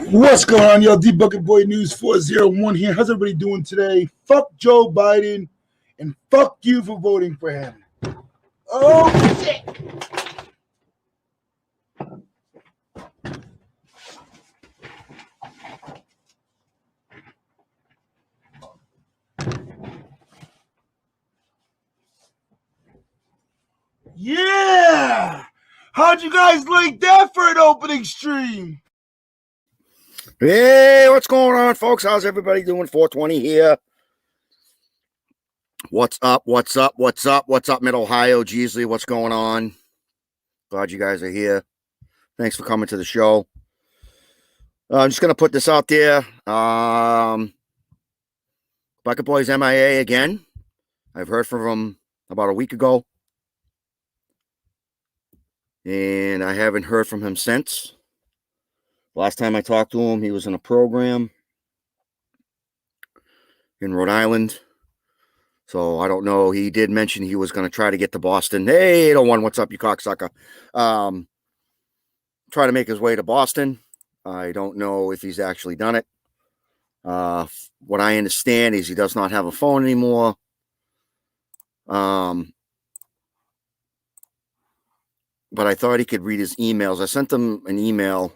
What's going on, y'all? D Bucket Boy News 401 here. How's everybody doing today? Fuck Joe Biden and fuck you for voting for him. Oh, shit. Yeah! How'd you guys like that for an opening stream? Hey, what's going on, folks? How's everybody doing? 420 here. What's up? What's up? What's up? What's up, Mid-Ohio? Geesley, what's going on? Glad you guys are here. Thanks for coming to the show. I'm just going to put this out there. Bucket Boy's MIA again. I've heard from him about a week ago. And I haven't heard from him since. Last time I talked to him, he was in a program in Rhode Island. So I don't know. He did mention he was going to try to get to Boston. Hey, 801, what's up, you cocksucker? Try to make his way to Boston. I don't know if he's actually done it. What I understand is he does not have a phone anymore. But I thought he could read his emails. I sent him an email,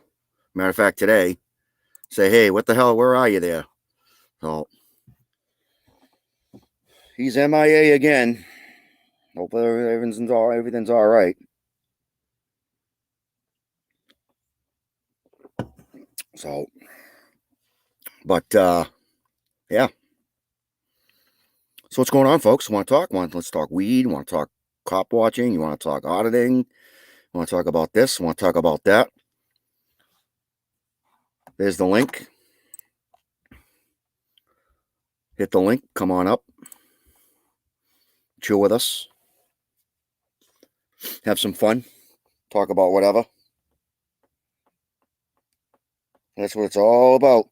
matter of fact, today. Say, hey, what the hell? Where are you there? So he's MIA again. Hope everything's all right. So, but yeah. So what's going on, folks? Want to talk? Let's talk weed. Want to talk cop watching? You want to talk auditing? You want to talk about this? Want to talk about that? There's the link. Hit the link. Come on up. Chill with us. Have some fun. Talk about whatever. That's what it's all about.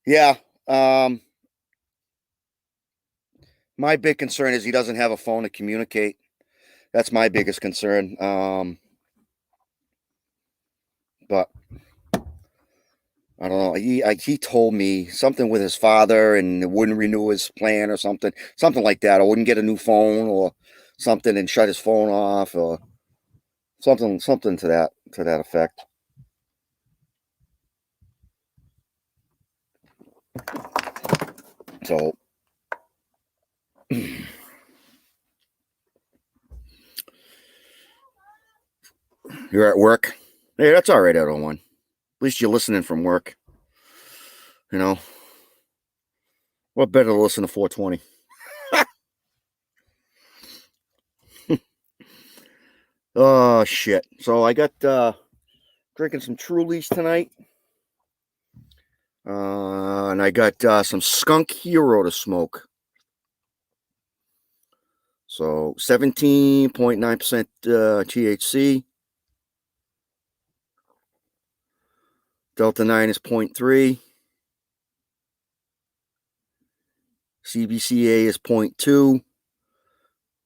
Yeah. My big concern is he doesn't have a phone to communicate. That's my biggest concern. But I don't know. He told me something with his father and it wouldn't renew his plan or something like that. Or wouldn't get a new phone or something and shut his phone off or something to that effect. So you're at work. Hey, that's all right, 801. At least you're listening from work. You know, what better to listen to 420? Oh, shit. So I got drinking some Trulies tonight. And I got some Skunk Hero to smoke. So 17.9% THC. Delta 9 is 0.3. CBCA is 0.2.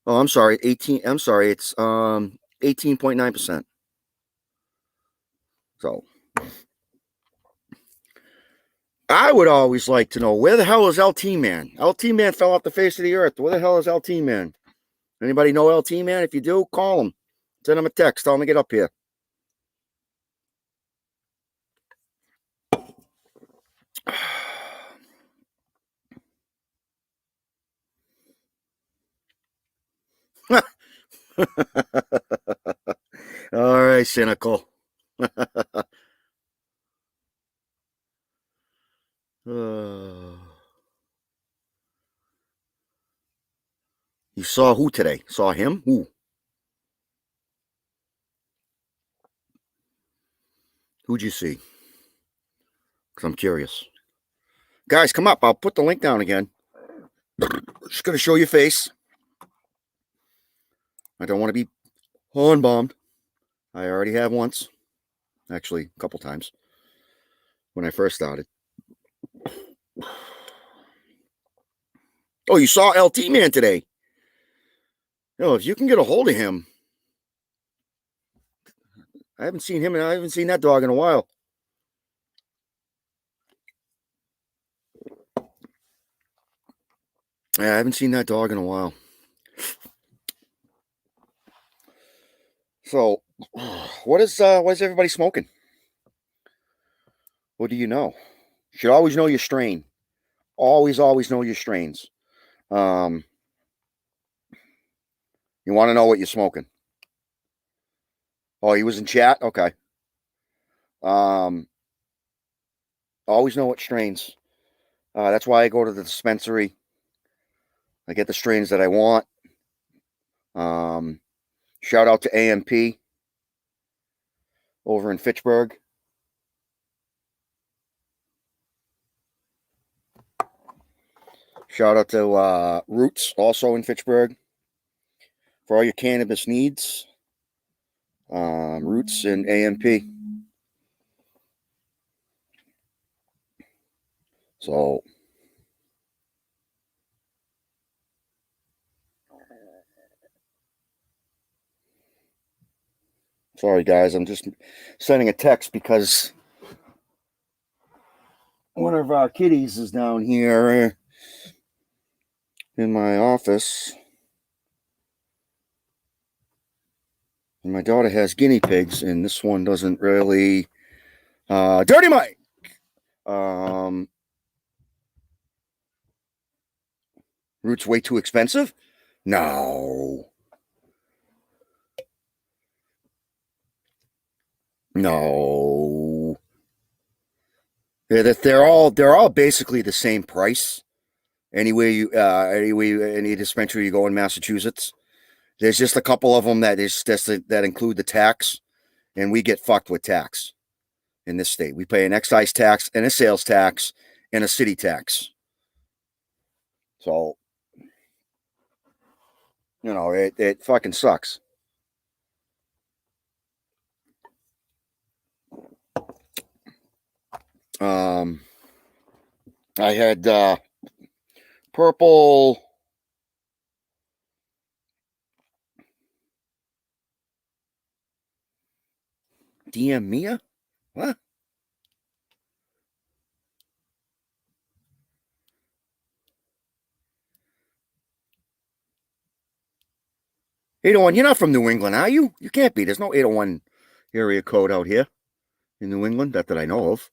Oh, I'm sorry, 18. I'm sorry, it's 18.9%. So I would always like to know, where the hell is LT Man? LT Man fell off the face of the earth. Where the hell is LT Man? Anybody know LT Man? If you do, call him. Send him a text. Tell him to get up here. All right, cynical. You saw who today? Saw him? Who? Who'd you see? Because I'm curious. Guys, come up. I'll put the link down again. Just going to show your face. I don't want to be horn bombed. I already have once. Actually, a couple times. When I first started. Oh, you saw LT Man today. If you can get a hold of him, I haven't seen him, and I haven't seen that dog in a while. Yeah, I haven't seen that dog in a while. So, what is everybody smoking? What do you know? You should always know your strain. Always know your strains. You want to know what you're smoking? Oh, he was in chat? Okay. Always know what strains. That's why I go to the dispensary. I get the strains that I want. Shout out to AMP over in Fitchburg. Shout out to Roots, also in Fitchburg, for all your cannabis needs. Roots and AMP. So, sorry guys, I'm just sending a text because one of our kitties is down here in my office. And my daughter has guinea pigs, and this one doesn't really. Dirty Mike! Roots way too expensive? No. No. They're all basically the same price. Anyway, any dispensary you go in Massachusetts, there's just a couple of them that include the tax, and we get fucked with tax in this state. We pay an excise tax and a sales tax and a city tax. So, it fucking sucks. I had purple. DM Mia? What? 801, you're not from New England, are you? You can't be. There's no 801 area code out here in New England, that I know of.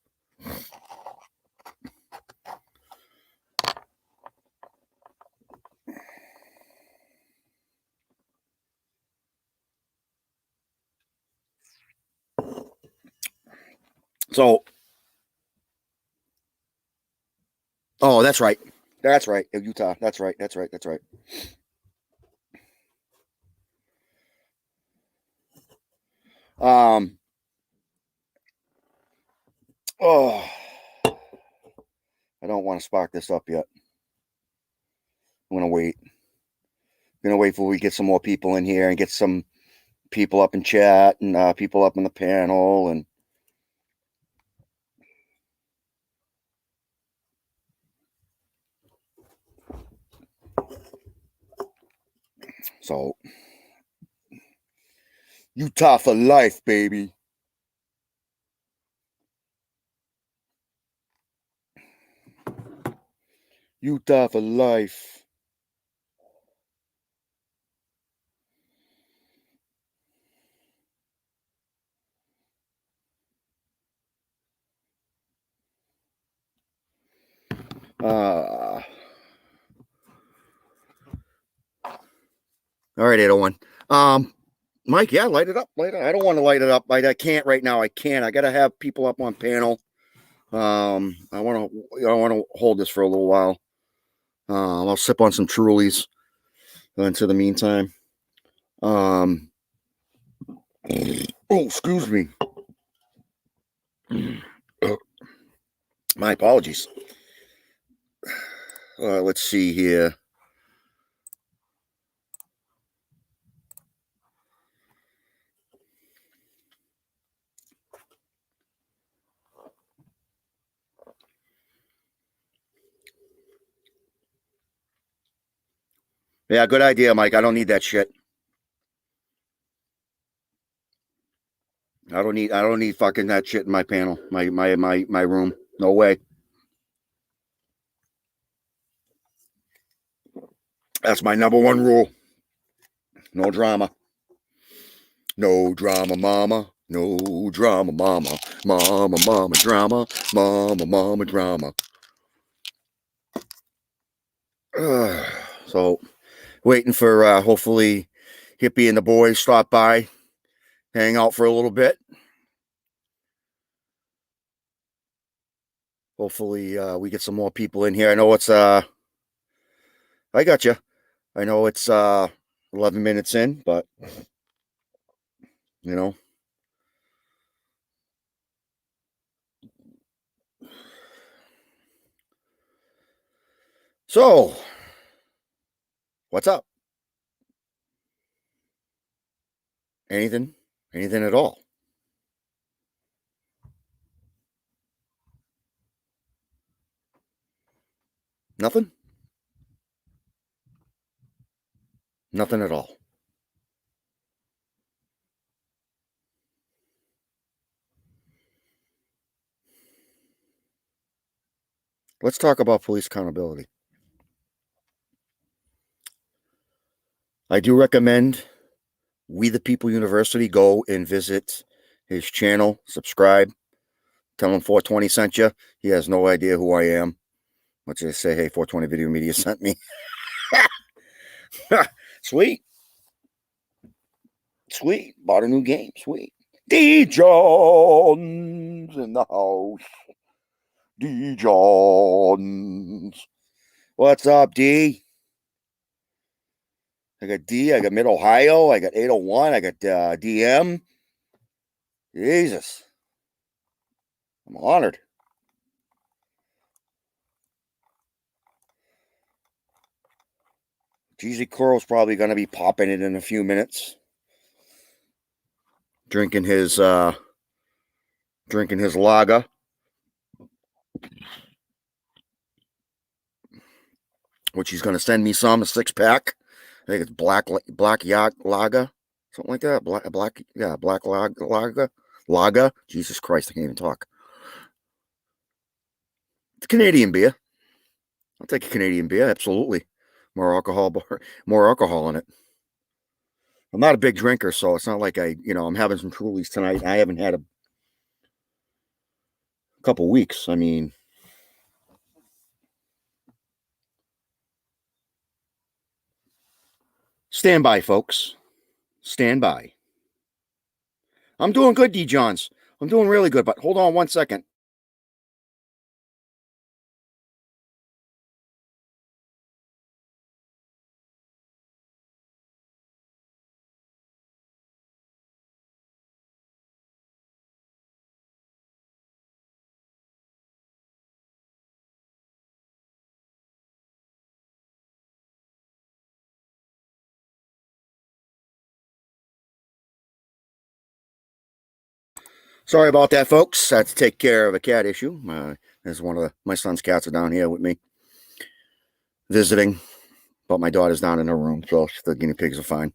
So, oh, that's right. That's right. Utah. That's right. Oh, I don't want to spark this up yet. I'm going to wait. I'm going to wait till we get some more people in here and get some people up in chat and people up in the panel. And so, Utah for life, baby. Utah for life. All right, 801. Mike, yeah, light it up. I don't want to light it up. I can't right now. I can't. I got to have people up on panel. I want to hold this for a little while. I'll sip on some Trulies into the meantime. Oh, excuse me. My apologies. Let's see here. Yeah, good idea, Mike. I don't need that shit. I don't need fucking that shit in my panel, my room. No way. That's my number one rule. No drama. No drama, mama. No drama, mama. Mama, mama, drama. Mama, mama, drama. So, waiting for hopefully Hippie and the boys stop by, hang out for a little bit. Hopefully we get some more people in here. I know it's I got you. I know it's 11 minutes in, but you know. So, what's up? Anything? Anything at all? Nothing? Nothing at all. Let's talk about police accountability. I do recommend We the People University. Go and visit his channel, subscribe, tell him 420 sent you. He has no idea who I am. Let's just say, hey, 420 Video Media sent me. Sweet. Sweet. Bought a new game. Sweet. D. Jones in the house. D. Jones. What's up, D? I got D. I got Mid Ohio. I got 801. I got DM. Jesus. I'm honored. Jeezy Curl's probably going to be popping it in a few minutes. Drinking his lager. Which he's going to send me some, a 6-pack. I think it's black yacht lager, something like that. Black lager. Jesus Christ, I can't even talk. It's a Canadian beer. I'll take a Canadian beer, absolutely. More alcohol in it. I'm not a big drinker, so it's not like I'm having some Trulies tonight. I haven't had a couple weeks. I mean, stand by, folks. Stand by. I'm doing good, D. Johns. I'm doing really good, but hold on one second. Sorry about that, folks. I had to take care of a cat issue. There's one of my son's cats are down here with me visiting, but my daughter's down in her room, so the guinea pigs are fine.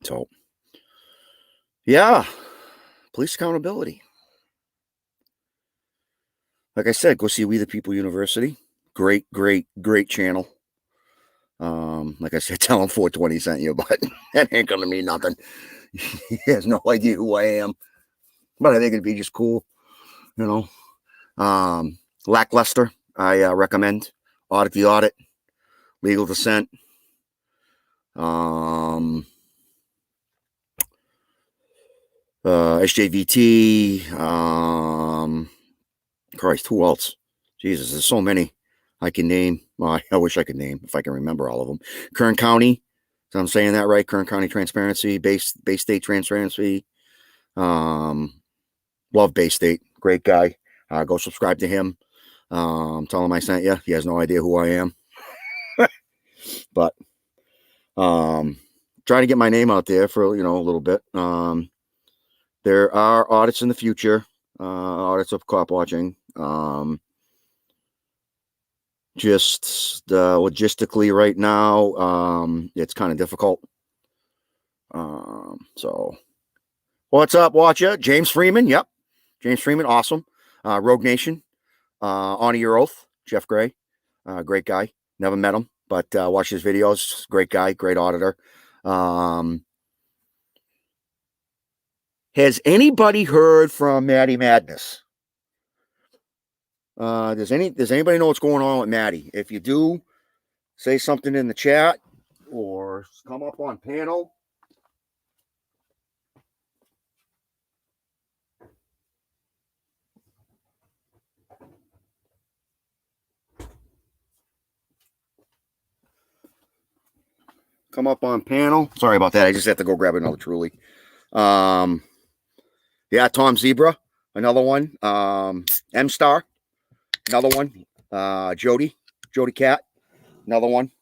So, yeah, police accountability. Like I said, go see We the People University. Great channel. Like I said, tell him 420 sent you, but that ain't gonna mean nothing. He has no idea who I am. But I think it'd be just cool, Lackluster, I recommend. Audit the Audit, Legal Dissent. SJVT. Christ, who else? Jesus, there's so many I can name. Well, I wish I could name if I can remember all of them. Kern County. So I'm saying that right? Kern County Transparency, Bay State Transparency. Love Bay State. Great guy. Go subscribe to him. Tell him I sent you. He has no idea who I am. But try to get my name out there for, a little bit. There are audits in the future. Audits of cop watching. Just logistically right now, it's kind of difficult. So What's up, Watcher? James Freeman. Yep. James Freeman. Awesome. Rogue Nation. Honor Your Oath. Jeff Gray. Great guy. Never met him, but watch his videos. Great guy. Great auditor. Has anybody heard from Maddie Madness? Does anybody know what's going on with Maddie? If you do, say something in the chat or come up on panel. Come up on panel. Sorry about that. I just have to go grab another Truly. Yeah, Tom Zebra, another one. M Star, another one. Jody Cat, another one.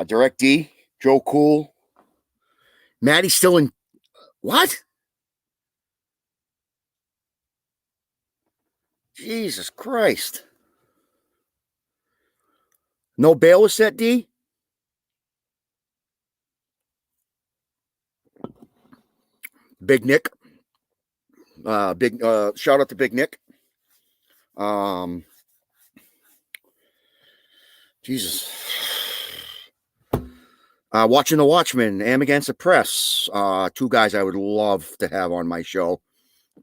Direct D, Joe Cool. Maddie's still in. What? Jesus Christ. No bail was set, D? Big Nick. Shout out to Big Nick. Jesus. Watching the Watchmen, Am Against the Press. Two guys I would love to have on my show,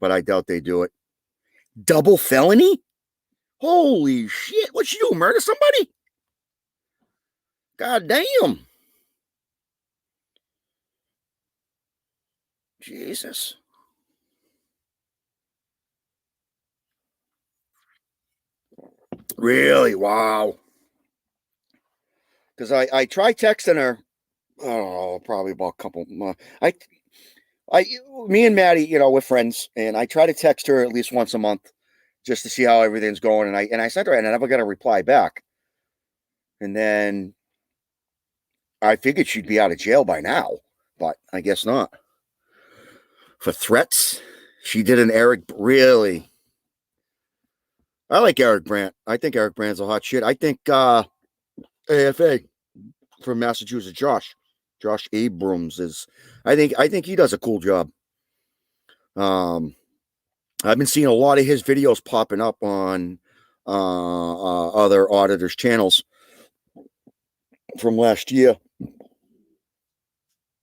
but I doubt they do it. Double felony? Holy shit. What'd she do? Murder somebody? God damn. Jesus. Really? Wow. Because I tried texting her, probably about a couple months. Me and Maddie, we're friends, and I try to text her at least once a month just to see how everything's going. And I sent her, and I never got a reply back. And then I figured she'd be out of jail by now, but I guess not. For threats, she did an Eric. Really? I like Eric Brandt. I think Eric Brandt's a hot shit. I think AFA from Massachusetts, Josh Abrams is. I think he does a cool job. I've been seeing a lot of his videos popping up on other auditors' channels from last year,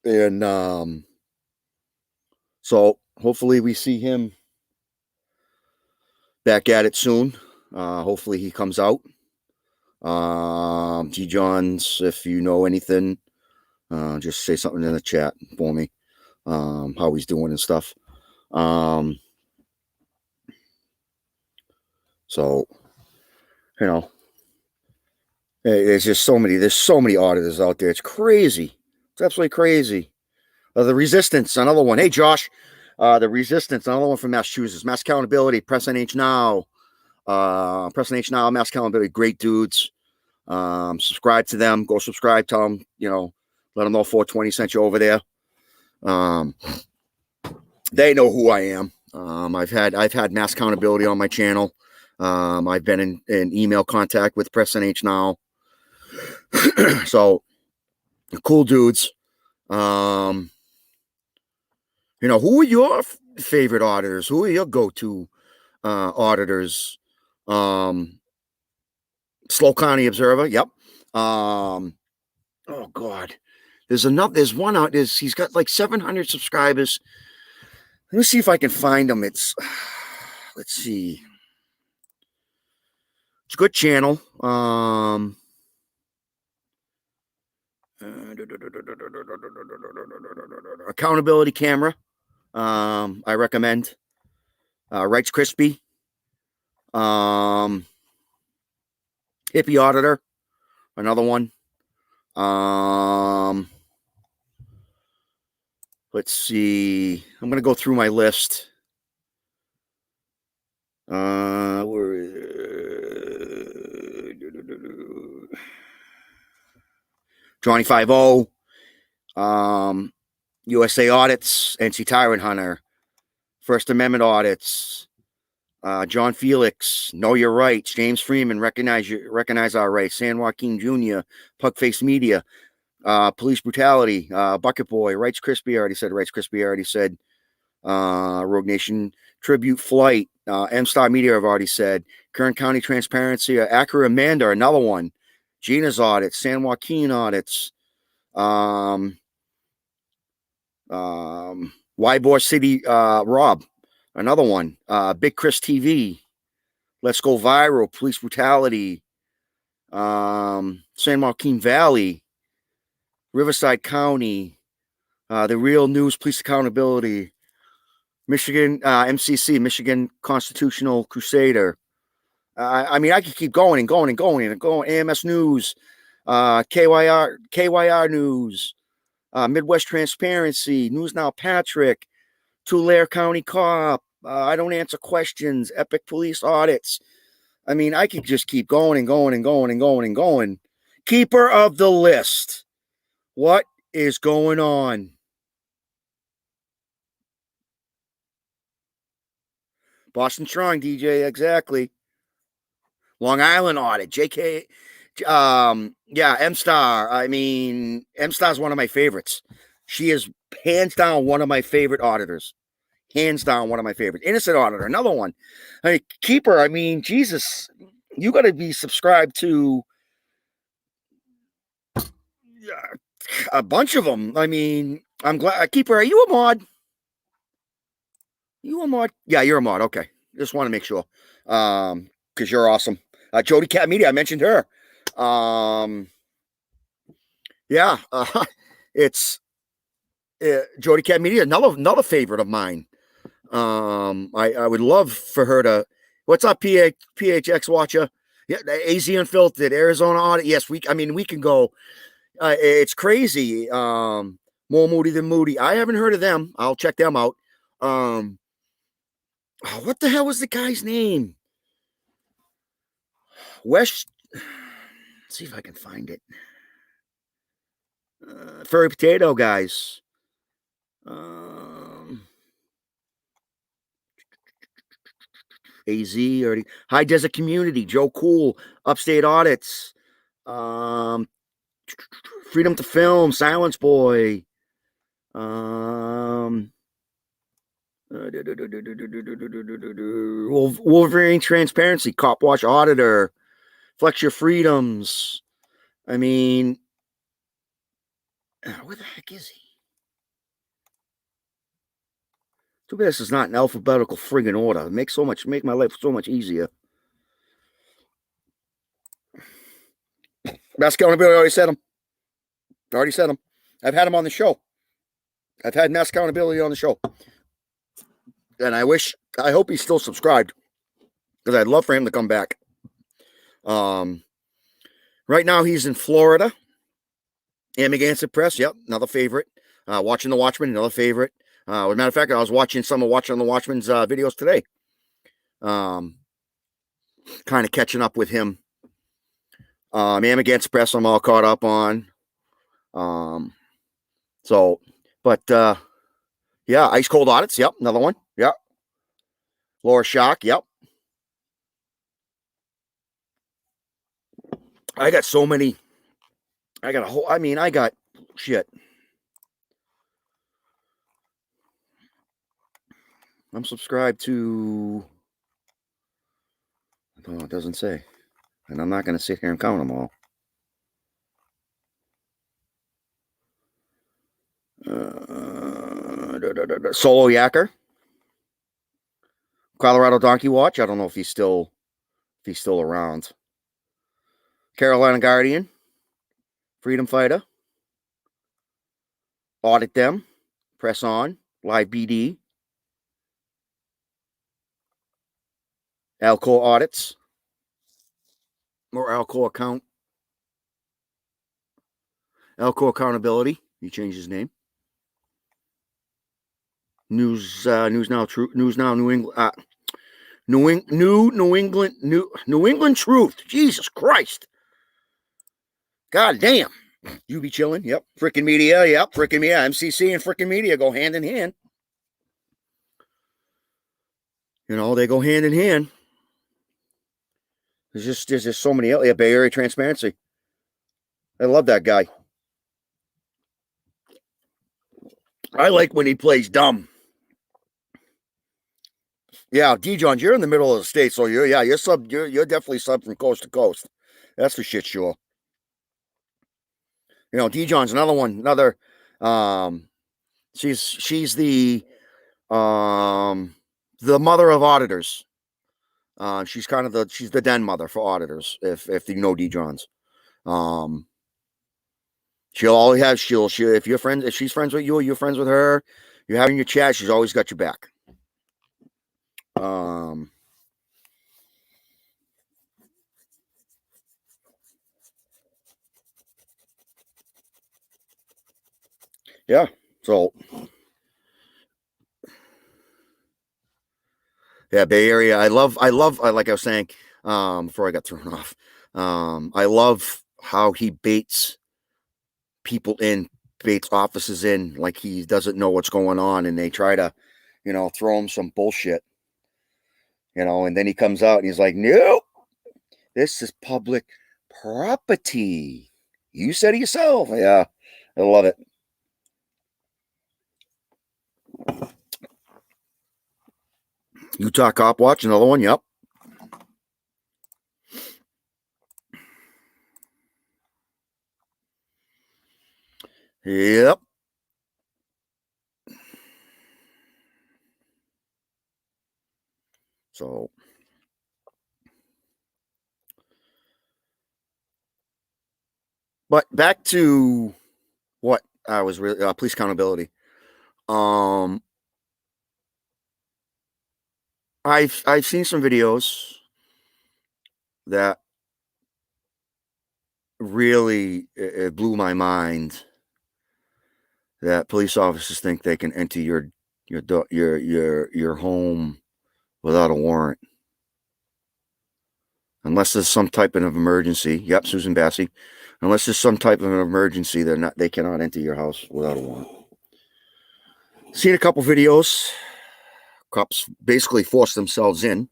and so hopefully we see him back at it soon. Hopefully he comes out. G Johns, if you know anything, just say something in the chat for me, how he's doing and stuff. So, there's just there's so many auditors out there. It's crazy. It's absolutely crazy. The Resistance, another one. Hey, Josh, the Resistance, another one from Massachusetts. Mass Accountability, Press NH Now. Press NH Now, Mass Accountability, great dudes. Subscribe to them. Go subscribe. Tell them, let them know 420 sent you over there. They know who I am. I've had Mass Accountability on my channel. I've been in email contact with Press NH Now. So, cool dudes. Who are your favorite auditors? Who are your go-to auditors? Slow County Observer. Yep. Oh God. There's one out. He's got like 700 subscribers. Let me see if I can find him. Let's see. It's a good channel. Accountability Camera. I recommend. Rights Crispy. Hippie Auditor. Another one. Let's see. I'm going to go through my list. Johnny 5-0, USA Audits, NC Tyrant Hunter, First Amendment Audits, John Felix, Know Your Rights, James Freeman, Recognize Our Rights, San Joaquin Jr., Pugface Media, Police brutality, Bucket Boy, Rights Crispy already said, Rogue Nation tribute flight, M-Star Media I've already said, Kern County Transparency, Acura Amanda, another one, Gina's audits, San Joaquin audits, Ybor City Rob, another one, Big Chris TV, Let's Go Viral, Police Brutality, San Joaquin Valley, Riverside County, The Real News Police Accountability, Michigan MCC, Michigan Constitutional Crusader. I mean, I could keep going and going and going and going. AMS News, KYR News, Midwest Transparency, News Now Patrick, Tulare County Cop, I Don't Answer Questions, Epic Police Audits. I mean, I could just keep going and going and going and going and going. Keeper of the list. What is going on? Boston Strong, DJ, exactly. Long Island Audit, JK, M-Star. I mean, M-Star's one of my favorites. She is hands down one of my favorite auditors. Hands down one of my favorites. Innocent Auditor, another one. I mean, Keeper, I mean, Jesus, you got to be subscribed to a bunch of them. I mean, I'm glad. Keeper, are you a mod? You a mod? Yeah, you're a mod. Okay. Just want to make sure. Because you're awesome. Jody Cat Media, I mentioned her. It's Jody Cat Media, another favorite of mine. I would love for her to. What's up, PHX Watcher? Yeah, AZ Unfiltered, Arizona Audit. Yes, we can go. It's crazy. More Moody Than Moody. I haven't heard of them. I'll check them out. What the hell was the guy's name? West. Let's see if I can find it. Furry Potato guys. AZ already. High Desert Community. Joe Cool. Upstate Audits. Freedom to Film. Silence Boy. Wolverine Transparency. Cop Watch Auditor. Flex Your Freedoms. I mean, where the heck is he? Too bad this is not in alphabetical friggin' order. It make my life so much easier. Mass Accountability, already said him. I've had him on the show. I've had Mass Accountability on the show. And I hope he's still subscribed. Because I'd love for him to come back. Right now he's in Florida. Amagansett Press, yep, another favorite. Watching the Watchmen, another favorite. As a matter of fact, I was watching the Watchmen's videos today. Kind of catching up with him. Amagansett Press, I'm all caught up on. Ice Cold Audits, yep, another one. Yep. Laura Shock, yep. I got so many. I got shit. I'm subscribed to. Oh, it doesn't say. And I'm not going to sit here and count them all. Solo Yacker. Colorado Donkey Watch. I don't know if he's still around. Carolina Guardian. Freedom Fighter. Audit Them. Press On. Live BD. Alco Audits. More Alco account. Alco Accountability. He changed his name. News Now New England. New England Truth. Jesus Christ. God damn. You be chilling. Yep. Frickin' Media. Yep. Frickin' Media. MCC and Frickin' Media go hand in hand. You know, they go hand in hand. There's just so many. Yeah, Bay Area Transparency. I love that guy. I like when he plays dumb. Yeah, D-Johns, you're in the middle of the state, so you're definitely sub from coast to coast. That's for shit sure. You know, D-John's she's the mother of auditors. She's the den mother for auditors, if you know D-Johns. She'll always have she'll if she's friends with you or you're friends with her, you're having your chat, she's always got your back. Yeah, so yeah, Bay Area. I love like I was saying, before I got thrown off. I love how he baits people in, baits offices in, like he doesn't know what's going on, and they try to, throw him some bullshit. And then he comes out and he's like, "Nope, this is public property. You said it yourself." Yeah, I love it. Utah Cop Watch, another one. Yep. Yep. So, but back to what I was really police accountability. I've seen some videos that really it blew my mind that police officers think they can enter your home without a warrant, unless there's some type of emergency. Yep, Susan Bassey. Unless there's some type of an emergency, they cannot enter your house without a warrant. Seen a couple videos. Cops basically force themselves in.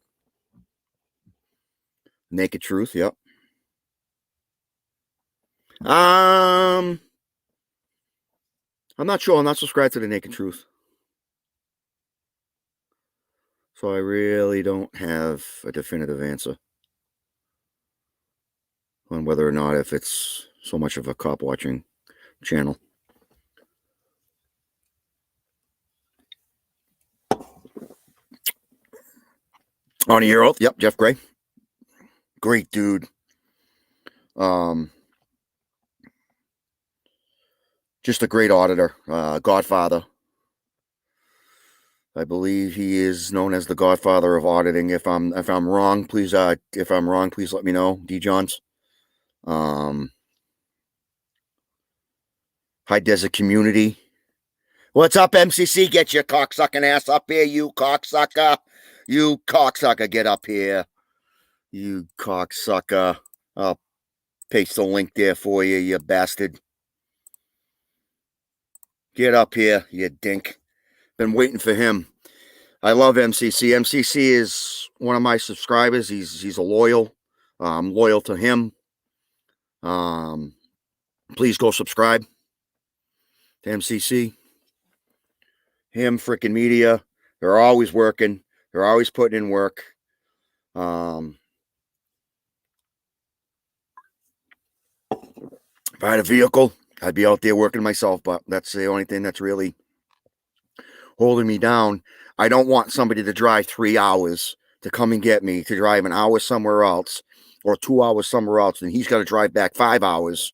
Naked Truth, yep. I'm not sure. I'm not subscribed to the Naked Truth. So I really don't have a definitive answer on whether or not if it's so much of a cop watching channel. On a year old, yep, Jeff Gray. Great dude. Just a great auditor, Godfather. I believe he is known as the Godfather of auditing. If I'm wrong, please let me know, D-Johns. High Desert Community. What's up, MCC? Get your cocksucking ass up here, you cocksucker. You cocksucker, get up here. You cocksucker. I'll paste the link there for you, you bastard. Get up here, you dink. Been waiting for him. I love MCC. MCC is one of my subscribers. He's a loyal. I'm loyal to him. Please go subscribe to MCC. Him, Frickin' Media. They're always working. They're always putting in work. If I had a vehicle, I'd be out there working myself, but that's the only thing that's really holding me down. I don't want somebody to drive 3 hours to come and get me, to drive an hour somewhere else or 2 hours somewhere else, and he's got to drive back 5 hours.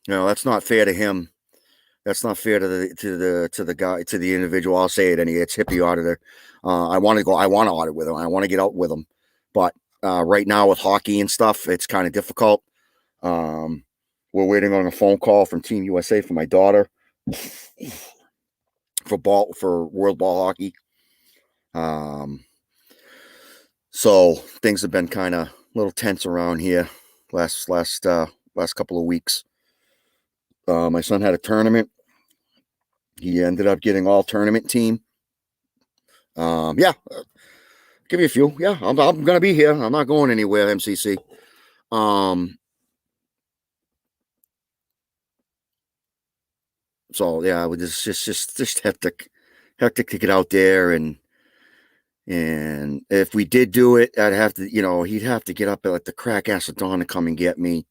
That's not fair to him. That's not fair to the guy, to the individual. I'll say it anyway. It's hippie auditor. I want to audit with him. I want to get out with him. But right now with hockey and stuff, it's kind of difficult. We're waiting on a phone call from Team USA for my daughter for World Ball Hockey. So things have been kind of a little tense around here last couple of weeks. My son had a tournament. He ended up getting all tournament team. Yeah, give me a few. Yeah, I'm gonna be here. I'm not going anywhere. MCC. So yeah, it's just hectic to get out there, and if we did do it, I'd have to, he'd have to get up at like the crack ass of dawn to come and get me,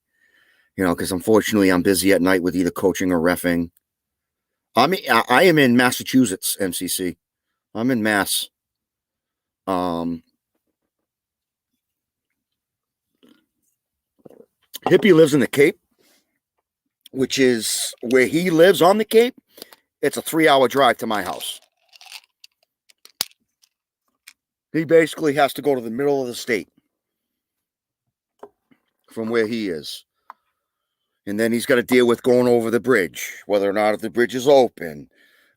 because unfortunately I'm busy at night with either coaching or reffing. I am in Massachusetts, MCC. I'm in Mass. Hippie lives in the Cape, which is where he lives on the Cape. It's a 3-hour drive to my house. He basically has to go to the middle of the state from where he is. And then he's got to deal with going over the bridge, whether or not if the bridge is open.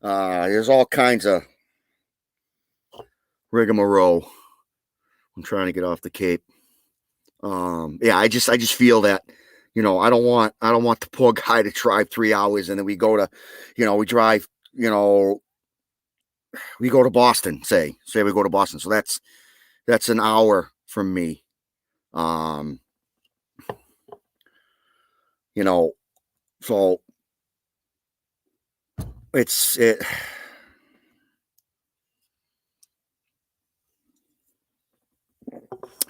There's all kinds of rigmarole. I'm trying to get off the Cape. I just feel that, I don't want the poor guy to drive 3 hours and then we go to, we drive, we go to Boston, say we go to Boston. So that's an hour from me. So it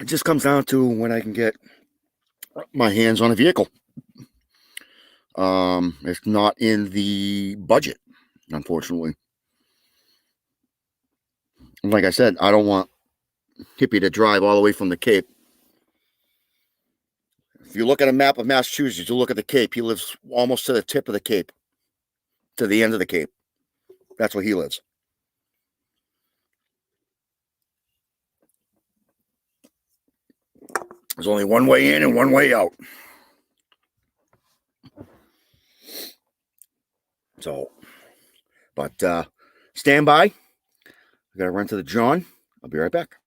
just comes down to when I can get my hands on a vehicle. It's not in the budget, unfortunately. Like I said, I don't want Hippie to drive all the way from the Cape. If you look at a map of Massachusetts, you look at the Cape. He lives almost to the tip of the Cape, to the end of the Cape. That's where he lives. There's only one way in and one way out. So, but stand by. I got to run to the John. I'll be right back.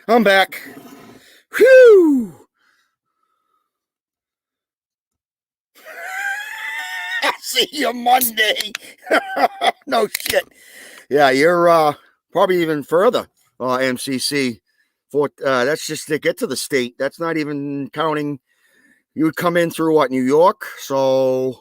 I'm back. Whew. See you Monday. No shit. Yeah, you're probably even further. MCC. That's just to get to the state. That's not even counting. You would come in through New York? So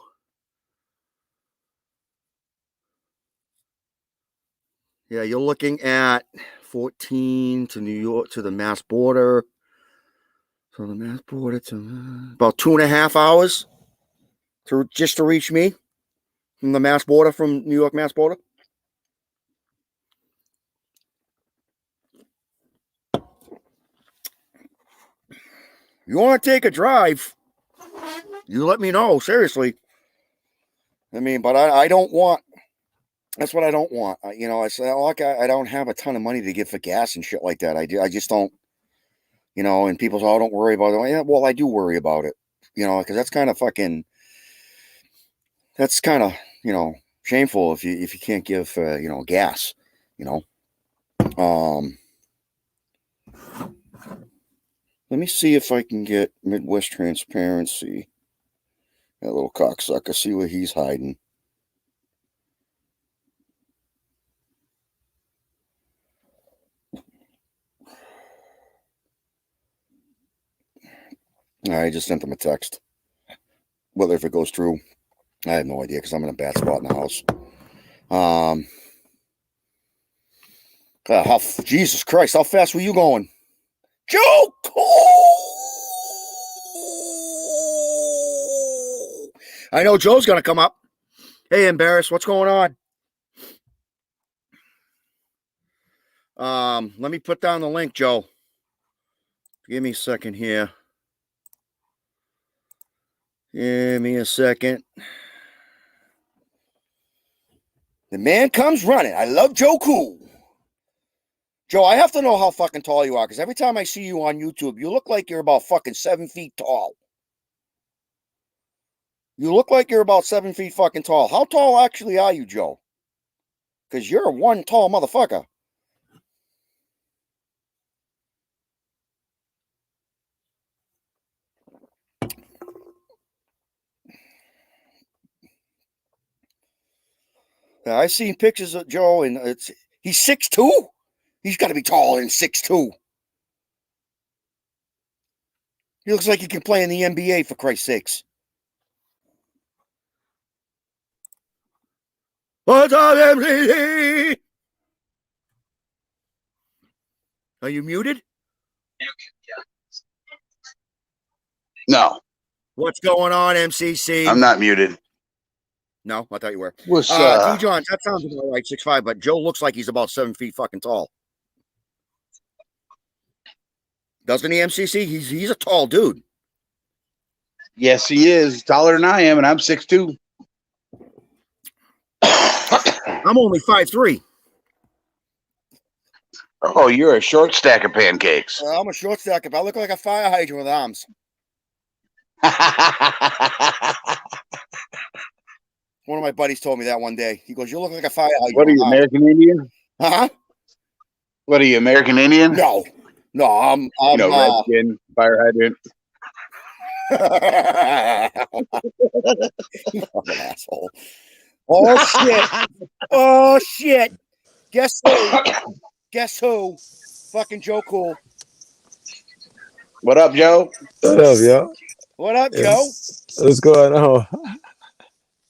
yeah, you're looking at 14 to New York, to the Mass border. So the Mass border to about 2.5 hours just to reach me from the Mass border, from New York Mass border. You want to take a drive, you let me know. Seriously. But I don't want. That's what I don't want. I say, I don't have a ton of money to give for gas and shit like that. I just don't. And people say, don't worry about it. Yeah, well, I do worry about it. Because that's kind of fucking. That's kind of shameful if you can't give gas. Let me see if I can get Midwest Transparency. That little cocksucker. See where he's hiding. I just sent him a text. Whether if it goes through, I have no idea because I'm in a bad spot in the house. Jesus Christ, how fast were you going? Joe! I know Joe's going to come up. Hey, Embarrass, what's going on? Let me put down the link, Joe. Give me a second here. Give me a second. The man comes running. I love Joe Cool. Joe, I have to know how fucking tall you are, because every time I see you on YouTube, you look like you're about fucking 7 feet tall. You look like you're about 7 feet fucking tall. How tall actually are you, Joe? Because you're one tall motherfucker. Now, I've seen pictures of Joe, and he's 6'2". He's got to be taller than 6'2". He looks like he can play in the NBA, for Christ's sakes. What's up, MCC? Are you muted? No, What's going on, MCC? I'm not muted. No, I thought you were. What's D. Johns, that sounds about right, 6'5", but Joe looks like he's about 7 feet fucking tall. Doesn't he, MCC? He's a tall dude. Yes, he is taller than I am, and I'm 6'2". I'm only 5'3". Oh, you're a short stack of pancakes. I'm a short stack. If I look like a fire hydrant with arms. One of my buddies told me that one day. He goes, "You look like a fire hydrant." What are you, American Indian? Huh? What are you, American Indian? No, I'm Redskin, fire hydrant. You fucking asshole. Oh shit. Guess who? Fucking Joe Cool. What up, Joe? What up, y'all? What up, Joe? What's going on?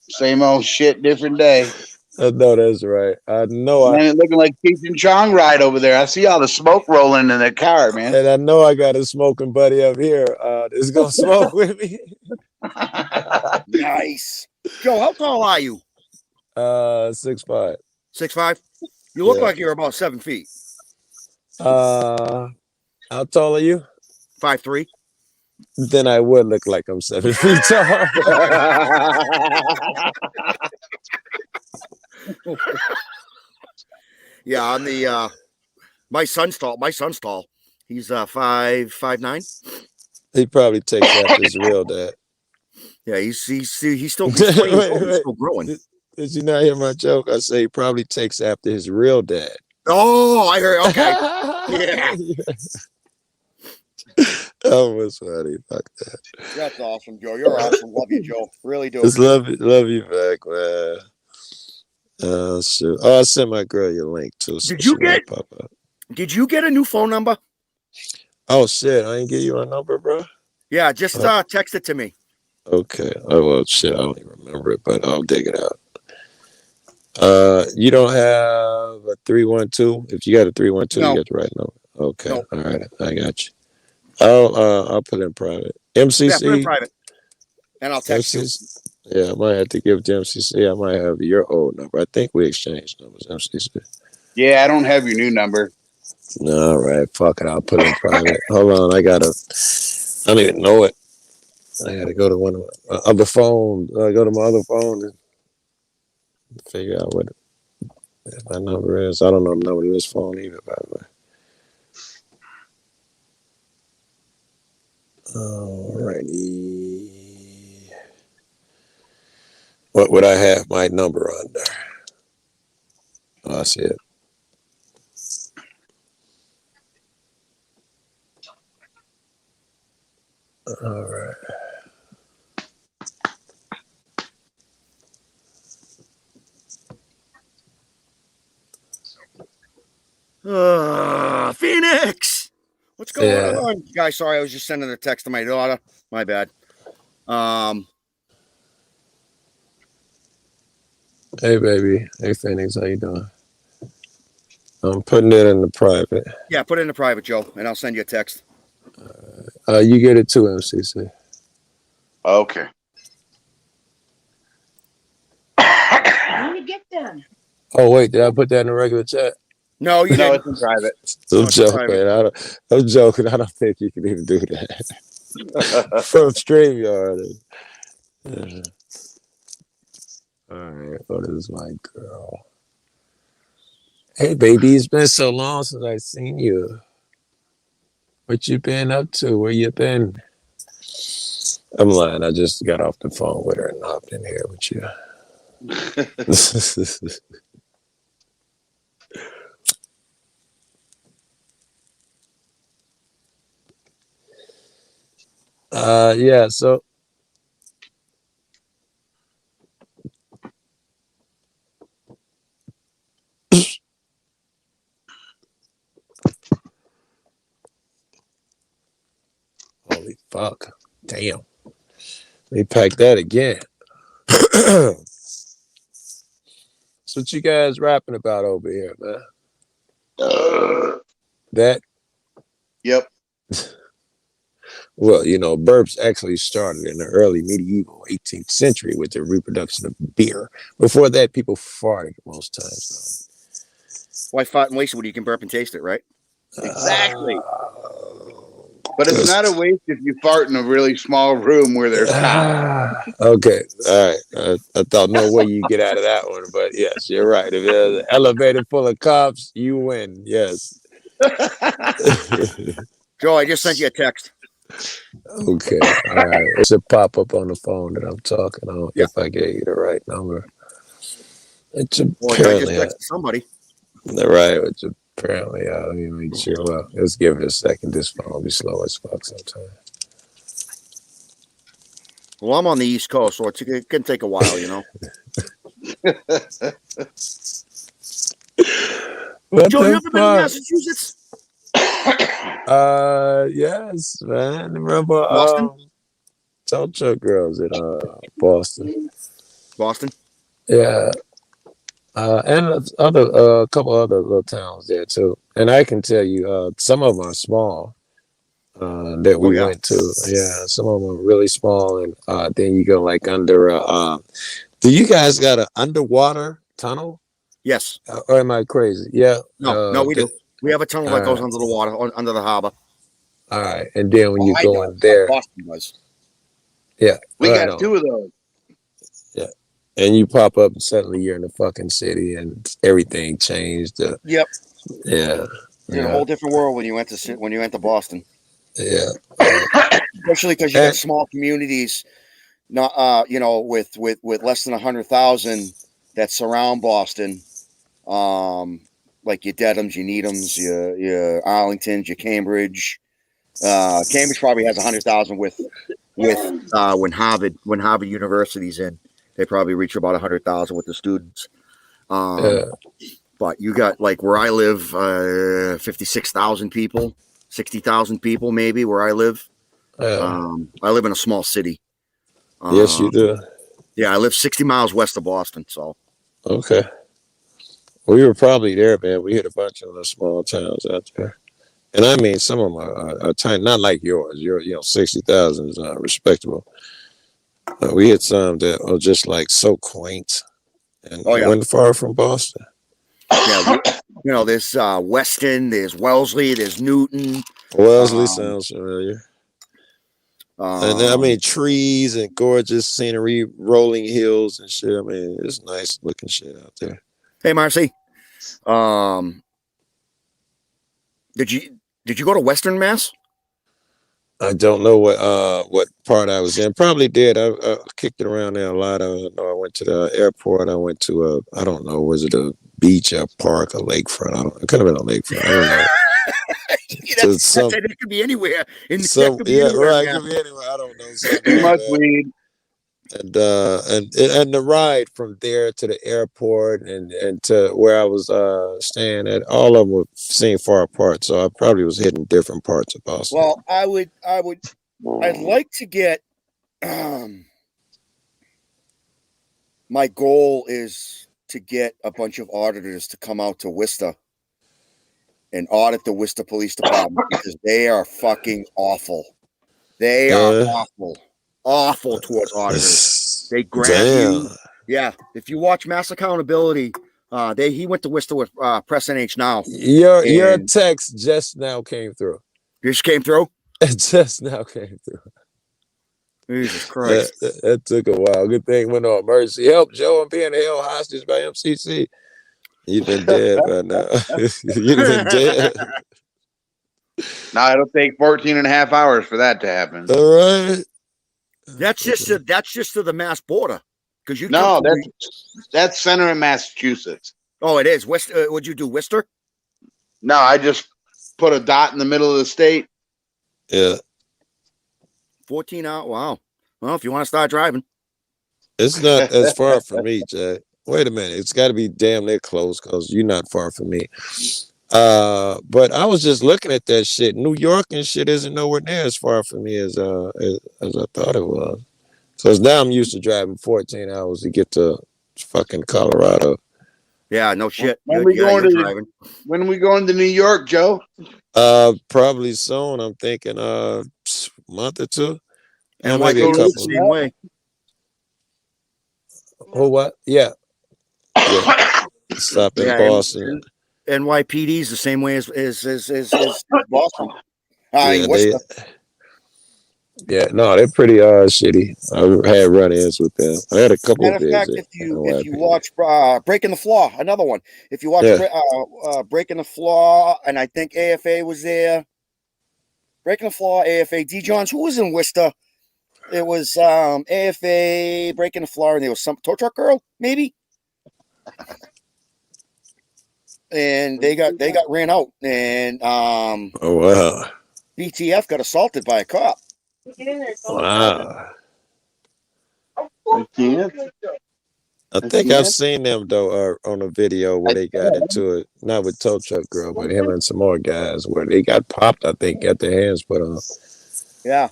Same old shit, different day. I know that's right. I know Man, it looking like Cheech and Chong ride over there. I see all the smoke rolling in the car, man. and I know I got a smoking buddy up here. That's gonna smoke with me. Nice. Joe, how tall are you? 6'5". 6'5"? You look Yeah. like you're about 7 feet. How tall are you? 5'3". Then I would look like I'm 7 feet tall. Yeah, I'm the my son's tall. He's 5'9". He probably takes after his real dad. Yeah, he's still 20 years old. He's still growing. Did you not hear my joke? I say he probably takes after his real dad. Oh, I heard. Okay. Yeah. That was funny. Fuck that. That's awesome, Joe. You're awesome. Love you, Joe. Really do. Just love you back, man. Oh shoot! Oh, I sent my girl your link too. So Did you she might get- pop up. Did you get a new phone number? Oh shit! I didn't give you a number, bro. Yeah, just text it to me. Okay. Oh well, shit. I don't even remember it, but I'll dig it out. You don't have a 312. If you got a 312, No. you got the right number. Okay. No. All right. I got you. I'll put it in private. MCC. Yeah, put it in private. And I'll text you. MCC. Yeah, I might have to give it to MCC. I might have your old number. I think we exchanged numbers. MCC. Yeah, I don't have your new number. All right, fuck it. I'll put it in private. Hold on, I don't even know it. I gotta go to one of my other phones. Go to my other phone and figure out what my number is. I don't know the number of this phone either, by the way. Alrighty. What would I have my number under? Oh, I see it. All right. Phoenix. What's going Yeah. on, guys? Sorry, I was just sending a text to my daughter. My bad. Hey, baby. Hey, Phoenix. How you doing? I'm putting it in the private. Yeah, put it in the private, Joe, and I'll send you a text. You get it too, MCC. Okay. When you get them. Oh, wait. Did I put that in the regular chat? No, you No, didn't. it's in private. I'm it's joking. private. I'm joking. I don't think you can even do that from StreamYard. All right, what is my girl? Hey, baby, it's been so long since I've seen you. What you been up to? Where you been? I'm lying. I just got off the phone with her and hopped in here with you. Yeah. So, holy fuck, damn, they packed that again. So, what you guys rapping about over here, man? That Yep. Well, burps actually started in the early medieval 18th century with the reproduction of beer. Before that, people farted most times. Why fart and waste it when you can burp and taste it, right? Exactly. But it's not a waste if you fart in a really small room where there's cops. Okay, all right. I thought no way you get out of that one, but yes, you're right. If there's an elevator full of cops, you win. Yes. Joe, I just sent you a text. Okay, all right. It should pop up on the phone that I'm talking on Yeah. if I gave you the right number. It's Well, I just apparently texted somebody. right. It's apparently. Let me make sure. Well, let's give it a second. This phone will be slow as fuck sometimes. Well, I'm on the East Coast, so it can take a while, What Joe, you the ever been to fuck? Massachusetts? Yes, man. Remember Boston? Tulcha girls in Boston. Boston? Yeah. And a couple other little towns there too. And I can tell you, some of them are small. That we yeah. went to. Yeah, some of them are really small, and then you go like under. Do you guys got an underwater tunnel? Yes. Or am I crazy? Yeah. No, we do. We have a tunnel that goes under the water, under the harbor. All right, and then when you I go know, in there, Boston does. yeah, We right got on. 2 of those. Yeah, and you pop up and suddenly you're in the fucking city, and everything changed. Yep. Yeah. It's in a whole different world when you went to Boston. Yeah. Especially because you got small communities, not with less than 100,000 that surround Boston. Like your Dedhams, your Needhams, your Arlingtons, your Cambridge. Cambridge probably has 100,000 with when Harvard University's in, they probably reach about 100,000 with the students. But you got like where I live, 56,000 people, 60,000 people maybe where I live. I live in a small city. Yes, you do. Yeah, I live 60 miles west of Boston. So okay. We were probably there, man. We hit a bunch of those small towns out there. And I mean, some of them are tiny, not like yours. 60,000 is respectable. We hit some that are just like so quaint and went far from Boston. Yeah, there's Weston, there's Wellesley, there's Newton. Wellesley sounds familiar. And I mean, trees and gorgeous scenery, rolling hills and shit. I mean, it's nice looking shit out there. Hey, Marcy. Did you go to Western Mass? I don't know what part I was in. Probably did. I kicked it around there a lot. I know I went to the airport. I went to I don't know, was it a beach, a park, a lakefront? It could have been a lakefront. I don't know. It could be anywhere. Right. Could be anywhere. I don't know. Too much weed. And the ride from there to the airport and to where I was staying at, all of them were seem far apart. So I probably was hitting different parts of Boston. Well, I'd like to get. My goal is to get a bunch of auditors to come out to Worcester and audit the Worcester Police Department because they are fucking awful. They are awful towards auditors. They grab you. Yeah, if you watch Mass Accountability He went to Worcester with Press NH now. Your And- text just now came through. This came through. It just now came through. Jesus Christ. That took a while. Good thing went on emergency help. Joe, I'm being held hostage by MCC. You've been dead by now. You've been dead. Now it'll take 14 and a half hours for that to happen. All right. That's just to the Mass border. Because you No, that's center in Massachusetts. Oh, it is. Worcester. Would you do Worcester? No, I just put a dot in the middle of the state. Yeah. 14 hours. Wow. Well, if you want to start driving. It's not as far from me, Jack. Wait a minute. It's got to be damn near close because you're not far from me. But I was just looking at that shit. New York and shit isn't nowhere near as far from me as I thought it was. Because now I'm used to driving 14 hours to get to fucking Colorado. Yeah, no shit. When You're- we yeah, going you're to driving. When are we going to New York, Joe? Probably soon. I'm thinking month or two. And maybe like a the couple. same way. Oh, what? Yeah. Stop in Yeah, Boston. NYPD's the same way as Boston. Yeah, Worcester. no, they're pretty shitty. I had run-ins with them. I had a couple Matter of of fact, visits. if you watch Breaking the Flaw, another one. If you watch Breaking the Flaw, and I think AFA was there. Breaking the Flaw, AFA, D. Johns, who was in Worcester? It was AFA, Breaking the Flaw, and there was some tow truck girl, maybe. And they got ran out, and oh wow, BTF got assaulted by a cop. wow. I can't. I think I've seen them though on a video where they got into it, not with tow truck girl, but him and some more guys where they got popped. I think got their hands put on. Yeah.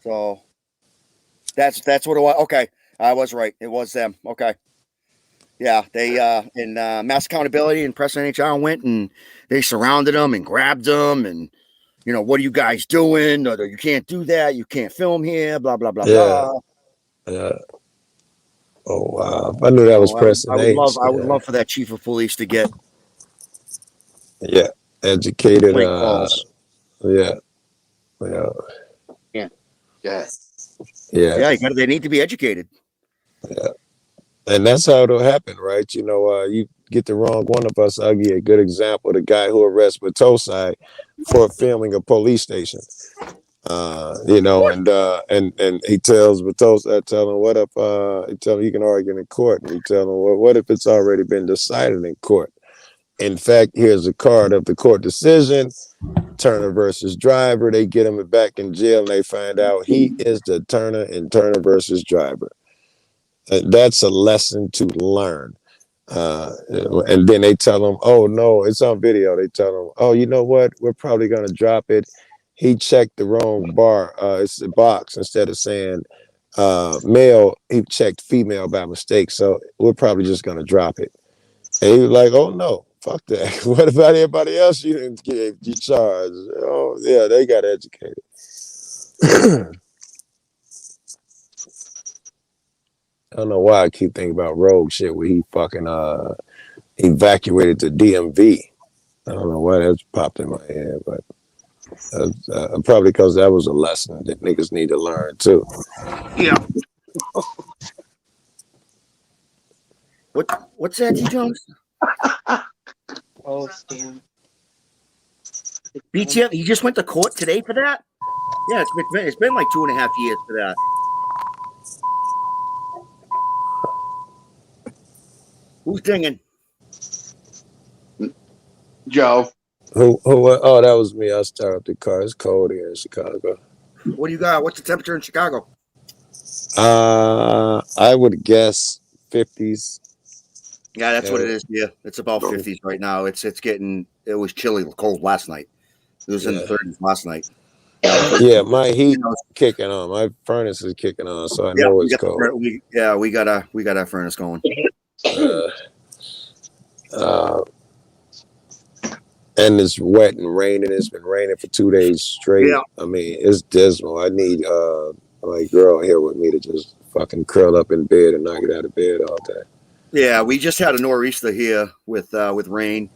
So that's what it was. Okay, I was right. It was them. Okay. Yeah, they in Mass Accountability and Press NHL went and they surrounded them and grabbed them and what are you guys doing? Or you can't do that. You can't film here. Blah blah blah blah. Yeah. Oh wow! I knew that was Press I would love for that chief of police to get educated. great calls. Yeah. Yeah. They need to be educated. Yeah. And that's how it'll happen, right? You get the wrong one of us. I'll give you a good example. The guy who arrested Batosai for filming a police station. And he tells Batosai, tell him what if he tell him you can argue in court. And he tell him, well, what if it's already been decided in court? In fact, here's a card of the court decision. Turner versus Driver. They get him back in jail and they find out he is the Turner in Turner versus Driver. That's a lesson to learn. And then they tell him, oh no, it's on video. They tell him, oh, you know what? We're probably going to drop it. He checked the wrong bar. It's a box instead of saying male. He checked female by mistake. So we're probably just going to drop it. And he was like, oh no, fuck that. What about everybody else you didn't get you charged? Oh yeah, they got educated. I don't know why I keep thinking about Rogue shit where he fucking evacuated the DMV. I don't know why that's popped in my head, but probably because that was a lesson that niggas need to learn too. Yeah. What's that, D. Jones? Oh, Stan. BTF, he just went to court today for that? Yeah, it's been like 2.5 years for that. Who's dinging? Joe. Who? Oh, that was me. I started up the car. It's cold here in Chicago. What do you got? What's the temperature in Chicago? I would guess 50s. Yeah, that's what it is. Yeah, it's about 50s right now. It was chilly, cold last night. It was in the 30s last night. Yeah, my heat kicking on. My furnace is kicking on, so I know it's cold. We got our furnace going. And it's wet and raining. It's been raining for 2 days straight. Yeah. I mean, it's dismal. I need my girl here with me to just fucking curl up in bed and not get out of bed all day. Yeah, we just had a nor'easter here with rain.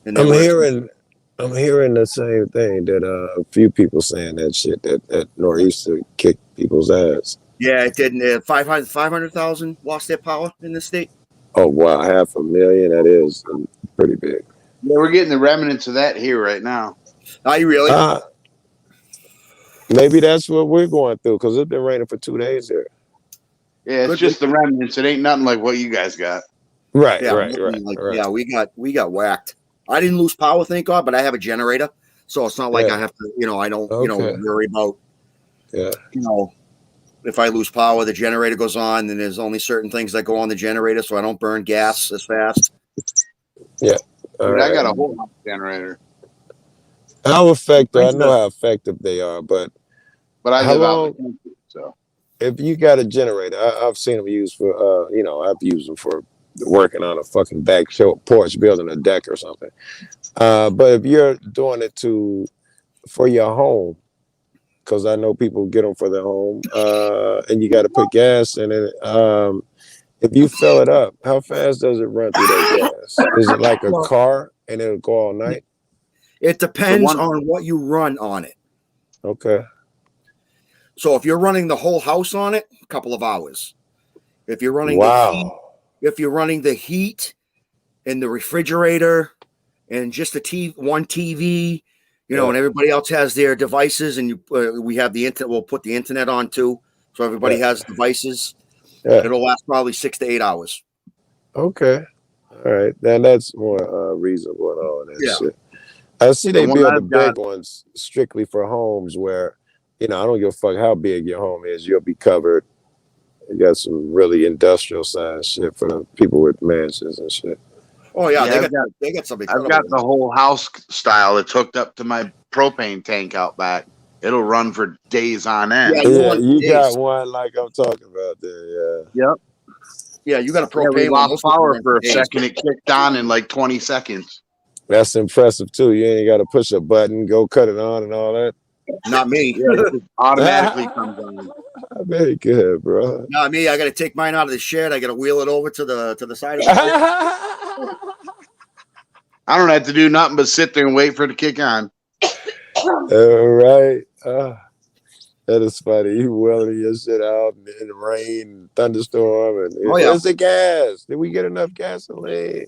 And I'm hearing the same thing that a few people saying that shit that nor'easter kicked people's ass. Yeah, it didn't. 500,000 lost their power in this state. Oh wow, 500,000. That is pretty big. Yeah, we're getting the remnants of that here right now. Are you really? Maybe that's what we're going through because it's been raining for 2 days here. Yeah, it's just the remnants. It ain't nothing like what you guys got. Right, Yeah, right. Yeah, we got whacked. I didn't lose power, thank God, but I have a generator, so it's not like I have to. I don't, worry about. Yeah. If I lose power, the generator goes on, and there's only certain things that go on the generator, so I don't burn gas as fast. Yeah. Dude, I got a whole house generator. How effective? I know how effective they are, but I live out in the country, so. If you got a generator, I've seen them used for, I've used them for working on a fucking back porch, building a deck or something. But if you're doing it for your home, because I know people get them for their home, and you got to put gas in it. If you fill it up, how fast does it run through that gas? Is it like a car and it'll go all night? It depends on what you run on it. Okay. So if you're running the whole house on it, a couple of hours. If you're running the heat and the refrigerator and just one TV, and everybody else has their devices, and we have the internet. We'll put the internet on too, so everybody has devices. Yeah. It'll last probably 6 to 8 hours. Okay, all right. Then that's more reasonable and all that shit. I see they build the big ones strictly for homes where, I don't give a fuck how big your home is. You'll be covered. You got some really industrial size shit for the people with mansions and shit. Oh yeah, they got something. I've got the whole house style that's hooked up to my propane tank out back. It'll run for days on end. Yeah, you got one like I'm talking about there. Yeah. Yep. Yeah, you got a propane. We lost power for a second. It kicked on in like 20 seconds. That's impressive too. You ain't got to push a button, go cut it on, and all that. Not me. Yeah, it automatically comes on. Very good, bro. Not me. I got to take mine out of the shed. I got to wheel it over to the side of the I don't have to do nothing but sit there and wait for it to kick on. All right. That is funny. You welding your shit out in the rain, thunderstorm, and where's the gas? Did we get enough gasoline?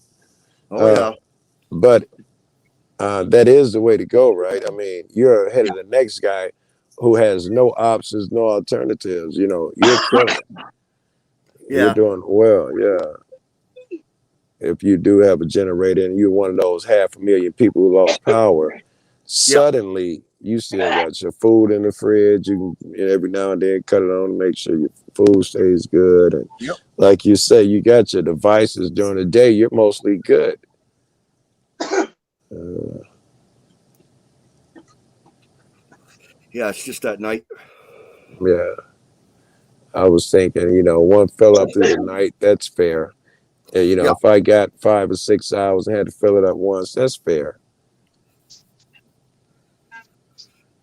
But that is the way to go, right? I mean, you're ahead of the next guy who has no options, no alternatives. You're killing. You're doing well, If you do have a generator and you're one of those 500,000 people who lost power, suddenly you still got your food in the fridge. You can every now and then cut it on to make sure your food stays good. And like you say, you got your devices during the day. You're mostly good. It's just that night. Yeah. I was thinking, one fell up through the night. That's fair. And, if I got 5 or 6 hours and had to fill it up once, that's fair.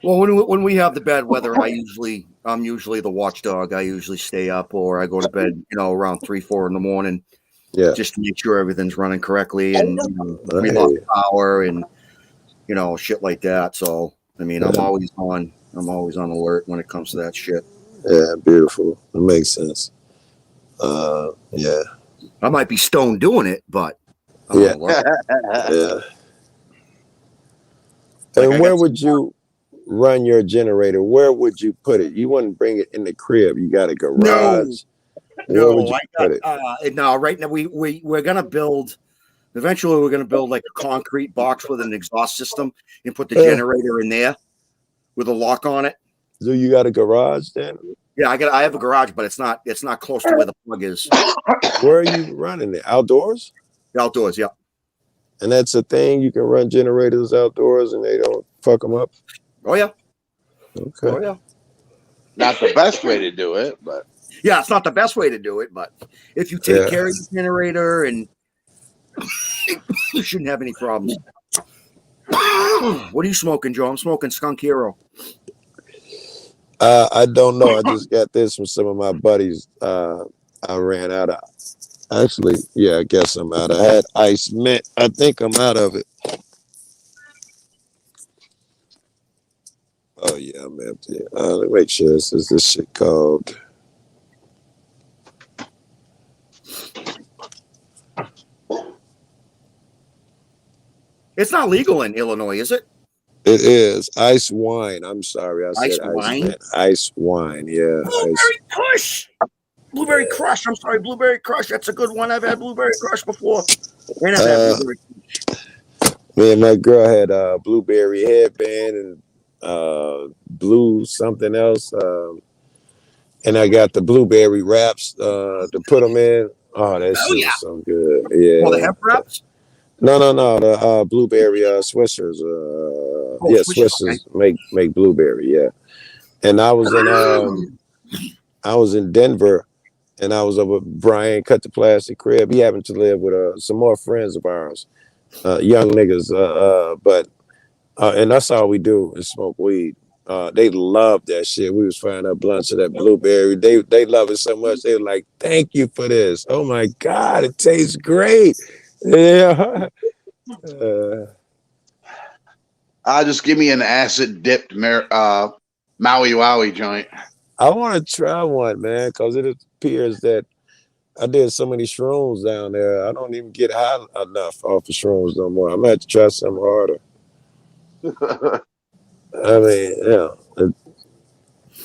Well, when we have the bad weather, I'm usually the watchdog. I usually stay up, or I go to bed, around 3, 4 in the morning. Yeah. Just to make sure everything's running correctly and we lost power and shit like that. So I'm always on alert when it comes to that shit. Yeah, beautiful. It makes sense. Yeah. I might be stoned doing it, but yeah. And where would you run your generator? Where would you put it? You wouldn't bring it in the crib. You got a garage. No, right now we're gonna build. Eventually, we're gonna build like a concrete box with an exhaust system and put the generator in there with a lock on it. So you got a garage then? Yeah, I have a garage, but it's not close to where the plug is. Where are you running it? Outdoors? Outdoors, yeah. And that's a thing. You can run generators outdoors, and they don't fuck them up. Oh yeah. Okay. Oh yeah. Not the best way to do it, but. Yeah, it's not the best way to do it, but if you take care of your generator and you shouldn't have any problems. What are you smoking, Joe? I'm smoking Skunk Hero. I don't know. I just got this from some of my buddies. I ran out of Actually, yeah, I guess I'm out. I had ice mint. I think I'm out of it. Oh yeah, I'm empty. Let me make sure this is this shit called. It's not legal in Illinois, is it? It is ice wine. I'm sorry, I Ice said ice wine? mint. Ice wine. Yeah, ice. Blueberry Kush. Blueberry Crush. I'm sorry, Blueberry Crush. That's a good one. I've had Blueberry Crush before. And I've had Uh, Blueberry. Me and my girl had a blueberry headband and blue something else. And I got the blueberry wraps to put them in. Oh, that Oh shit yeah. was so good. Well, the Yeah. hemp wraps. No. The blueberry Swishers. Oh, Yeah, Swisher. Okay. Swishers make blueberry. Yeah. And I was in Denver, and I was over Brian cut the plastic crib. He happened to live with some more friends of ours, young niggas. But and that's all we do is smoke weed. They love that shit. We was frying up blunts of that blueberry. They love it so much. They were like, "Thank you for this. Oh my god, it tastes great." Yeah. Just give me an acid dipped Maui Wowie joint. I want to try one, man, because it appears that I did so many shrooms down there. I don't even get high enough off of shrooms no more. I'm gonna have to try something harder. I mean, yeah,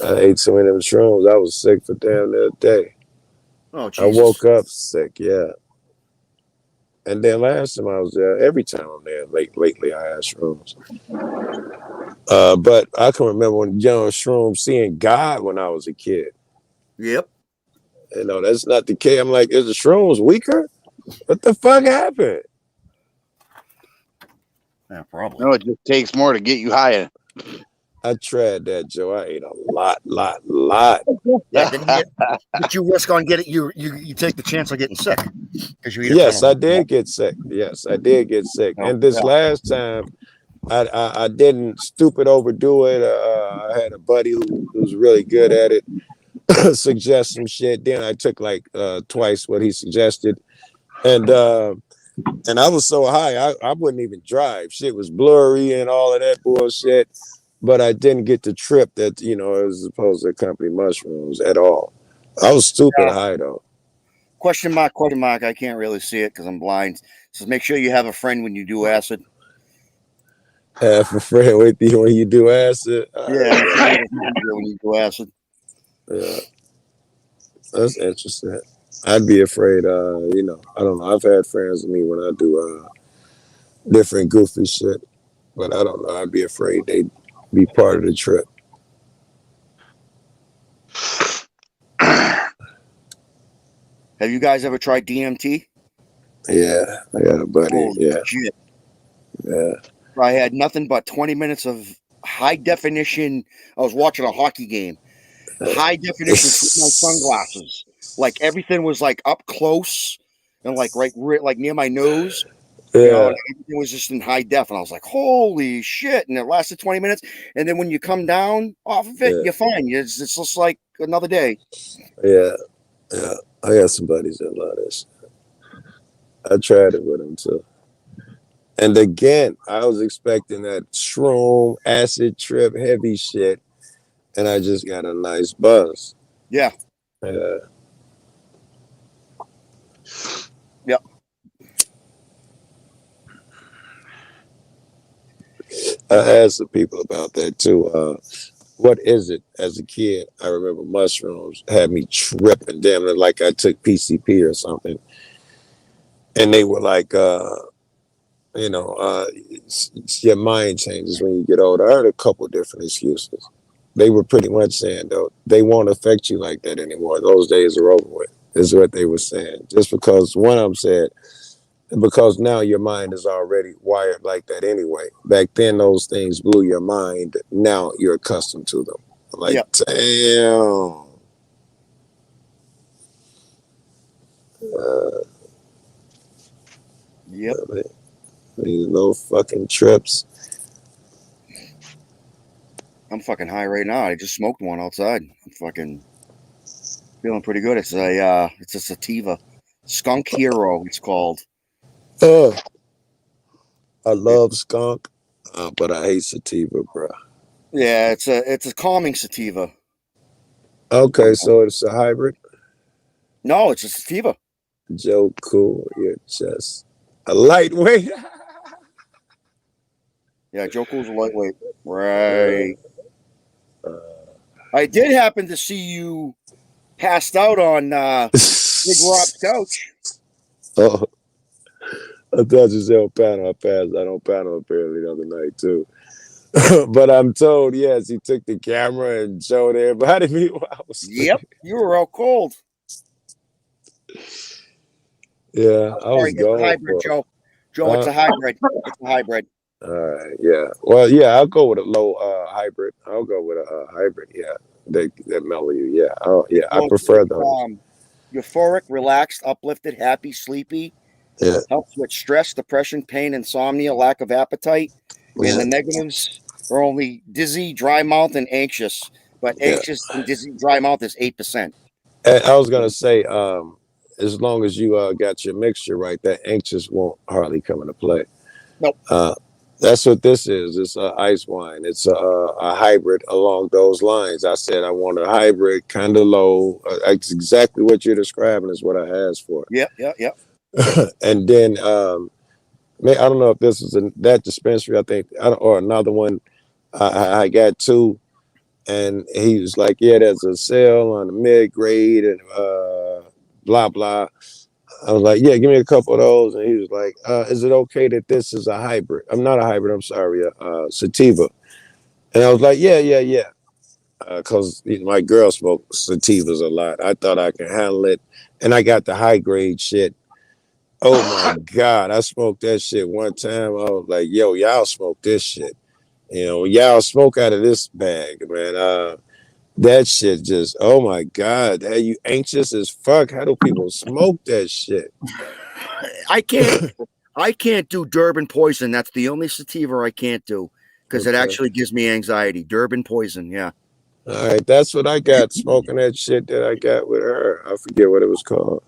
I ate so many of them shrooms. I was sick for damn near a day. Oh, I Jesus. woke up sick, yeah. And then last time I was there, every time I'm there lately, I had shrooms. But I can remember when young shrooms seeing God when I was a kid. Yep. You know, that's not the case. I'm like, is the shrooms weaker? What the fuck happened? Yeah, probably. No, it just takes more to get you higher. I tried that, Joe. I ate a lot. Yeah, but you risk on getting you take the chance of getting sick because you eat. Yes, I did get sick. Yes, I did get sick. Oh, And this yeah. last time, I didn't stupid overdo it. I had a buddy who was really good at it suggest some shit. Then I took like twice what he suggested, and I was so high I wouldn't even drive. Shit was blurry and all of that bullshit. But I didn't get the trip that it was supposed to accompany mushrooms at all. I was stupid high though. Question mark. I can't really see it because I'm blind. So make sure you have a friend when you do acid. Have a friend with you when you do acid. Yeah, when you do acid. Yeah, that's interesting. I'd be afraid. I don't know. I've had friends with me when I do different goofy shit, but I don't know. I'd be afraid they'd be part of the trip. Have you guys ever tried DMT? Yeah, I got a buddy. Holy Yeah, shit. yeah. I had nothing but 20 minutes of high definition. I was watching a hockey game. High definition through my sunglasses. Like everything was like up close and like right like near my nose. Yeah. You know, and everything was just in high def. And I was like, holy shit. And it lasted 20 minutes. And then when you come down off of it, you're fine. It's just like another day. Yeah. Yeah. I got some buddies that love this. I tried it with them too. And again, I was expecting that shroom, acid trip, heavy shit. And I just got a nice buzz. Yeah. Yeah. Yep. I asked some people about that too. What is it? As a kid, I remember mushrooms had me tripping, damn it, like I took PCP or something. And they were like, your mind changes when you get older. I heard a couple different excuses. They were pretty much saying, though, they won't affect you like that anymore. Those days are over with, is what they were saying. Just because one of them said, because now your mind is already wired like that anyway. Back then, those things blew your mind. Now you're accustomed to them. Like, damn. Yep. These no fucking trips. I'm fucking high right now. I just smoked one outside. I'm fucking feeling pretty good. It's a sativa Skunk Hero, it's called. I love skunk, but I hate sativa, bro. Yeah, it's a calming sativa. Okay, so it's a hybrid. No, it's a sativa. Joe Cool, you're just a lightweight. Yeah, Joe Cool's a lightweight. Right. I did happen to see you passed out on Big Rob's couch. Oh, I thought you said on panel. I passed out on panel apparently the other night too. But I'm told, yes, he took the camera and showed everybody me while I was sleeping. Yep, you were out cold. Yeah, I was Sorry, it's a going hybrid, for. Joe. Joe, it's a hybrid. It's a hybrid. All right, yeah. Well, yeah, I'll go with a low hybrid. I'll go with a hybrid. Yeah, that mellow you. Yeah, yeah. I prefer those. Euphoric, relaxed, uplifted, happy, sleepy. Yeah. Helps with stress, depression, pain, insomnia, lack of appetite. Yeah. And the negatives are only dizzy, dry mouth, and anxious. But anxious and dizzy, dry mouth is 8%. And I was gonna say, as long as you got your mixture right, that anxious won't hardly come into play. Nope. That's what this is. It's ice wine. It's a hybrid along those lines. I said I want a hybrid, kind of low. It's exactly what you're describing is what I asked for. Yep. And then I don't know if this is that dispensary. I think or another one. I got two, and he was like, "Yeah, there's a sale on the mid grade and blah blah." I was like, "Yeah, give me a couple of those." And he was like, "Is it okay that this is a hybrid? I'm not a hybrid. I'm sorry, sativa." And I was like, "Yeah." Because my girl smoked sativas a lot. I thought I could handle it, and I got the high grade shit. Oh my God, I smoked that shit one time. I was like, "Yo, y'all smoke this shit. Y'all smoke out of this bag, man." That shit just, oh my God, are you anxious as fuck? How do people smoke that shit? I can't do Durban Poison. That's the only sativa I can't do because it actually gives me anxiety. Durban Poison, yeah. All right, that's what I got smoking that shit that I got with her. I forget what it was called.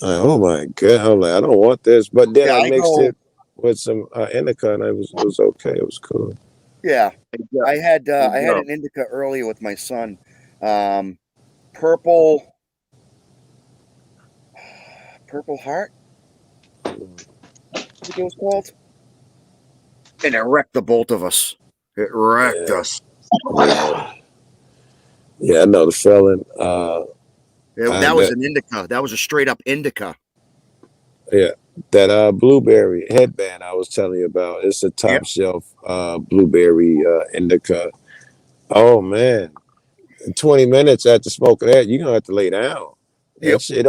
Oh my God, I'm like, I don't want this. But then I mixed it with some indica and it was okay. It was cool. Yeah, I had an indica earlier with my son. Purple Heart, I think it was called, and it wrecked the both of us. It wrecked us. Yeah, I know the feeling. That was an indica. That was a straight up indica. Yeah, that blueberry headband I was telling you about. It's a top shelf blueberry indica. Oh man, in 20 minutes after smoking that, you're gonna have to lay down. That shit it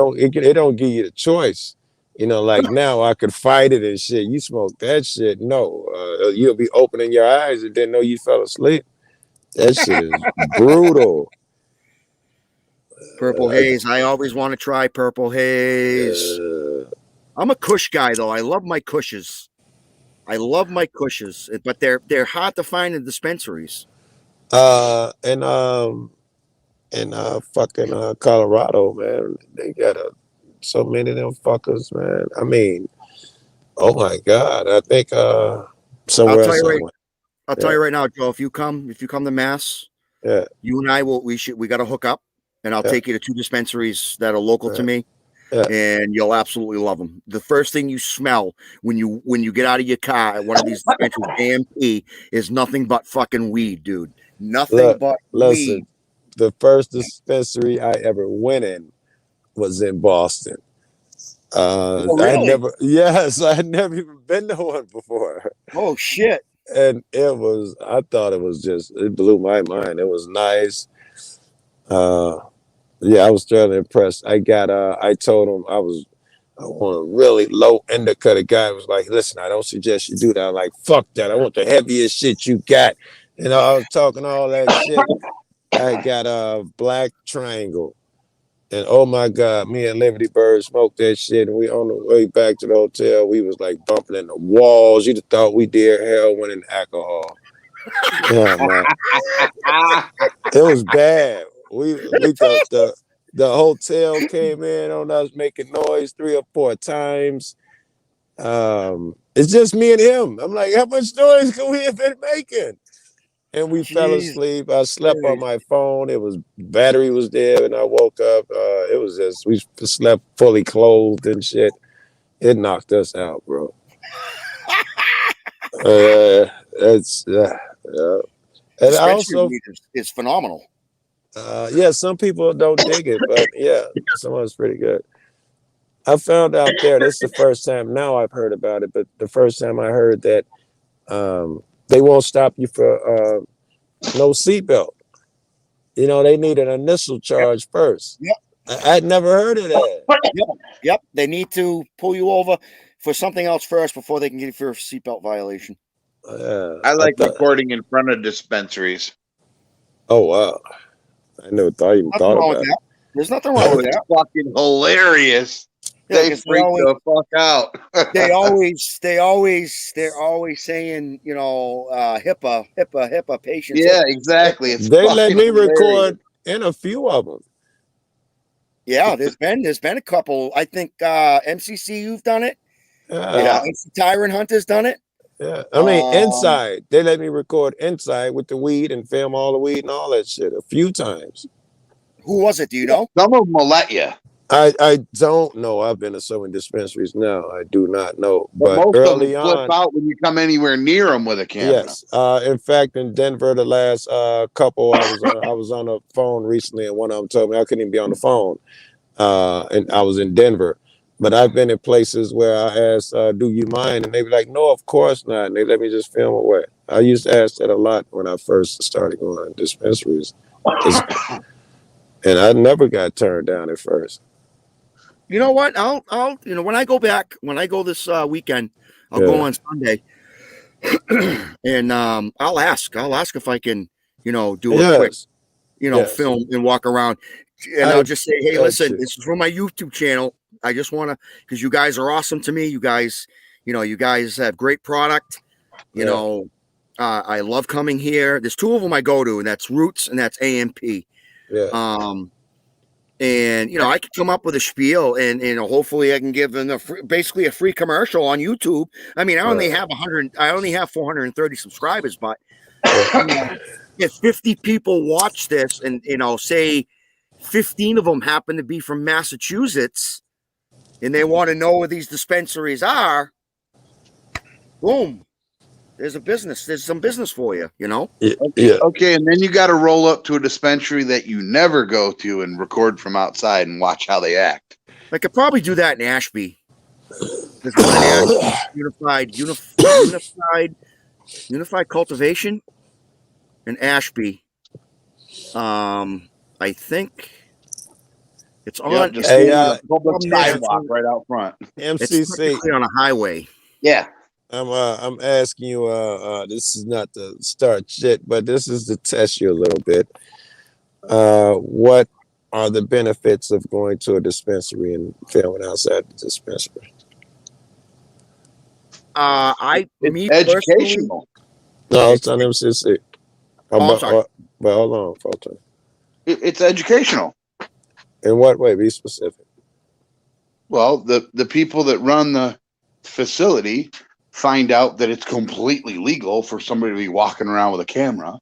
don't give you the choice. Like now I could fight it and shit. You smoke that shit, no, you'll be opening your eyes and didn't know you fell asleep. That shit is brutal. Purple Haze. I always want to try Purple Haze. I'm a Kush guy though. I love my Kushes. But they're hard to find in dispensaries. In fucking Colorado, man, they got so many of them fuckers, man. I mean, oh my God, I think somewhere else. I'll tell you right now, Joe. If you come to Mass, you and I we got to hook up, and I'll take you to two dispensaries that are local to me. Yeah. And you'll absolutely love them. The first thing you smell when you get out of your car at one of these dispensaries, AMP, is nothing but fucking weed, dude. Nothing but weed. The first dispensary I ever went in was in Boston. Really? I had never even been to one before. Oh shit. And I thought it blew my mind. It was nice. Yeah, I was thoroughly impressed. I told him I want a really low indica. The guy was like, "Listen, I don't suggest you do that." I'm like, "Fuck that. I want the heaviest shit you got." I was talking all that shit. I got a Black Triangle. And oh my God, me and Liberty Bird smoked that shit. And we on the way back to the hotel, we was like bumping in the walls. You'd have thought we did heroin and alcohol. Yeah, man. It was bad. We thought The hotel came in on us making noise 3 or 4 times. It's just me and him. I'm like, how much noise could we have been making? And we fell Jeez. asleep. I slept on my phone. It was battery was there, and I woke up. It was just we slept fully clothed and shit. It knocked us out, bro. It's yeah. And I Dispensary also, weed is phenomenal. yeah, some people don't dig it, but yeah, someone's pretty good. I found out there. This is the first time now I've heard about it, but the first time I heard that they won't stop you for no seatbelt. You know, they need an initial charge first. Yep. I'd never heard of that. Yep. They need to pull you over for something else first before they can get you for a seatbelt violation. I like recording in front of dispensaries. Oh wow! I never thought even thought about it. There's nothing wrong Oh, with it's that. fucking hilarious. Yeah, They 'cause freak the fuck out. they're always saying, you know, HIPAA patients. Yeah, exactly. It's They let fucking me hilarious. record in a few of them. Yeah, there's been a couple. I think MCC, you've done it. Yeah. MC Tyrant Hunter's done it. Yeah, I mean, inside. They let me record inside with the weed and film all the weed and all that shit a few times. Who was it? Do you know? Some of them will let you. I don't know. I've been to so many dispensaries now. I do not know. But But most of them early flip on, out when you come anywhere near them with a camera. yes. In fact, in Denver, the last couple, I was on the phone recently, and one of them told me I couldn't even be on the phone. And I was in Denver. But I've been in places where I asked, do you mind? And they be like, no, of course not. And they let me just film away. I used to ask that a lot when I first started going to dispensaries. And I never got turned down at first. You know what? I'll when I go this weekend, I'll go on Sunday, and I'll ask if I can, do a quick, film and walk around, and I'll just say, hey, listen, this is from my YouTube channel. I just want to, because you guys are awesome to me. You guys have great product. I love coming here. There's 2 of them I go to, and that's Roots and that's AMP. Yeah. And I could come up with a spiel, and hopefully I can give them basically a free commercial on YouTube. I mean, I only have 430 subscribers, but if 50 people watch this, and say 15 of them happen to be from Massachusetts, and they want to know where these dispensaries are, boom. There's some business for you, Yeah. Okay, and then you got to roll up to a dispensary that you never go to and record from outside and watch how they act. I could probably do that in Ashby. Unified cultivation in Ashby. I think it's on just public sidewalk right out front. MCC it's on a highway. Yeah. I'm asking you, this is not to start shit, but this is to test you a little bit. What are the benefits of going to a dispensary and filming outside the dispensary? It's educational. No, it's on MCC. Sorry. But hold on, Fulton. It's educational. In what way? Be specific. Well, the people that run the facility find out that it's completely legal for somebody to be walking around with a camera.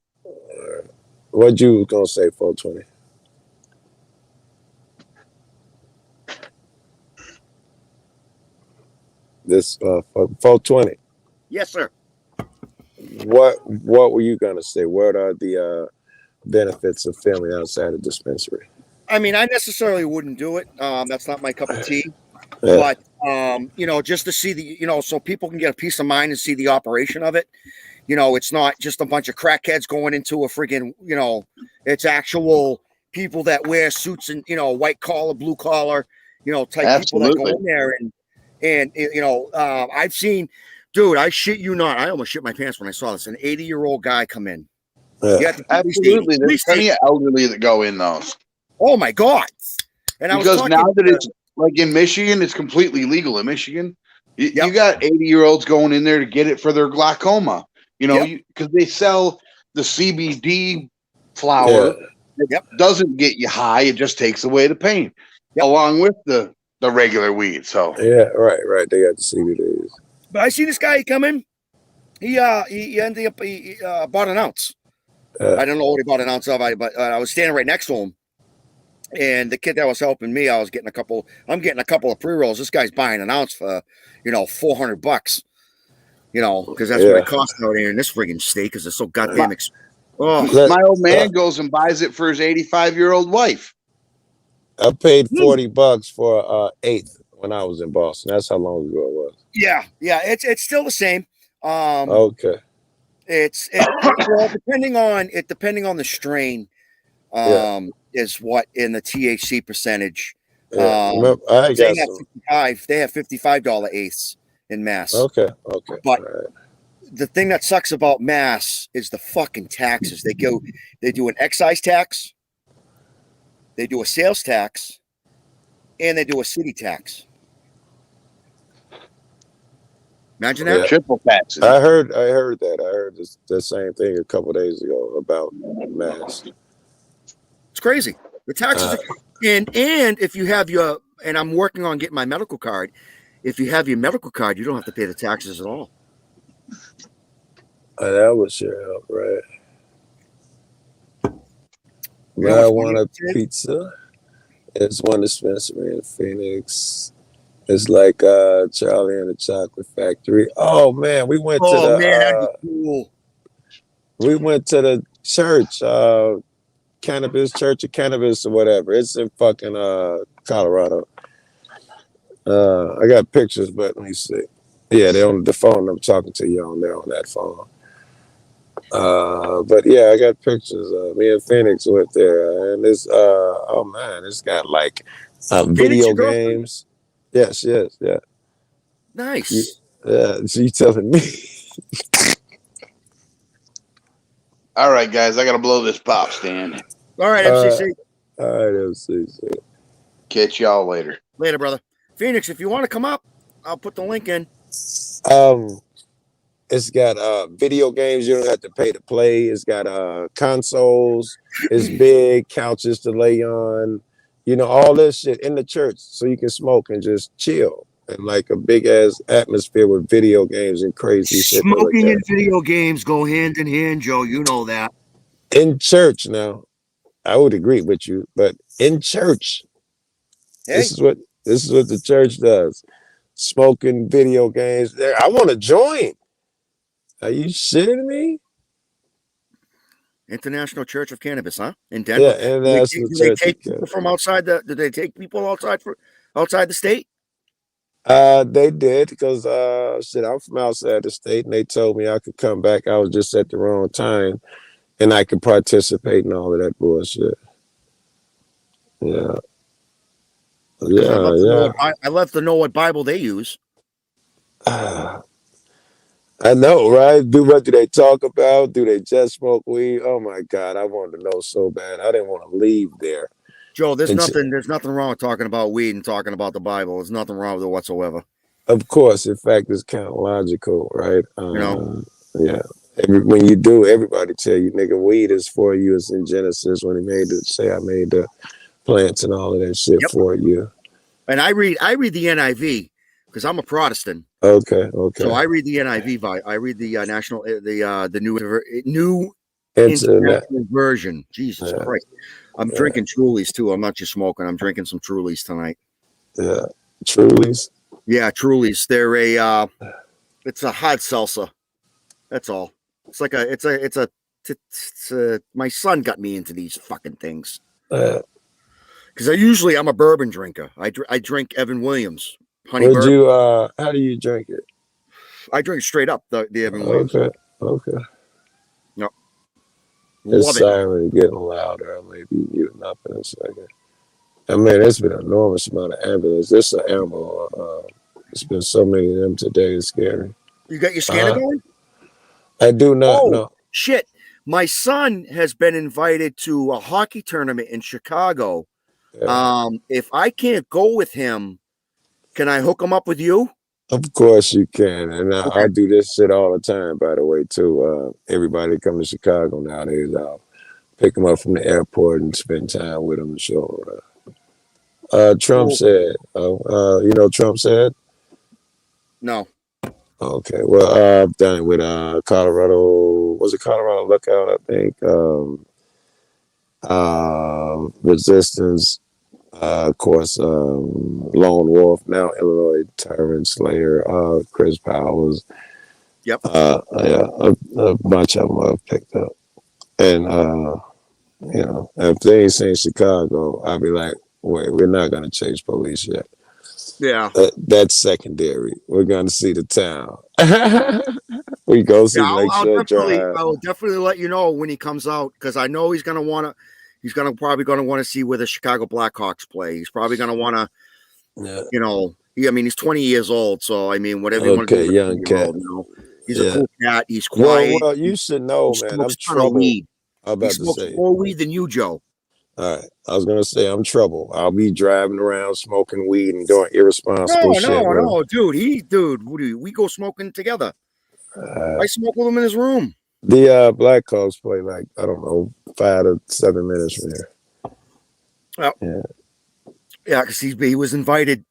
What you gonna say, 420? This 420. Yes, sir. What were you gonna say? What are the benefits of filming outside a dispensary? I mean, I necessarily wouldn't do it. That's not my cup of tea. Yeah. But just to see the, so people can get a peace of mind and see the operation of it. It's not just a bunch of crackheads going into a friggin', it's actual people that wear suits and, white collar, blue collar, type Absolutely. people that go in there and I've seen, dude, I shit you not. I almost shit my pants when I saw this. An 80-year-old guy come in. Yeah. Absolutely. There's plenty of elderly that go in those. Oh my God. And because now that it's like in Michigan, it's completely legal in Michigan. You got 80-year-olds going in there to get it for their glaucoma, because they sell the CBD flower Yep. Doesn't get you high. It just takes away the pain, Yep. along with the regular weed. So Yeah, right. They got the CBDs. But I see this guy come in. He ended up he bought an ounce. I don't know what he bought an ounce of. But I was standing right next to him, and the kid that was helping me, I'm getting a couple of pre-rolls. This guy's buying an ounce for, $400. Because that's what it costs out here in this friggin' state. Because it's so goddamn my old man goes and buys it for his 85-year-old wife. I paid $40 for eighth when I was in Boston. That's how long ago it was. Yeah, it's still the same. Okay. Well, depending on the strain, is what in the THC percentage. Yeah. I got they have $55 eighths in Mass. Okay. But the thing that sucks about Mass is the fucking taxes. They do an excise tax, they do a sales tax, and they do a city tax. Imagine that. Triple taxes. I heard that. I heard the same thing a couple of days ago about Mass. It's crazy. The taxes and if you have and I'm working on getting my medical card. If you have your medical card, you don't have to pay the taxes at all. That would sure help, right? Marijuana pizza. It's one dispensary in Phoenix. It's like Charlie and the Chocolate Factory. Oh man, we went to the that'd be cool. We went to the church, Church of Cannabis or whatever. It's in fucking Colorado. I got pictures, but let me see. Yeah, they're on the phone. I'm talking to you on there on that phone. But yeah, I got pictures. Me and Phoenix went there, and it's it's got like video games. Yes, yeah. Nice. She's telling me. All right, guys, I gotta blow this pop, Stan. All right, FCC. All right, FCC. Catch y'all later. Later, brother. Phoenix, if you want to come up, I'll put the link in. It's got video games you don't have to pay to play. It's got consoles. It's big couches to lay on. All this shit in the church, so you can smoke and just chill, and like a big ass atmosphere with video games and crazy shit. Smoking and video games go hand in hand, Joe. You know that. In church, now, I would agree with you, but in church, this is what the church does. Smoking, video games. I want to join. Are you shitting me? International Church of Cannabis, huh? In Denver. Yeah, International do they Church take of people Cannabis. from outside do they take people outside the state? They did because I'm from outside the state, and they told me I could come back. I was just at the wrong time, and I could participate in all of that bullshit. Yeah. I'd love to know what Bible they use. I know, right? What do they talk about? Do they just smoke weed? Oh my God, I wanted to know so bad. I didn't want to leave there. Joe, there's nothing wrong with talking about weed and talking about the Bible. There's nothing wrong with it whatsoever. Of course, in fact, it's kind of logical, right? Yeah. When you do, everybody tell you, nigga, weed is for you. It's in Genesis when he made I made the plants and all of that shit for you. And I read the NIV because I'm a Protestant. Okay. So I read the NIV. I read the new international version. Jesus Christ! I'm drinking Trulies too. I'm not just smoking. I'm drinking some Trulies tonight. Yeah, Trulies. Yeah, Trulies. They're it's a hard salsa. That's all. It's like my son got me into these fucking things. Because I'm a bourbon drinker. I drink Evan Williams. Honey bourbon. How do you drink it? I drink straight up the Evan Williams. Okay. Yep. It's siren getting louder. I may be muting up in a second. I mean, there's been an enormous amount of ambulance. This is an ammo. There's been so many of them today. It's scary. You got your scanner going? I do not know. Shit. My son has been invited to a hockey tournament in Chicago. Yeah. If I can't go with him, can I hook him up with you? Of course you can. And I do this shit all the time, by the way, too. Everybody come to Chicago nowadays, I'll pick him up from the airport and spend time with him and show him around. Trump Cool. said, you know, Trump said, No. okay, well, I've done it with Colorado. Was it Colorado Lookout? I think. Resistance, of course, Lone Wolf, now Illinois Tyrant Slayer, Chris Powers. Yep. Yeah, a bunch of them I've picked up. And, you know, if they ain't seen Chicago, I'll be like, wait, we're not going to chase police yet. Yeah. That's secondary. We're going to see the town. We go see I'll definitely let you know when he comes out, because I know he's gonna probably gonna want to see where the Chicago Blackhawks play. He's probably gonna want to, you know. I mean, he's 20 years old, so I mean, whatever you want to do. With young cat. You know? He's a cool cat. He's quiet. Well, you should know, man. I'm trouble. I'm about to say more weed than you, Joe. All right, I was gonna say I'm trouble. I'll be driving around smoking weed and doing irresponsible shit. No, dude. We go smoking together. I smoke with him in his room. The Blackhawks play like, I don't know, 5 to 7 minutes from here. Well, yeah, because he was invited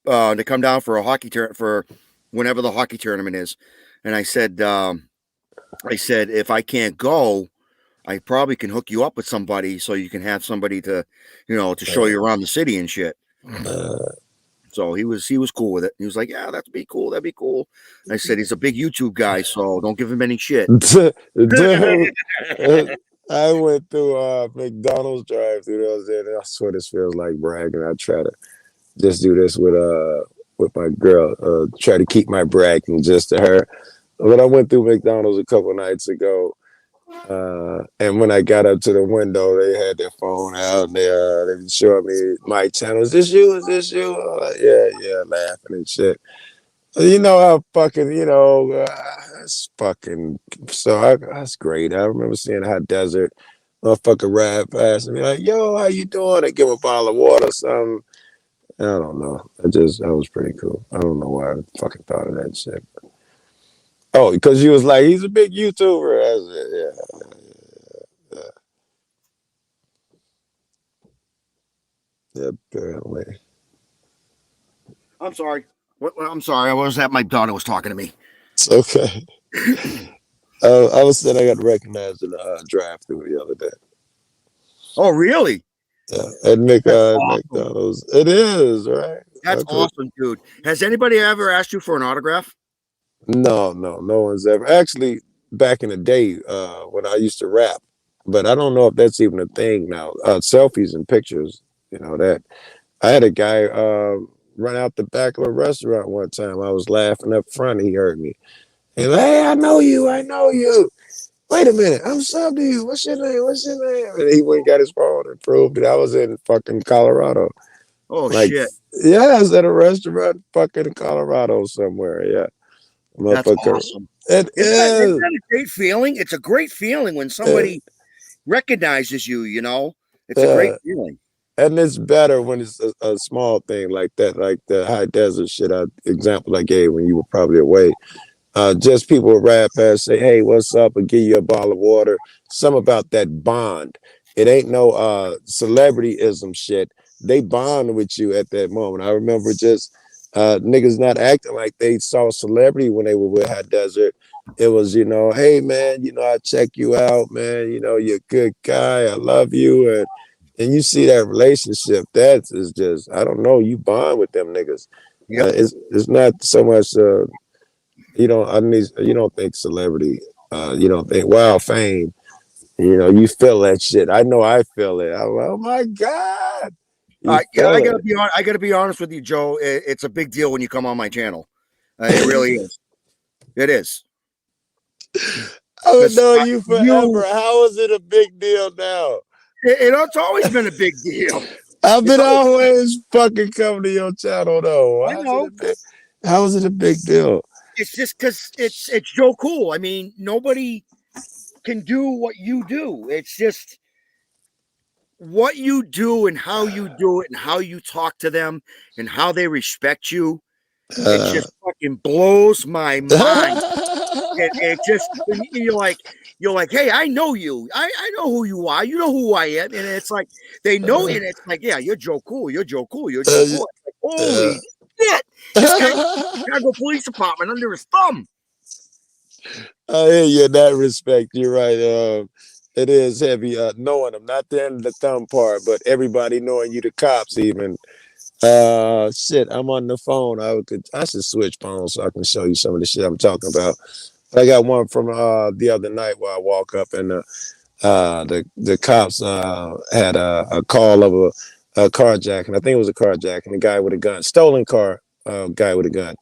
to come down for a hockey for whenever the hockey tournament is, and I said if I can't go, I probably can hook you up with somebody so you can have somebody to, you know, to show you around the city and shit. So he was cool with it. He was like, yeah, that'd be cool. That'd be cool. I said, he's a big YouTube guy, so don't give him any shit. Dude, I went through McDonald's drive-through the other day, and I swear this feels like bragging. I try to just do this with my girl, try to keep my bragging just to her. But I went through McDonald's a couple nights ago, and when I got up to the window, they had their phone out and they showed me my channel. Is this you? Is this you? Yeah, laughing and shit. You know how fucking, you know, that's fucking, so that's great. I remember seeing Hot Desert, motherfucker ride past and be like, yo, how you doing? They give him a bottle of water or something. I don't know. That was pretty cool. I don't know why I fucking thought of that shit. Oh, because you was like, he's a big YouTuber. I said, yeah, apparently. I'm sorry. I'm sorry. I was my daughter was talking to me. It's okay. I was saying I got recognized in the drive-through the other day. Oh, really? Yeah, at McDonald's. It is, right? That's awesome, dude. Has anybody ever asked you for an autograph? No one's ever. Actually, back in the day, when I used to rap, but I don't know if that's even a thing now. Selfies and pictures, you know that. I had a guy run out the back of a restaurant one time. I was laughing up front. He heard me. He's like, hey, I know you. Wait a minute, I'm sub to you. What's your name? And he went and got his phone and proved it. I was in fucking Colorado. Oh, shit. Yeah, I was at a restaurant fucking Colorado somewhere. Yeah. That's awesome. Isn't that a great feeling? It's a great feeling when somebody recognizes you, you know? It's a great feeling. And it's better when it's a small thing like that, like the High Desert shit example I gave when you were probably away. Just people would rap past, say, hey, what's up? Or give you a bottle of water. Something about that bond. It ain't no celebrityism shit. They bond with you at that moment. I remember just niggas not acting like they saw celebrity when they were with High Desert. It was, you know, hey, man, you know, I check you out, man. You know, you're a good guy. I love you. And you see that relationship, that is just, I don't know, you bond with them niggas. Yep. It's not so much, you don't think celebrity, you don't think, wow, fame. You know, you feel that shit. I know I feel it. I'm like, oh my God. I gotta be honest with you, Joe. It's a big deal when you come on my channel. It really is. It is. I would know you forever. How is it a big deal now? It's always been a big deal. I've been always fucking coming to your channel though. I know. How is it a big deal? It's just because it's Joe Cool. I mean, nobody can do what you do. It's just what you do and how you do it and how you talk to them and how they respect you. It just fucking blows my mind. it just and you're like, hey, I know you. I know who you are. You know who I am. And it's like they know you. And it's like, yeah, you're Joe Cool. You're Joe Cool. You're Joe Cool. It's like, holy shit! This guy, Chicago Police Department under his thumb. I hear you in that respect. You're right. It is heavy knowing them, not the end of the thumb part, but everybody knowing you, the cops even. Shit, I'm on the phone. I should switch phones so I can show you some of the shit I'm talking about. I got one from the other night where I walk up and the cops had a call of a carjacking. I think it was a carjacking. A guy with a gun, stolen car, guy with a gun,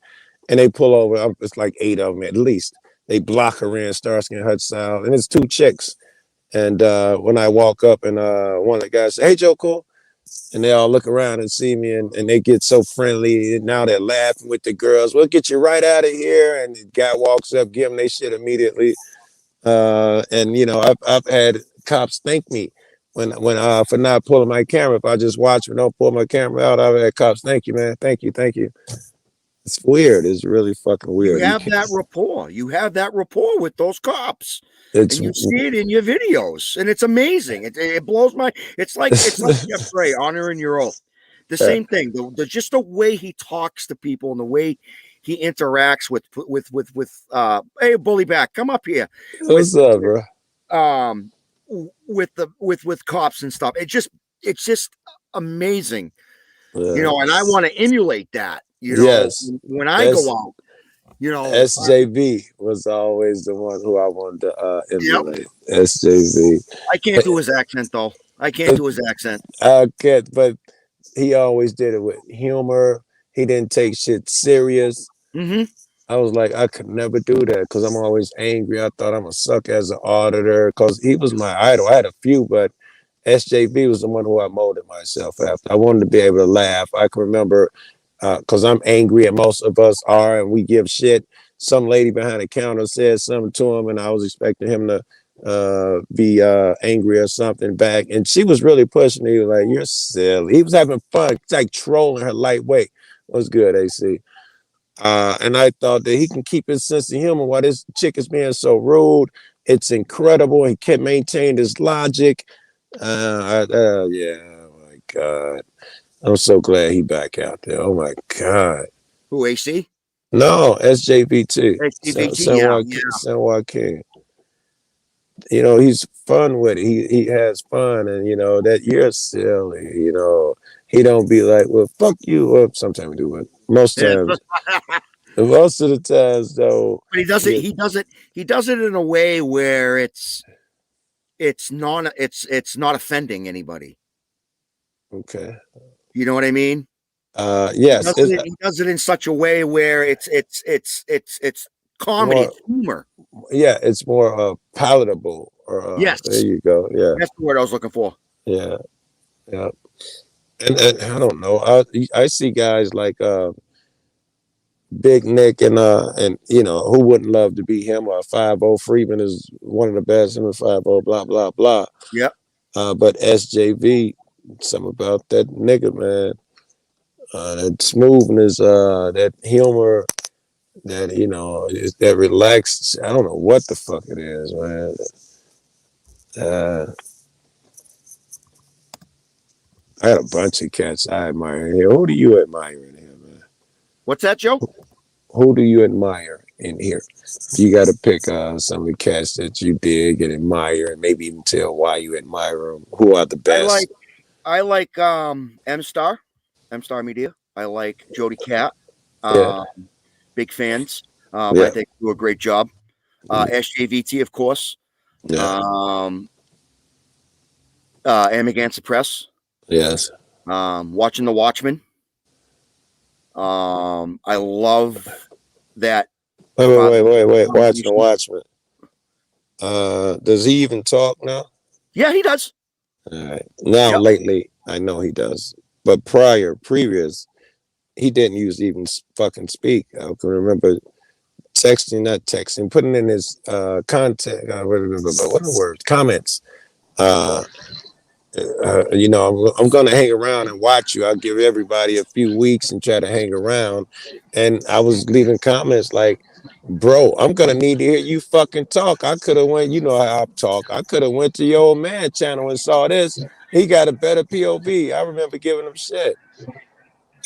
and they pull over. It's like 8 of them at least. They block her in, Starsky and Hutch style, and it's 2 chicks. And when I walk up, and one of the guys say, "Hey, Joe Cool," and they all look around and see me, and they get so friendly. And now they're laughing with the girls. We'll get you right out of here. And the guy walks up, give them their shit immediately. And you know, I've had cops thank me when for not pulling my camera. If I just watch and don't pull my camera out, I've had cops thank you, man, thank you. It's weird. It's really fucking weird. You have that rapport. You have that rapport with those cops. It's, and you see it in your videos, and it's amazing. It blows my. It's like Jeff Gray, honoring your oath. The same thing. Just the way he talks to people and the way he interacts with hey, bully back, come up here. What's up, bro? With cops and stuff. It's just amazing. Yeah. You know, and I want to emulate that. You know, yes. When I go out. You know, SJV was always the one who I wanted to emulate. Yep. SJV. I can't do his accent though. I can't, but he always did it with humor. He didn't take shit serious. Mm-hmm. I was like, I could never do that because I'm always angry. I thought I'm gonna suck as an auditor because he was my idol. I had a few, but SJV was the one who I molded myself after. I wanted to be able to laugh. I can remember. Because I'm angry, and most of us are, and we give shit. Some lady behind the counter said something to him, and I was expecting him to be angry or something back. And she was really pushing me, like, "You're silly." He was having fun, like trolling her lightweight. What's good, AC? And I thought that he can keep his sense of humor while this chick is being so rude. It's incredible. He can maintain his logic. Yeah, oh my God. I'm so glad he back out there. Oh my God. Who, AC? No, SJVT. SJVT, San Joaquin. You know, he's fun with it. He has fun, and you know that you're silly. You know, he don't be like, "Well, fuck you." Or sometimes we do it. Most times, most of the times, though. But he does it. He does it in a way where it's not offending anybody. Okay. You know what I mean? Yes. He does it in such a way where it's comedy, it's humor. Yeah, it's more palatable. Yes. There you go. Yeah. That's the word I was looking for. Yeah. Yeah. And I don't know. I see guys like Big Nick and you know, who wouldn't love to be him, or 5-0 Freeman is one of the best, him and 5-0, blah, blah, blah. Yep. But SJV, something about that nigga, man. That smoothness, that humor, that, you know, that relaxed. I don't know what the fuck it is, man. I had a bunch of cats I admire here. Who do you admire in here, man? What's that, Joe? Who do you admire in here? You got to pick some of the cats that you dig and admire, and maybe even tell why you admire them. Who are the best? I like M-Star Media. I like Jody Cat. Big fans. I think they do a great job. SJVT, of course. Yeah. Amagansett Press. Yes. Watching The Watchmen. I love that. Wait. Watching The Watchmen. Does he even talk now? Yeah, he does. All right. Now, lately, I know he does. But previous, he didn't even fucking speak. I can remember not texting, putting in his contact, what are the words? Comments. You know, I'm going to hang around and watch you. I'll give everybody a few weeks and try to hang around. And I was leaving comments like, bro, I'm going to need to hear you fucking talk. I could have went, you know how I talk. I could have went to your old man channel and saw this. He got a better POV. I remember giving him shit.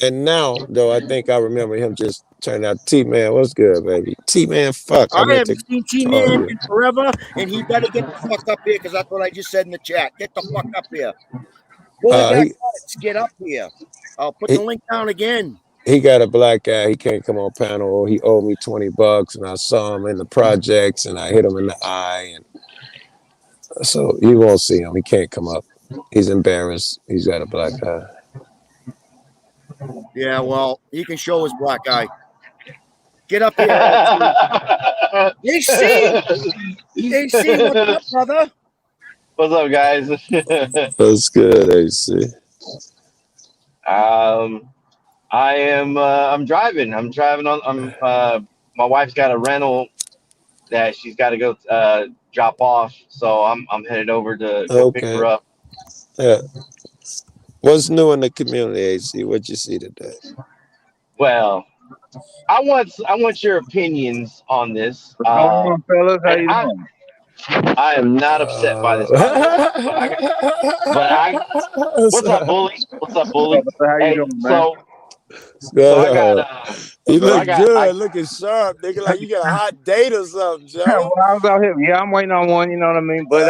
And now, though, I think I remember him just turning out, T-Man, what's good, baby? T-Man, fuck. I I meant haven't to seen call T-Man you. in forever, and he better get the fuck up here because that's what I just said in the chat. Get the fuck up here. Bully Back Nuts, get up here. I'll put the link down again. He got a black guy. He can't come on panel. He owed me $20, and I saw him in the projects, and I hit him in the eye, and so you won't see him. He can't come up. He's embarrassed. He's got a black eye. Yeah, well, he can show his black eye. Get up here. AC, what's up, brother? What's up, guys? That's good, AC. I am. I'm driving. My wife's got a rental that she's got to go drop off, so I'm headed over to go pick her up. Yeah. What's new in the community, AC? What'd you see today? Well, I want your opinions on this. What's going on, fellas? How you doing? I am not upset by this, what's up, Bully? What's up, Bully? How you doing, man? So I got. You look good, looking sharp, nigga. Like you got a hot date or something, Joe. Well, I was out here. Yeah, I'm waiting on one. You know what I mean? But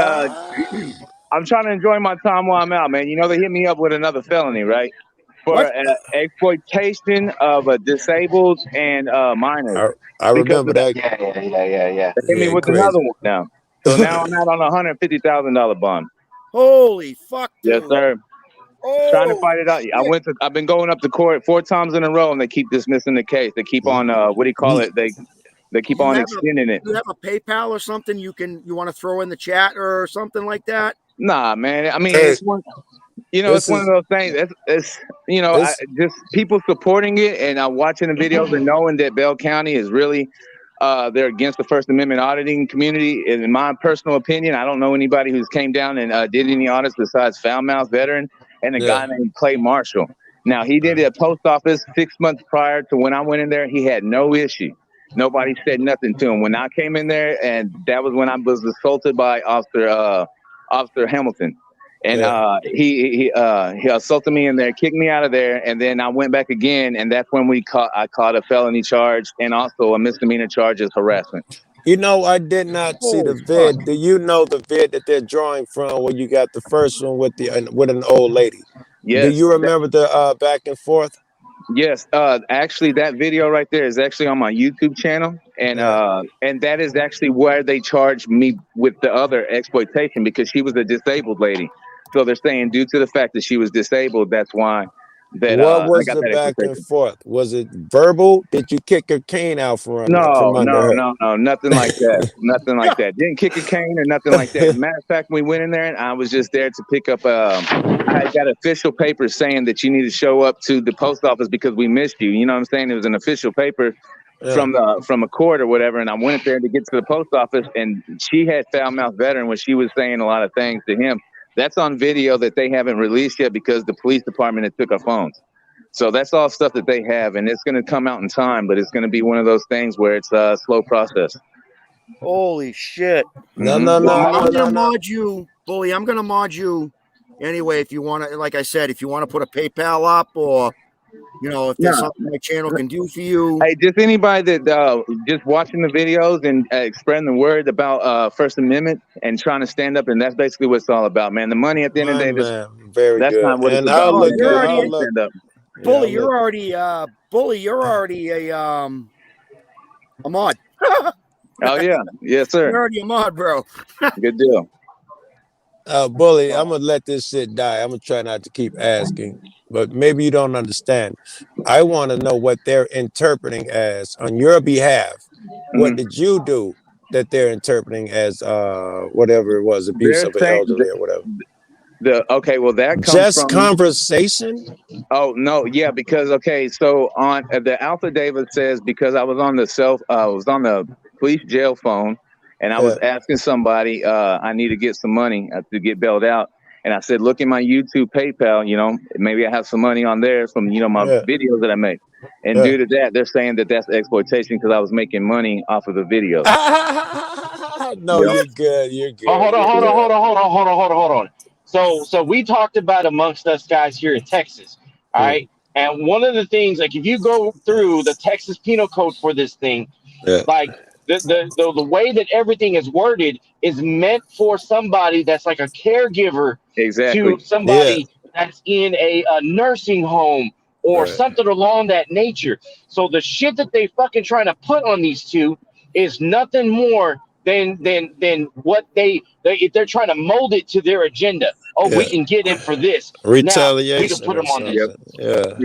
I'm trying to enjoy my time while I'm out, man. You know they hit me up with another felony, right? For exploitation of disabled and minors. I remember that. Yeah. They hit me with another one now. So now I'm out on a $150,000 bond. Holy fuck, dude. Yes, sir. Oh, Trying to fight it out. I've been going up to court 4 times in a row, and they keep dismissing the case. They keep on what do you call it? They keep on extending it. Do you have a PayPal or something you want to throw in the chat or something like that? Nah, man. I mean, it's one. It's one of those things. It's just people supporting it and watching the videos and knowing that Bell County is really they're against the First Amendment auditing community. And in my personal opinion, I don't know anybody who's came down and did any audits besides Foulmouth Veteran and a guy named Clay Marshall. Now, he did it at post office 6 months prior to when I went in there. He had no issue. Nobody said nothing to him. When I came in there, and that was when I was assaulted by Officer Hamilton. And he assaulted me in there, kicked me out of there, and then I went back again, and that's when I caught a felony charge and also a misdemeanor charge as harassment. You know, I did not see the vid. Do you know the vid that they're drawing from where you got the first one with an old lady? Yes. Do you remember the back and forth? Yes. Actually, that video right there is actually on my YouTube channel, and that is actually where they charged me with the other exploitation because she was a disabled lady. So they're saying due to the fact that she was disabled, that's why. What was the back and forth? Was it verbal? Did you kick her cane out from under her? No, nothing like that. Nothing like that. Didn't kick a cane or nothing like that. Matter of fact, we went in there and I was just there to pick up. I got official paper saying that you need to show up to the post office because we missed you. You know what I'm saying? It was an official paper from a court or whatever. And I went there to get to the post office, and she had Foulmouth Veteran when she was saying a lot of things to him. That's on video that they haven't released yet because the police department had took our phones. So that's all stuff that they have, and it's going to come out in time, but it's going to be one of those things where it's a slow process. Holy shit. I'm going to mod you, Bully. I'm going to mod you anyway if you want to, like I said, if you want to put a PayPal up or, if there's something my channel can do for you. Hey, just anybody that just watching the videos and spreading the word about First Amendment and trying to stand up, and that's basically what it's all about, man. The money at the end of the day, that's not what it's about. Bully, you're already a mod. Oh yeah, yes sir. You're already a mod, bro. Good deal. Bully, I'm gonna let this shit die. I'm gonna try not to keep asking, but maybe you don't understand. I want to know what they're interpreting as on your behalf. What did you do that they're interpreting as whatever it was, abuse of an elderly or whatever? That comes just from conversation. Oh no, yeah, because so on the affidavit says because I was on the police jail phone, and I was asking somebody I need to get some money to get bailed out, And I said, look at my YouTube PayPal, you know, maybe I have some money on there from, you know, my videos that I make. And due to that, they're saying that that's exploitation because I was making money off of the video. No, you're good. You're good. Oh, hold on. So we talked about amongst us guys here in Texas, all right? And one of the things, like if you go through the Texas Penal Code for this thing, like the way that everything is worded is meant for somebody that's like a caregiver to somebody that's in a nursing home or something along that nature. So the shit that they fucking trying to put on these two is nothing more than what they're trying to mold it to their agenda. Oh, we can get him for this. Retaliation. Now, we can put him on this. Yeah.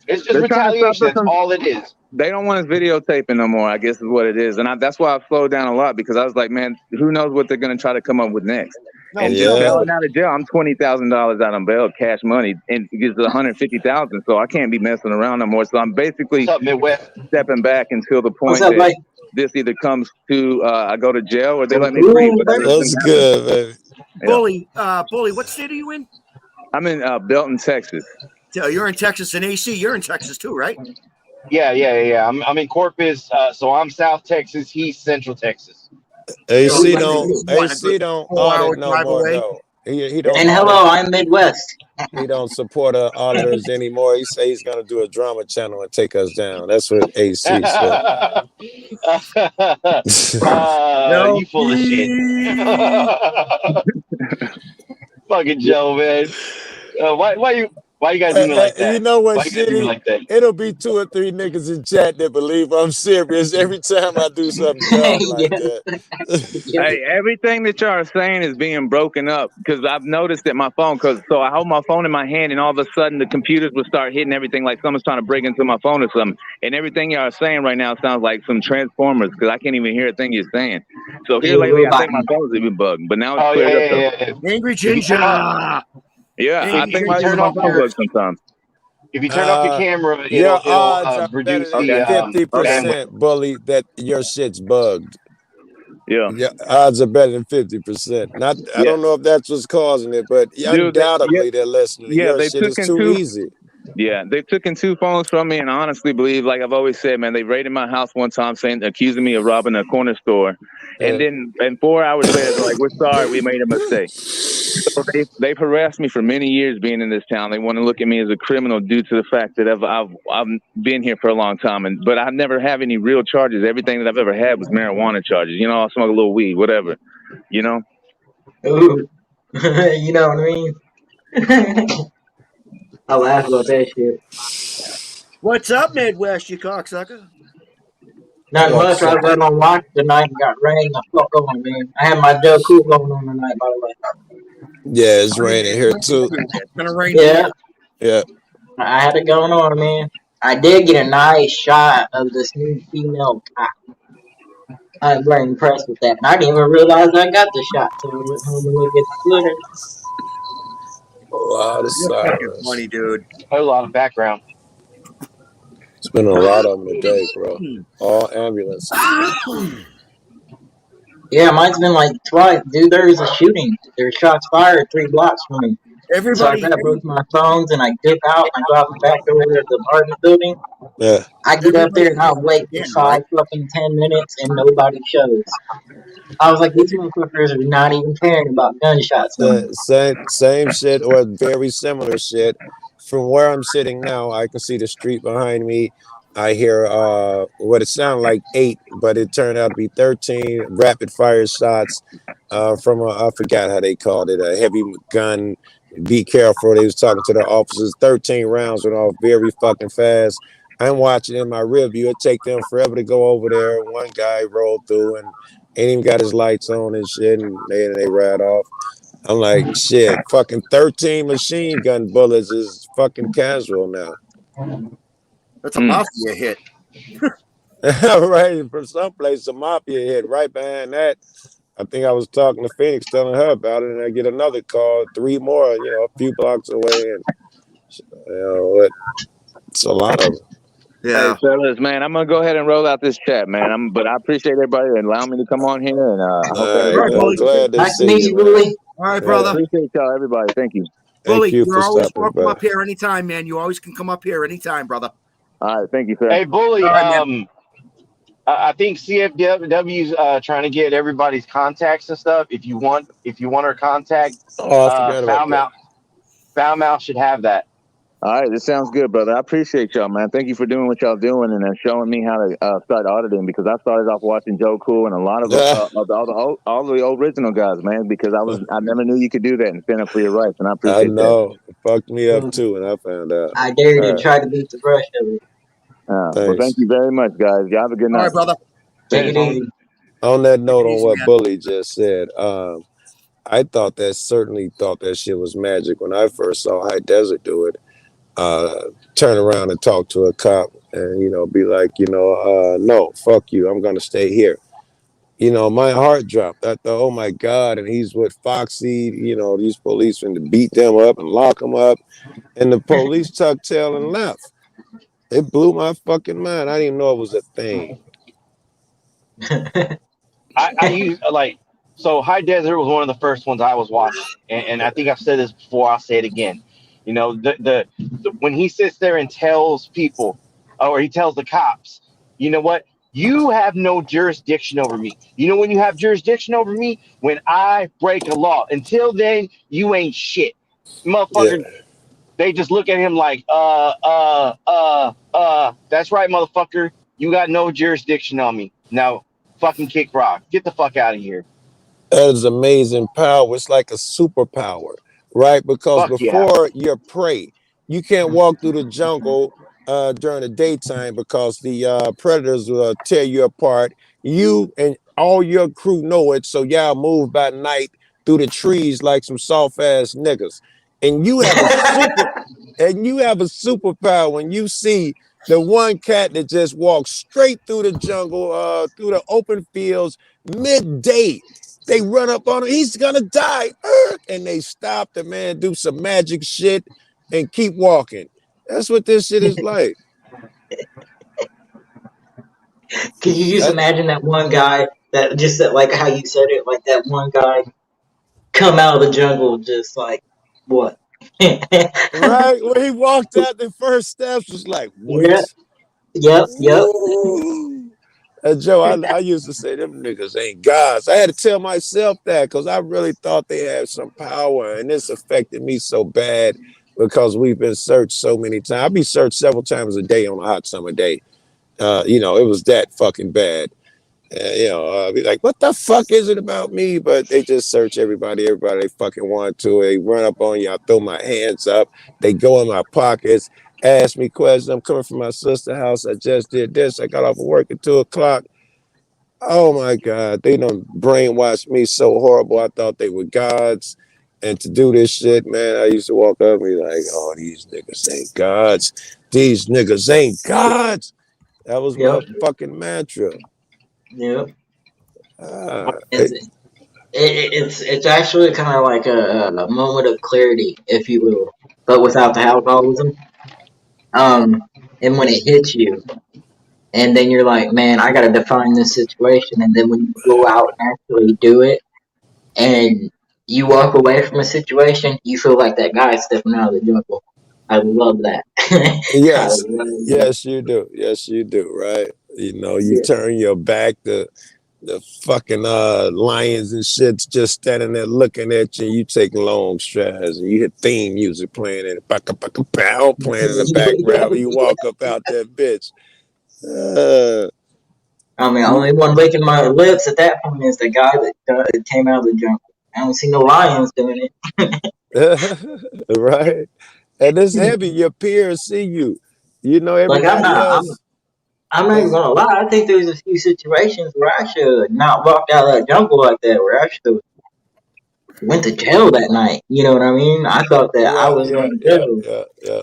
It's just retaliation. That's all it is. They don't want us videotaping no more, I guess is what it is. And that's why I slowed down a lot because I was like, man, who knows what they're going to try to come up with next. And just bailing out of jail, I'm $20,000 out on bail, cash money, and it gets $150,000. So I can't be messing around no more. So I'm basically stepping back until the point that this either comes to I go to jail or they let me free. That's good, baby. Bully, what state are you in? I'm in Belton, Texas. So you're in Texas and AC. You're in Texas too, right? Yeah. I'm in Corpus, so I'm South Texas. He's Central Texas. AC don't audit no more. No. He don't. And hello, I'm Midwest. He don't support auditors anymore. He say he's gonna do a drama channel and take us down. That's what AC said. No, you full of shit. Fucking Joe, man. Why you guys do me like that? You know what, shitty? Like it'll be 2 or 3 niggas in chat that believe I'm serious every time I do something dumb like that. Hey, everything that y'all are saying is being broken up because I've noticed that my phone, so I hold my phone in my hand and all of a sudden the computers will start hitting everything like someone's trying to break into my phone or something. And everything y'all are saying right now sounds like some Transformers because I can't even hear a thing you're saying. So here lately, I think my phone's even bugged, but now it's cleared up. Angry Ginger. Yeah, I think my phone bugs sometimes. If you turn off your camera, it'll reduce the 50%, Bully, that your shit's bugged. Yeah, odds are better than 50%. I don't know if that's what's causing it, but undoubtedly they're listening. Your shit is too easy. Yeah, they took in 2 phones from me, and I honestly believe, like I've always said, man, they raided my house one time, accusing me of robbing a corner store, and then 4 hours later, they're like, "We're sorry, we made a mistake." So they've harassed me for many years being in this town. They want to look at me as a criminal due to the fact that I've been here for a long time, but I never have any real charges. Everything that I've ever had was marijuana charges. You know, I smoke a little weed, whatever. You know. Ooh. You know what I mean? I laugh about that shit. What's up, Midwest, you cocksucker? Not much. I was on watch tonight and got rain. I fuck on, man. I had my Joe Cool going on tonight, by the way. Yeah, it's raining here too. It's gonna rain. Yeah. I had it going on, man. I did get a nice shot of this new female cock. I'm very impressed with that. And I didn't even realize I got the shot till I went home and looked at the footage. A lot of silence. Funny, dude. A lot of background. It's been a lot of them today, bro. All ambulances. Yeah, mine's been like twice. Dude, there was a shooting. There's shots fired 3 blocks from me. So I grab both my phones and I dip out and I go out the back door of the apartment building. Yeah. I get up there and I'll wait for 5 fucking 10 minutes and nobody shows. I was like, these motherfuckers are not even caring about gunshots. Same shit or very similar shit. From where I'm sitting now, I can see the street behind me. I hear what it sounded like 8, but it turned out to be 13 rapid fire shots from I forgot how they called it, a heavy gun. Be careful. They was talking to the officers. 13 rounds went off very fucking fast. I'm watching in my rear view. It take them forever to go over there. One guy rolled through and ain't even got his lights on and shit, and they ride off. I'm like, shit, fucking 13 machine gun bullets is fucking casual now. That's a mafia hit. Right, from someplace, a mafia hit. Right behind that, I think I was talking to Phoenix, telling her about it, and I get another call, 3 more, a few blocks away, and it's a lot of them. Yeah, hey, fellas, man, I'm gonna go ahead and roll out this chat, man. But I appreciate everybody allowing me to come on here, and I hope everybody's glad to nice see to meet you, Willie. All right, brother. Appreciate y'all, everybody. Thank you. Bully, Thank you you're for always stopping welcome by. up here anytime, man. You always can come up here anytime, brother. All right, thank you, sir. Hey, Bully. All right, man. I think CFW's trying to get everybody's contacts and stuff. If you want her contact, Oh, I forgot about that. Foulmouth should have that. All right, this sounds good, brother. I appreciate y'all, man. Thank you for doing what y'all doing and showing me how to start auditing, because I started off watching Joe Cool and a lot of all the original guys, man, because I never knew you could do that and stand up for your rights, and I I appreciate know. It fucked me up too when I found out. I dare you All to right. try to beat the brush of it. Well, Thanks. thank you very much, guys. Y'all have a good All night. right, brother. Take it easy. On that note, on easy, what man. Bully just said, I certainly thought that shit was magic when I first saw High Desert do it. Turn around and talk to a cop and, be like, no, fuck you. I'm going to stay here. My heart dropped. I thought, oh my God. And he's with Foxy, these policemen to beat them up and lock them up. And the police tucked tail and left. It blew my fucking mind. I didn't even know it was a thing. I use so High Desert was one of the first ones I was watching, and I think I've said this before. I'll say it again. The when he sits there and tells people, or he tells the cops, you know what? You have no jurisdiction over me. You know when you have jurisdiction over me? When I break a law. Until then, you ain't shit, motherfucker. Yeah. They just look at him like, that's right, motherfucker. You got no jurisdiction on me. Now, fucking kick rock. Get the fuck out of here. That is amazing power. It's like a superpower, right? Because Fuck yeah. before you're prey, you can't walk through the jungle during the daytime because the predators will tear you apart. You and all your crew know it, so y'all move by night through the trees like some soft ass niggas. And you have a superpower when you see the one cat that just walks straight through the jungle, through the open fields, midday. They run up on him. He's gonna die. And they stop the man, do some magic shit, and keep walking. That's what this shit is like. Can you just imagine that one guy that just said, like how you said it, like that one guy come out of the jungle just like, what? Right? When he walked out, the first steps was like, what? Yep. Joe, I used to say them niggas ain't gods. I had to tell myself that because I really thought they had some power, and this affected me so bad because we've been searched so many times. I'd be searched several times a day on a hot summer day. It was that fucking bad. I'd be like, what the fuck is it about me? But they just search everybody they fucking want to. They run up on you. I throw my hands up. They go in my pockets, ask me questions. I'm coming from my sister's house. I just did this. I got off of work at 2:00. Oh my God. They done brainwashed me so horrible. I thought they were gods. And to do this shit, man, I used to walk up and be like, oh, these niggas ain't gods. These niggas ain't gods. That was my fucking mantra. Yep. It's actually kind of like a moment of clarity, if you will, but without the alcoholism. And when it hits you, and then you're like, man, I gotta define this situation. And then when you go out and actually do it, and you walk away from a situation, you feel like that guy stepping out of the jungle. I love that. Yes, you do. Yes, you do. Right. You turn your back, the fucking lions and shit's just standing there looking at you. You take long strides and you hear theme music playing and playing in the background. You walk up out that bitch. Only one licking my lips at that point is the guy that came out of the jungle. I don't see no lions doing it. Right. And it's heavy. Your peers see you. Everybody else. I'm not even gonna lie. I think there's a few situations where I should not walk out of that jungle like that, where I should went to jail that night. You know what I mean? I thought that I was going to jail. Yeah.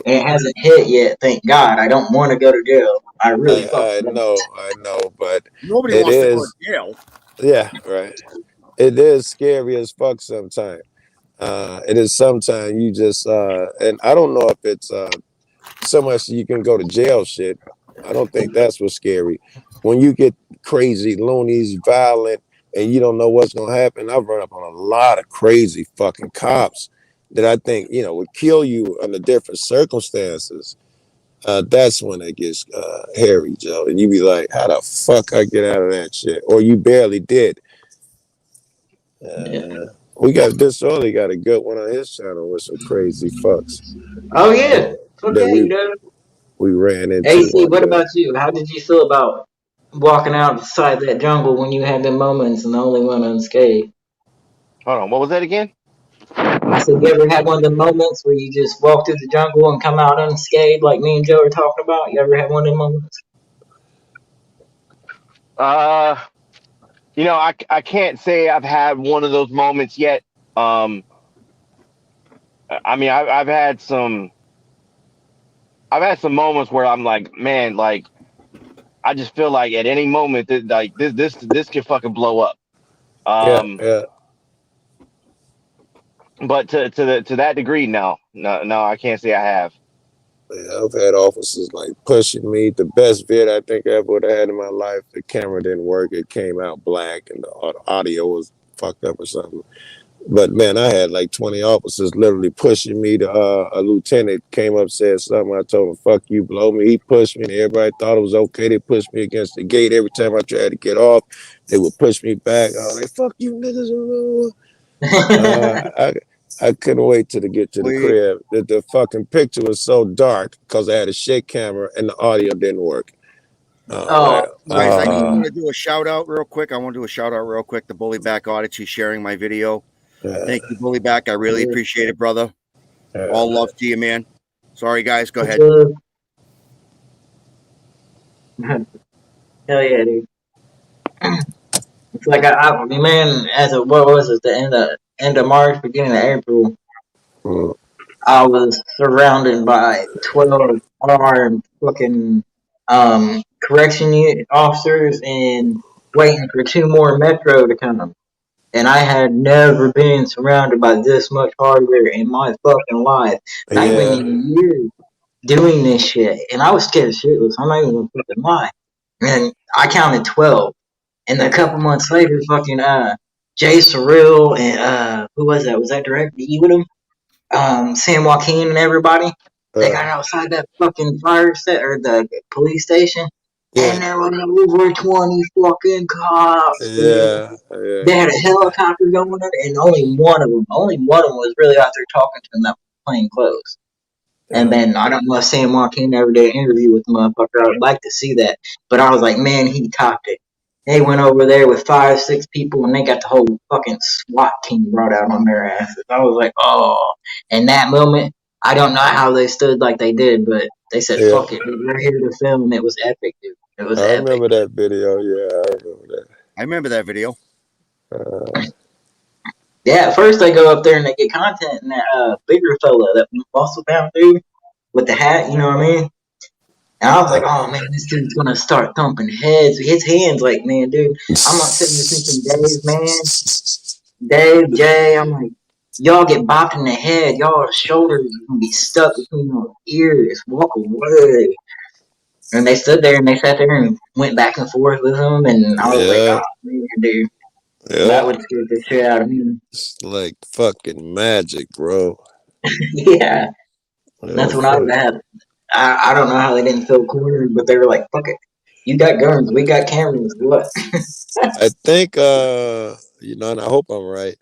It hasn't hit yet, thank God. I don't want to go to jail. I really I know, but nobody wants to go to jail. Yeah, right. It is scary as fuck sometimes. It is sometimes you just and I don't know if it's so much you can go to jail shit. I don't think that's what's scary. When you get crazy, loonies, violent, and you don't know what's gonna happen. I've run up on a lot of crazy fucking cops that I think, you know, would kill you under different circumstances. That's when it gets hairy, Joe. And you be like, how the fuck I get out of that shit? Or you barely did. We got Disorderly got a good one on his channel with some crazy fucks. Oh yeah. Okay, we ran into. AC, what about you? How did you feel about walking outside that jungle when you had them moments and the only one unscathed? Hold on, what was that again? I said, you ever had one of the moments where you just walk through the jungle and come out unscathed, like me and Joe were talking about? You ever had one of them moments? You know, I can't say I've had one of those moments yet. I mean, I've had some moments where I'm like, man, like, I just feel like at any moment that like this could fucking blow up. Yeah. But to that degree, no, I can't say I have. Yeah, I've had officers like pushing me. The best vid I think I ever would have had in my life, the camera didn't work. It came out black and the audio was fucked up or something. But man, I had like 20 officers literally pushing me. A lieutenant came up, said something. I told him, fuck you, blow me. He pushed me and everybody thought it was okay. They pushed me against the gate. Every time I tried to get off, they would push me back. I was like, fuck you niggas. I couldn't wait till to get to the crib. The fucking picture was so dark because I had a shake camera and the audio didn't work. Guys, I just want to do a shout out real quick. The Bully Back Odyssey sharing my video. Thank you, Bully Back. I really appreciate it, brother. All love to you, man. Sorry, guys. Go ahead. Hell yeah, dude. It's like I mean, man, what was it? The end of March, beginning of April, I was surrounded by 12 armed fucking correction unit officers and waiting for 2 more Metro to come. And I had never been surrounded by this much hardware in my fucking life. Not even in years doing this shit. And I was scared shitless. I'm not even gonna fucking lie. And I counted 12. And a couple months later, fucking Jay Surreal and who was that? Was that Direct E with him? San Joaquin and everybody. They got outside that fucking fire set or the police station. And there were over 20 fucking cops. They had a helicopter going there, and only one of them was really out there talking to them that was plain clothes. And then I don't know if San Joaquin ever did an interview with the motherfucker. I would like to see that. But I was like, man, he topped it. They went over there with 5-6 people, and they got the whole fucking SWAT team brought out on their asses. I was like, oh. In that moment, I don't know how they stood like they did, but they said, fuck it, dude, we're here to film. It was epic, dude. It was epic. Remember that video. Yeah, I remember that. I remember that video. Yeah, at first they go up there and they get content, and that bigger fella, that muscle bound dude with the hat, you know what I mean? And I was like, oh man, this dude's gonna start thumping heads. His hands, like, man, dude, I'm not sitting there thinking, Dave, Jay, I'm like, y'all get bopped in the head, y'all's shoulders are gonna be stuck between your ears. Walk away. And they stood there and they sat there and went back and forth with him, and I was like, oh man, dude. That would scare the shit out of me. It's like fucking magic, bro. Yeah. That's what I would have. I don't know how they didn't feel cornered, but they were like, fuck it. You got guns, we got cameras, what? I think, you know, and I hope I'm right.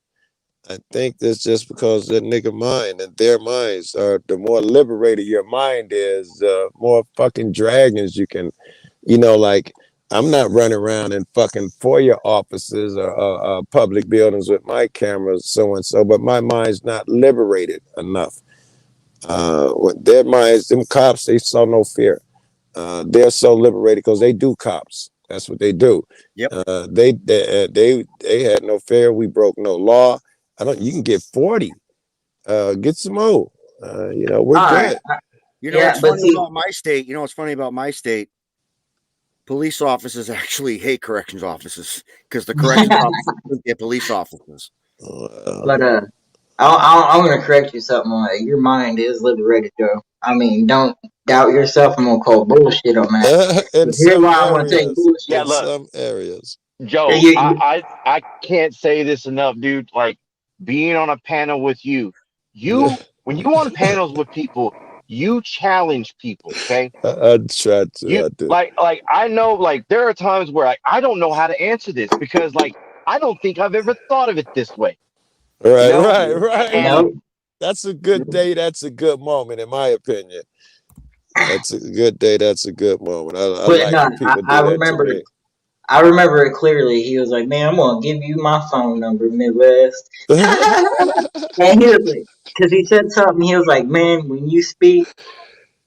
I think that's just because that nigga mind and their minds are, the more liberated your mind is, the more fucking dragons you can, you know, like, I'm not running around in fucking foyer offices or public buildings with my cameras, so and so, but my mind's not liberated enough. With their minds, them cops, they saw no fear. They're so liberated because they do cops. That's what they do. Yep. They had no fear. We broke no law. You can get 40. Get some more. You know, we're good. You know what's funny about my state? You know what's funny about my state? Police officers actually hate corrections officers because the corrections officers think they're police officers. But I'm gonna correct you something on that. Your mind is liberated, Joe. I mean, don't doubt yourself. I'm gonna call bullshit on that. In Here's why I want to take bullshit. Yeah, look. Some areas. Joe, I can't say this enough, dude. Like being on a panel with you, when you on panels with people, you challenge people. Okay, I try to. you I do. like I know like there are times where I don't know how to answer this because like I don't think I've ever thought of it this way. Right, You know? right. And that's a good day. That's a good moment, in my opinion. That's a good day. That's a good moment. I like when people do that to me. I remember it clearly. He was like, "Man, I'm gonna give you my phone number, Midwest." And he was like, because he said something. He was like, "Man, when you speak,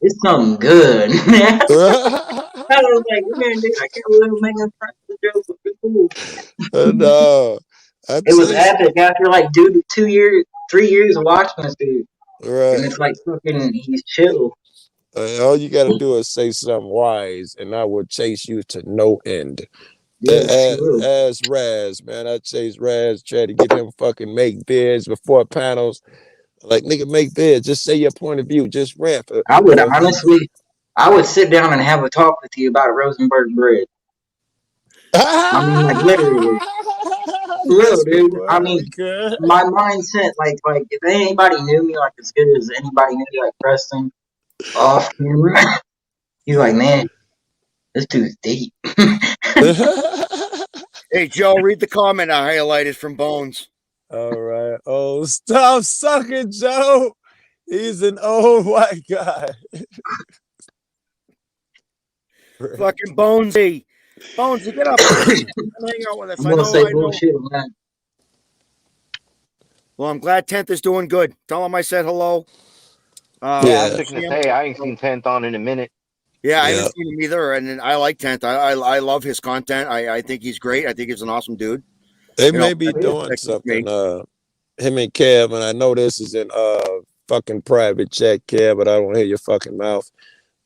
it's something good." I was like, "Man, dude, I can't believe I'm making friends with Joe. It's cool." No, it was epic after like 3 years of watching this dude. Right. And it's like fucking, he's chill. All you got to do is say something wise, and I will chase you to no end. Yeah, as Raz, man, I chase Raz, try to get him fucking make bids before panels. Like, nigga, make bids. Just say your point of view. Just rant. I would honestly, I would sit down and have a talk with you about Rosenberg bread. I mean, like literally. Real, dude. I mean, my mindset, like, if anybody knew me like as good as anybody knew, like Preston, off camera, he's like, man, this dude's deep. Hey, Joe, read the comment I highlighted from Bones. All right. Oh, stop sucking, Joe. He's an old white guy. Fucking Bonesy. Bonesy, get up. Hang out with us. I'm gonna say bullshit on that. Well, I'm glad 10th is doing good. Tell him I said hello. Yeah, I was just gonna say I ain't seen 10th on in a minute. Yeah, I haven't seen him either, and I like 10th. I love his content. I think he's great. I think he's an awesome dude. They may be doing something. Him and Kev, and I know this is in fucking private chat, Kev, but I don't hear your fucking mouth.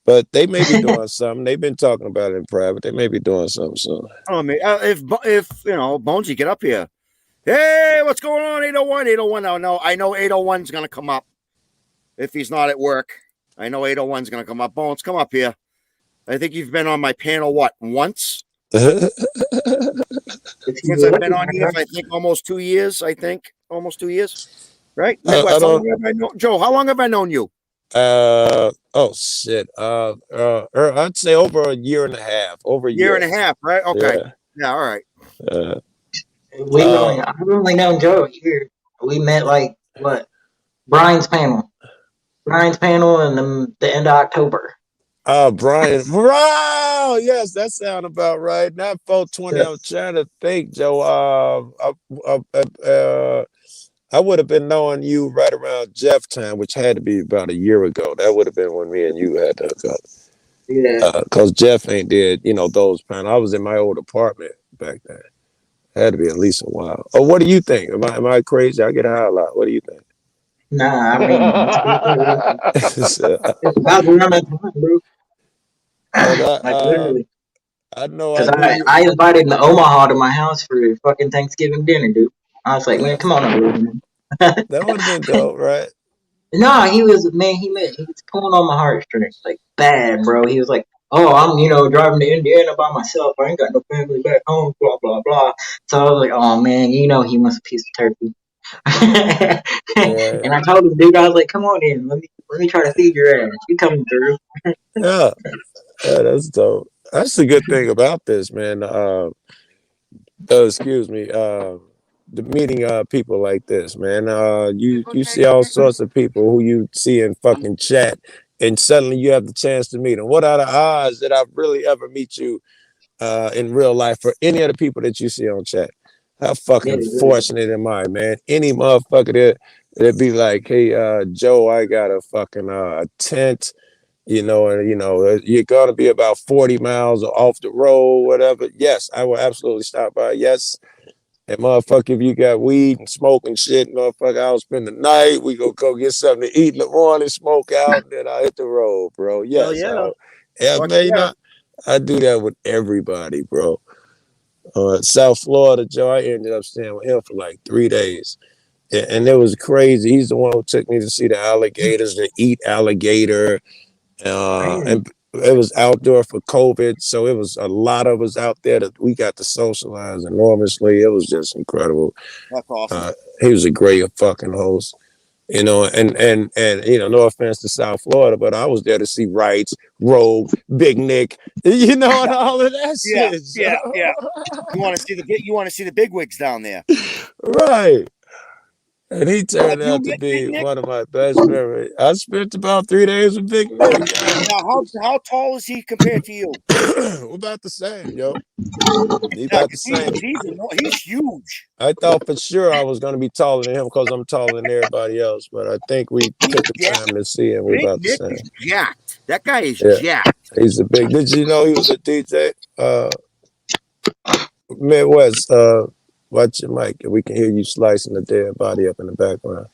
But they may be doing something. They've been talking about it in private. They may be doing something soon. I mean, if you know, Bonesy, get up here. Hey, what's going on? 801, 801. No, I know 801's gonna come up if he's not at work. I know 801's gonna come up. Bones, come up here. I think you've been on my panel once? Since I've been on here, I think almost 2 years. Almost 2 years, right? Joe, how long have I known you? Oh shit. I'd say over a year and a half. Over a year and a half, right? Okay. Yeah, all right. I've only known Joe a year. We met like Brian's panel in the end of October. Brian. Wow, yes, that sounds about right. Not 420. I'm trying to think, Joe. I would have been knowing you right around Jeff time, which had to be about a year ago. That would have been when me and you had to go. Yeah. Because Jeff ain't did, those panels. I was in my old apartment back then. Had to be at least a while. Oh, what do you think? Am I crazy? I get high a lot. What do you think? Nah, I mean, it's about the run of time, bro. Like literally. I know. Because I invited Omaha to my house for fucking Thanksgiving dinner, dude. I was like, man, come on over, man. That would have been dope, right? No, he was pulling on my heartstrings, like bad, bro. He was like, oh, I'm, driving to Indiana by myself. I ain't got no family back home, blah, blah, blah. So I was like, oh, man, he wants a piece of turkey. And I told him, dude, I was like, come on in. Let me try to feed your ass. You coming through. Yeah, that's dope. That's the good thing about this, man. Excuse me. The meeting people like this, man. You see all sorts of people who you see in fucking chat, and suddenly you have the chance to meet them. What are the odds that I really ever meet you in real life for any of the people that you see on chat? How fucking fortunate am I, man? Any motherfucker that'd be like, hey, Joe, I got a fucking tent, and you're gonna be about 40 miles off the road, whatever. Yes, I will absolutely stop by. Yes. And motherfucker, if you got weed and smoke and shit, motherfucker, I'll spend the night. We go get something to eat in the morning, smoke out, and then I hit the road, bro. Yes, man. I do that with everybody, bro. South Florida, Joe, I ended up staying with him for like 3 days. And it was crazy. He's the one who took me to see the alligators, to eat alligator. And it was outdoor for COVID, so it was a lot of us out there that we got to socialize enormously. It was just incredible. That's awesome. He was a great fucking host. You know, and you know, no offense to South Florida, but I was there to see Wrights, Rogue, Big Nick, you know, and all of that shit. Yeah. You want to see the big wigs down there, right? And he turned out to be one of my best memories. I spent about 3 days with Big Nick. Now, how tall is he compared to you? We're about the same, yo. He's about the same. He's huge. I thought for sure I was going to be taller than him because I'm taller than everybody else, but I think we took the time to see him. We're about the same. Is jacked. That guy is jacked. He's a big. Did you know he was a DJ? Midwest. Watch your mic. We can hear you slicing the dead body up in the background.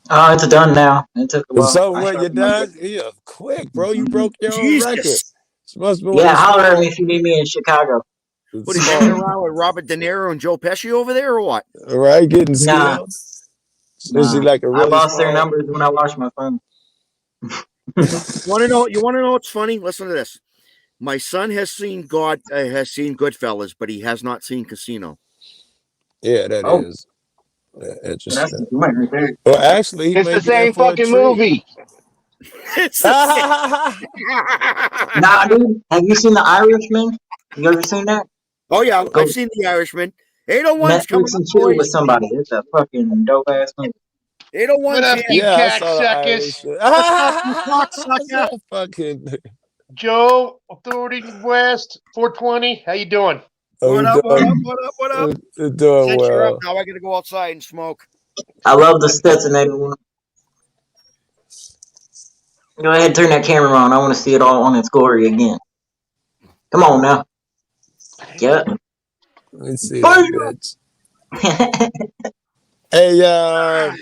Oh, it's done now. It took a while. So when you're done, yeah, quick, bro. You broke your own record. Yeah, holler at me if you need me in Chicago. What are you going around with Robert De Niro and Joe Pesci over there, or what? Right, getting skilled. Is he like a really I lost their numbers when I washed my phone. You want to know what's funny? Listen to this. My son has seen Goodfellas, but he has not seen Casino. Yeah, that is interesting. Right. Well, actually, it's the same fucking movie. It's nah, dude. Have you seen The Irishman? You ever seen that? Oh yeah, I've seen The Irishman. 801's coming Netflix and chill with somebody. It's a fucking dope ass movie. 801. What up, you cocksuckers? Fucking Joe, Authority West, 420. How you doing? What up? Doing well. Now I gotta go outside and smoke. I love the Stetson, everyone. Go ahead, turn that camera on. I want to see it all on its glory again. Come on now. Yep. Let me see that bitch. Hey, I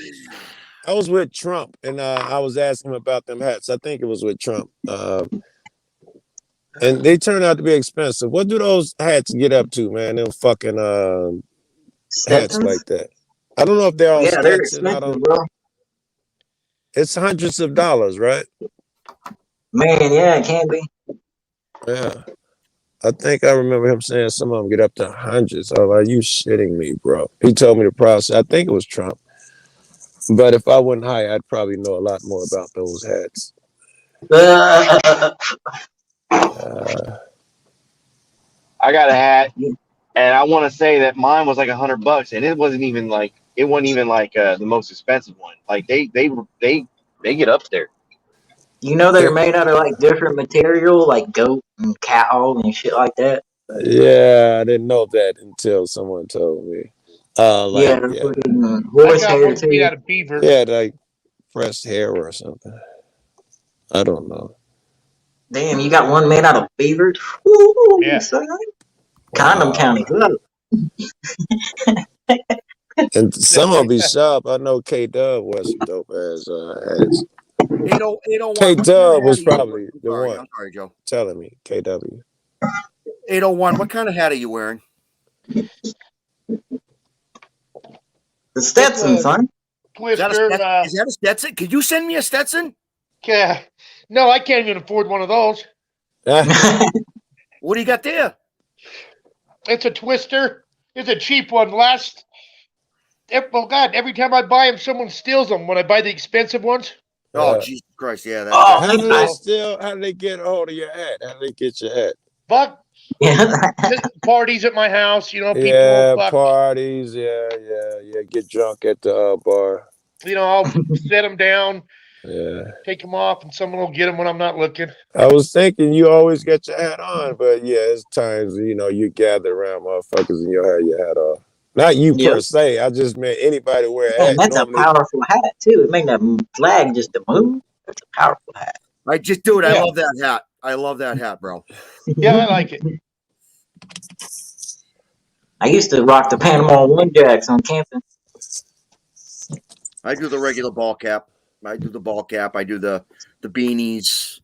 was with Trump, and I was asking him about them hats. I think it was with Trump. And they turned out to be expensive. What do those hats get up to, man? Them fucking hats like that. I don't know if they're all they're expensive, bro. It's hundreds of dollars, right? Man, yeah, it can be. Yeah. I think I remember him saying some of them get up to hundreds. I was like, you shitting me, bro. He told me the process. I think it was Trump. But if I wasn't high, I'd probably know a lot more about those hats. I got a hat, and I want to say that mine was like $100, and it wasn't even like the most expensive one. Like they get up there. You know they're made out of like different material, like goat and cow and shit like that. Yeah, I didn't know that until someone told me. Horse hair too. Made out of beaver. Yeah, like pressed hair or something. I don't know. Damn, you got one made out of beaver? Ooh, yeah. Condom County. And some will be sharp. I know K-Dub was some dope ass hats. K-Dub was probably the one. I'm sorry, Joe. Telling me, KW. 801, what kind of hat are you wearing? The Stetson, son. Twister. Is that a Stetson? Could you send me a Stetson? Yeah. No, I can't even afford one of those. What do you got there? It's a Twister. It's a cheap one. Every time I buy them, someone steals them when I buy the expensive ones. Oh, Jesus Christ. Yeah. How do they get hold of your hat? How do they get your hat? Buck. Parties at my house, people. Yeah, parties. Yeah. Get drunk at the bar. I'll set them down. Yeah. Take them off, and someone will get them when I'm not looking. I was thinking you always get your hat on, but yeah, it's times you gather around motherfuckers and you'll have your hat off. Not you per se. I just meant anybody wear a hat. That's a powerful hat too. It made that flag just to move. That's a powerful hat. I just do it. I love that hat. I love that hat, bro. Yeah, I like it. I used to rock the Panama One Jacks on camping. I do the regular ball cap. I do the beanies.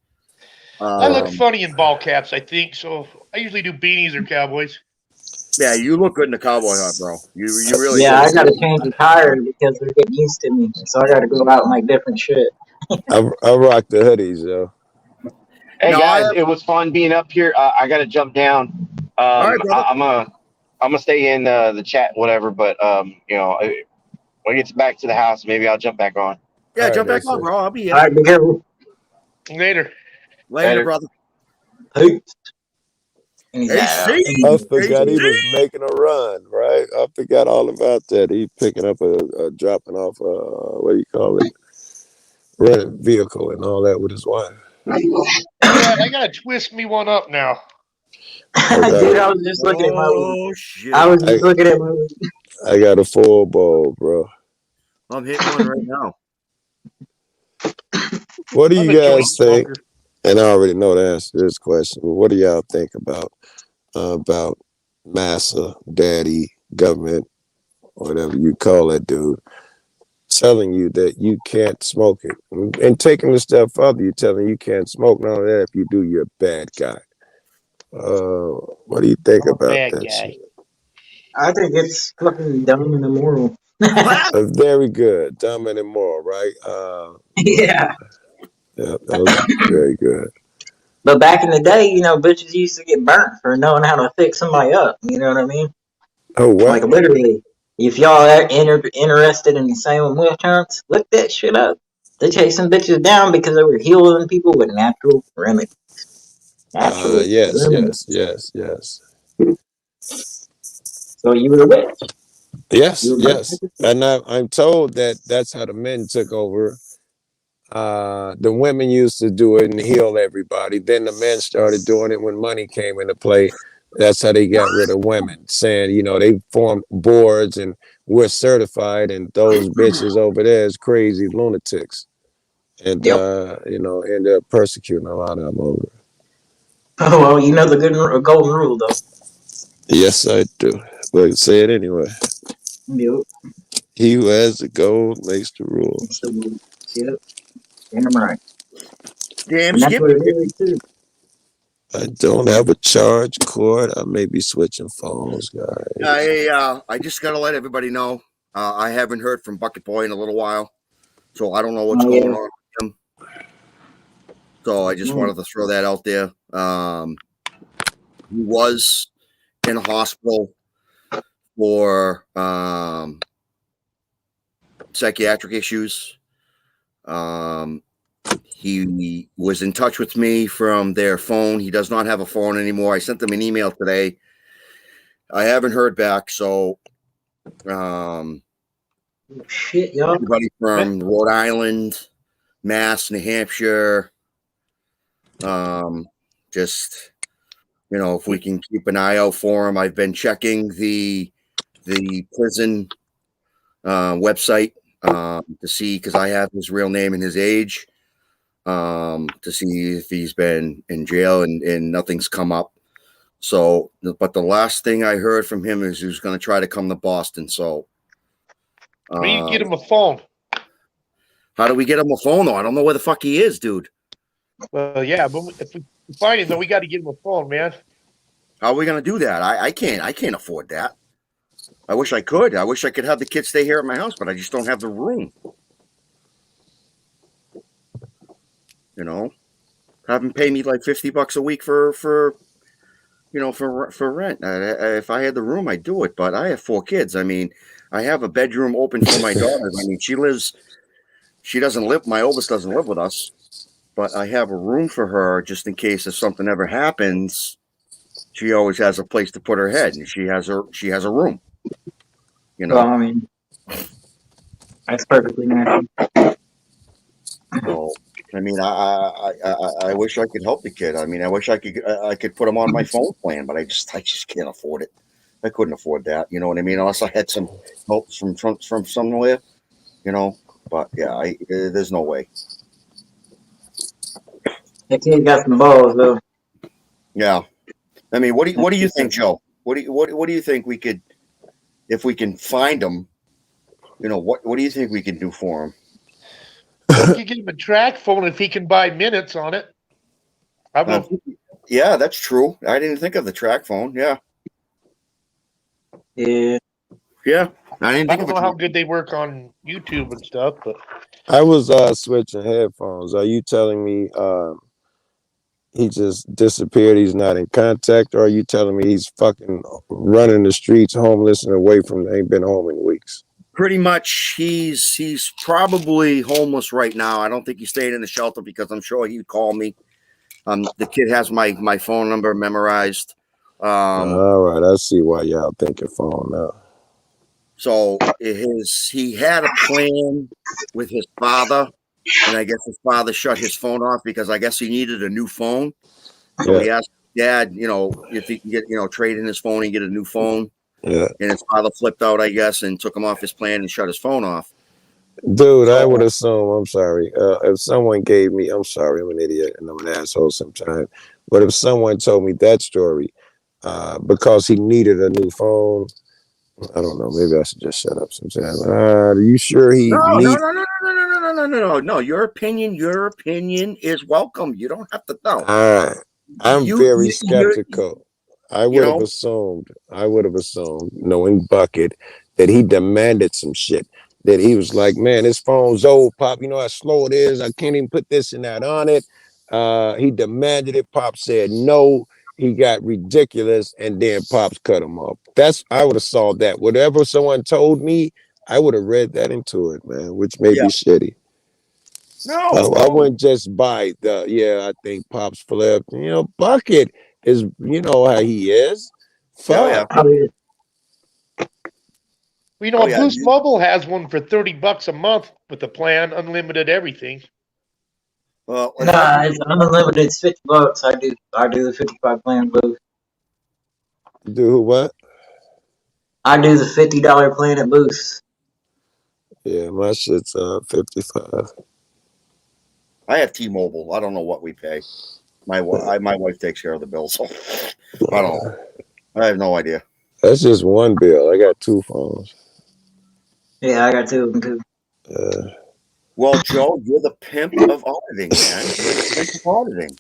I look funny in ball caps, I think. So I usually do beanies or cowboys. Yeah, you look good in the cowboy hat, bro. You really. Yeah, I got to change the tire because they're getting used to me. So I got to go out in like different shit. I rock the hoodies, yo. Hey No, guys, it was fun being up here. I got to jump down. All right, brother. I'm gonna stay in the chat, whatever. But you know, when it gets back to the house, maybe I'll jump back on. Yeah, jump back on, bro. I'll be here. All right, be careful. Later. Later, brother. Peace. I forgot he was making a run, right? I forgot all about that. He picking up a dropping off what do you call it? Rented vehicle and all that with his wife. Yeah, I gotta twist me one up now. Dude, I was just looking at my. Oh shit! I was just looking at my. I got a full bowl, bro. I'm hitting one right now. What do you guys think? And I already know the answer to this question, but what do y'all think about massa, daddy, government, whatever you call that dude, telling you that you can't smoke it, and taking a step further, you're telling you can't smoke. None of that. If you do, you're a bad guy. What do you think about that shit? I think it's fucking dumb and immoral. Very good, dumb and immoral, right? Yeah. Yeah, that was very good. But back in the day, you know, bitches used to get burnt for knowing how to fix somebody up. You know what I mean? Oh, what? Like literally, if y'all are interested in the same witch hunts, look that shit up. They chasing bitches down because they were healing people with natural remedies. Yes. So you were a witch. Yes. And I'm told that that's how the men took over. The women used to do it and heal everybody. Then the men started doing it when money came into play. That's how they got rid of women, saying, you know, they formed boards and we're certified, and those bitches over there is crazy lunatics. And, you know, ended up persecuting a lot of them over. Oh, well, you know the golden rule, though. Yes, I do. But say it anyway. Yep. He who has the gold makes the rules. Yep. And I'm right. Damn, and that's what it is, too. I don't have a charge cord. I may be switching phones, guys. I just gotta let everybody know. I haven't heard from Bucket Boy in a little while, so I don't know what's going on with him. So I just wanted to throw that out there. He was in a hospital for psychiatric issues. He was in touch with me from their phone. He does not have a phone anymore. I sent them an email today. I haven't heard back. So, shit, y'all. Everybody from Rhode Island, Mass, New Hampshire, just, you know, if we can keep an eye out for him. I've been checking the prison website to see, because I have his real name and his age, to see if he's been in jail, and nothing's come up. So, but the last thing I heard from him is he was going to try to come to Boston. So, we need to get him a phone. How do we get him a phone, though? I don't know where the fuck he is, dude. Well, yeah, but if we find him, though, we got to get him a phone, man. How are we going to do that? I can't afford that. I wish I could. I wish I could have the kids stay here at my house, but I just don't have the room. You know, have them pay me like $50 a week for rent. If I had the room, I'd do it. But I have 4 kids. I mean, I have a bedroom open for my daughter. I mean, she doesn't live. My oldest doesn't live with us, but I have a room for her just in case if something ever happens. She always has a place to put her head, and she has a room. You know. Well, I mean, that's perfectly natural. So, I mean, I wish I could help the kid. I mean, I wish I could put him on my phone plan, but I just can't afford it. I couldn't afford that. You know what I mean? Unless I had some help from somewhere, you know. But yeah, there's no way. That kid got some balls, though. Yeah, I mean, what do you think, Joe? What do you think we could, if we can find him? You know, what do you think we can do for him? You can get him a track phone if he can buy minutes on it. Yeah, that's true. I didn't think of the track phone. Yeah. Yeah. Yeah. I don't know how good they work on YouTube and stuff, but I was switching headphones. Are you telling me he just disappeared? He's not in contact, or are you telling me he's fucking running the streets, homeless, and away from? Ain't been home in weeks. Pretty much, he's probably homeless right now. I don't think he's staying in the shelter because I'm sure he'd call me. The kid has my phone number memorized. All right, I see why y'all think your phone now. So he had a plan with his father, and I guess his father shut his phone off because I guess he needed a new phone. So he asked Dad, if he can get, trade in his phone and get a new phone. Yeah. And his father flipped out, I guess, and took him off his plan and shut his phone off. Dude, I would assume, I'm sorry, if someone gave me, I'm sorry, I'm an idiot and I'm an asshole sometimes, but if someone told me that story, because he needed a new phone, I don't know, maybe I should just shut up sometimes. Are you sure he No. Your opinion is welcome. You don't have to know. All right. I'm very skeptical. I would have assumed, knowing Bucket, that he demanded some shit. That he was like, man, this phone's old, Pop. You know how slow it is. I can't even put this and that on it. He demanded it. Pop said no. He got ridiculous, and then Pops cut him off. I would have saw that. Whatever someone told me, I would have read that into it, man, which may be shitty. No, I wouldn't just buy I think Pops flipped. Bucket is, how he is. Fuck. Boost Mobile has one for $30 a month with the plan, unlimited everything. Well, it's unlimited. It's $50. I do the 55 plan Boost. You do what? I do the $50 plan at Boost. Yeah, my shit's 55. I have T-Mobile. I don't know what we pay. My wife takes care of the bill, so I don't know. I have no idea. That's just one bill. I got two phones. Yeah, I got two of them too. Well, Joe, you're the pimp of auditing, man. You're the pimp of auditing.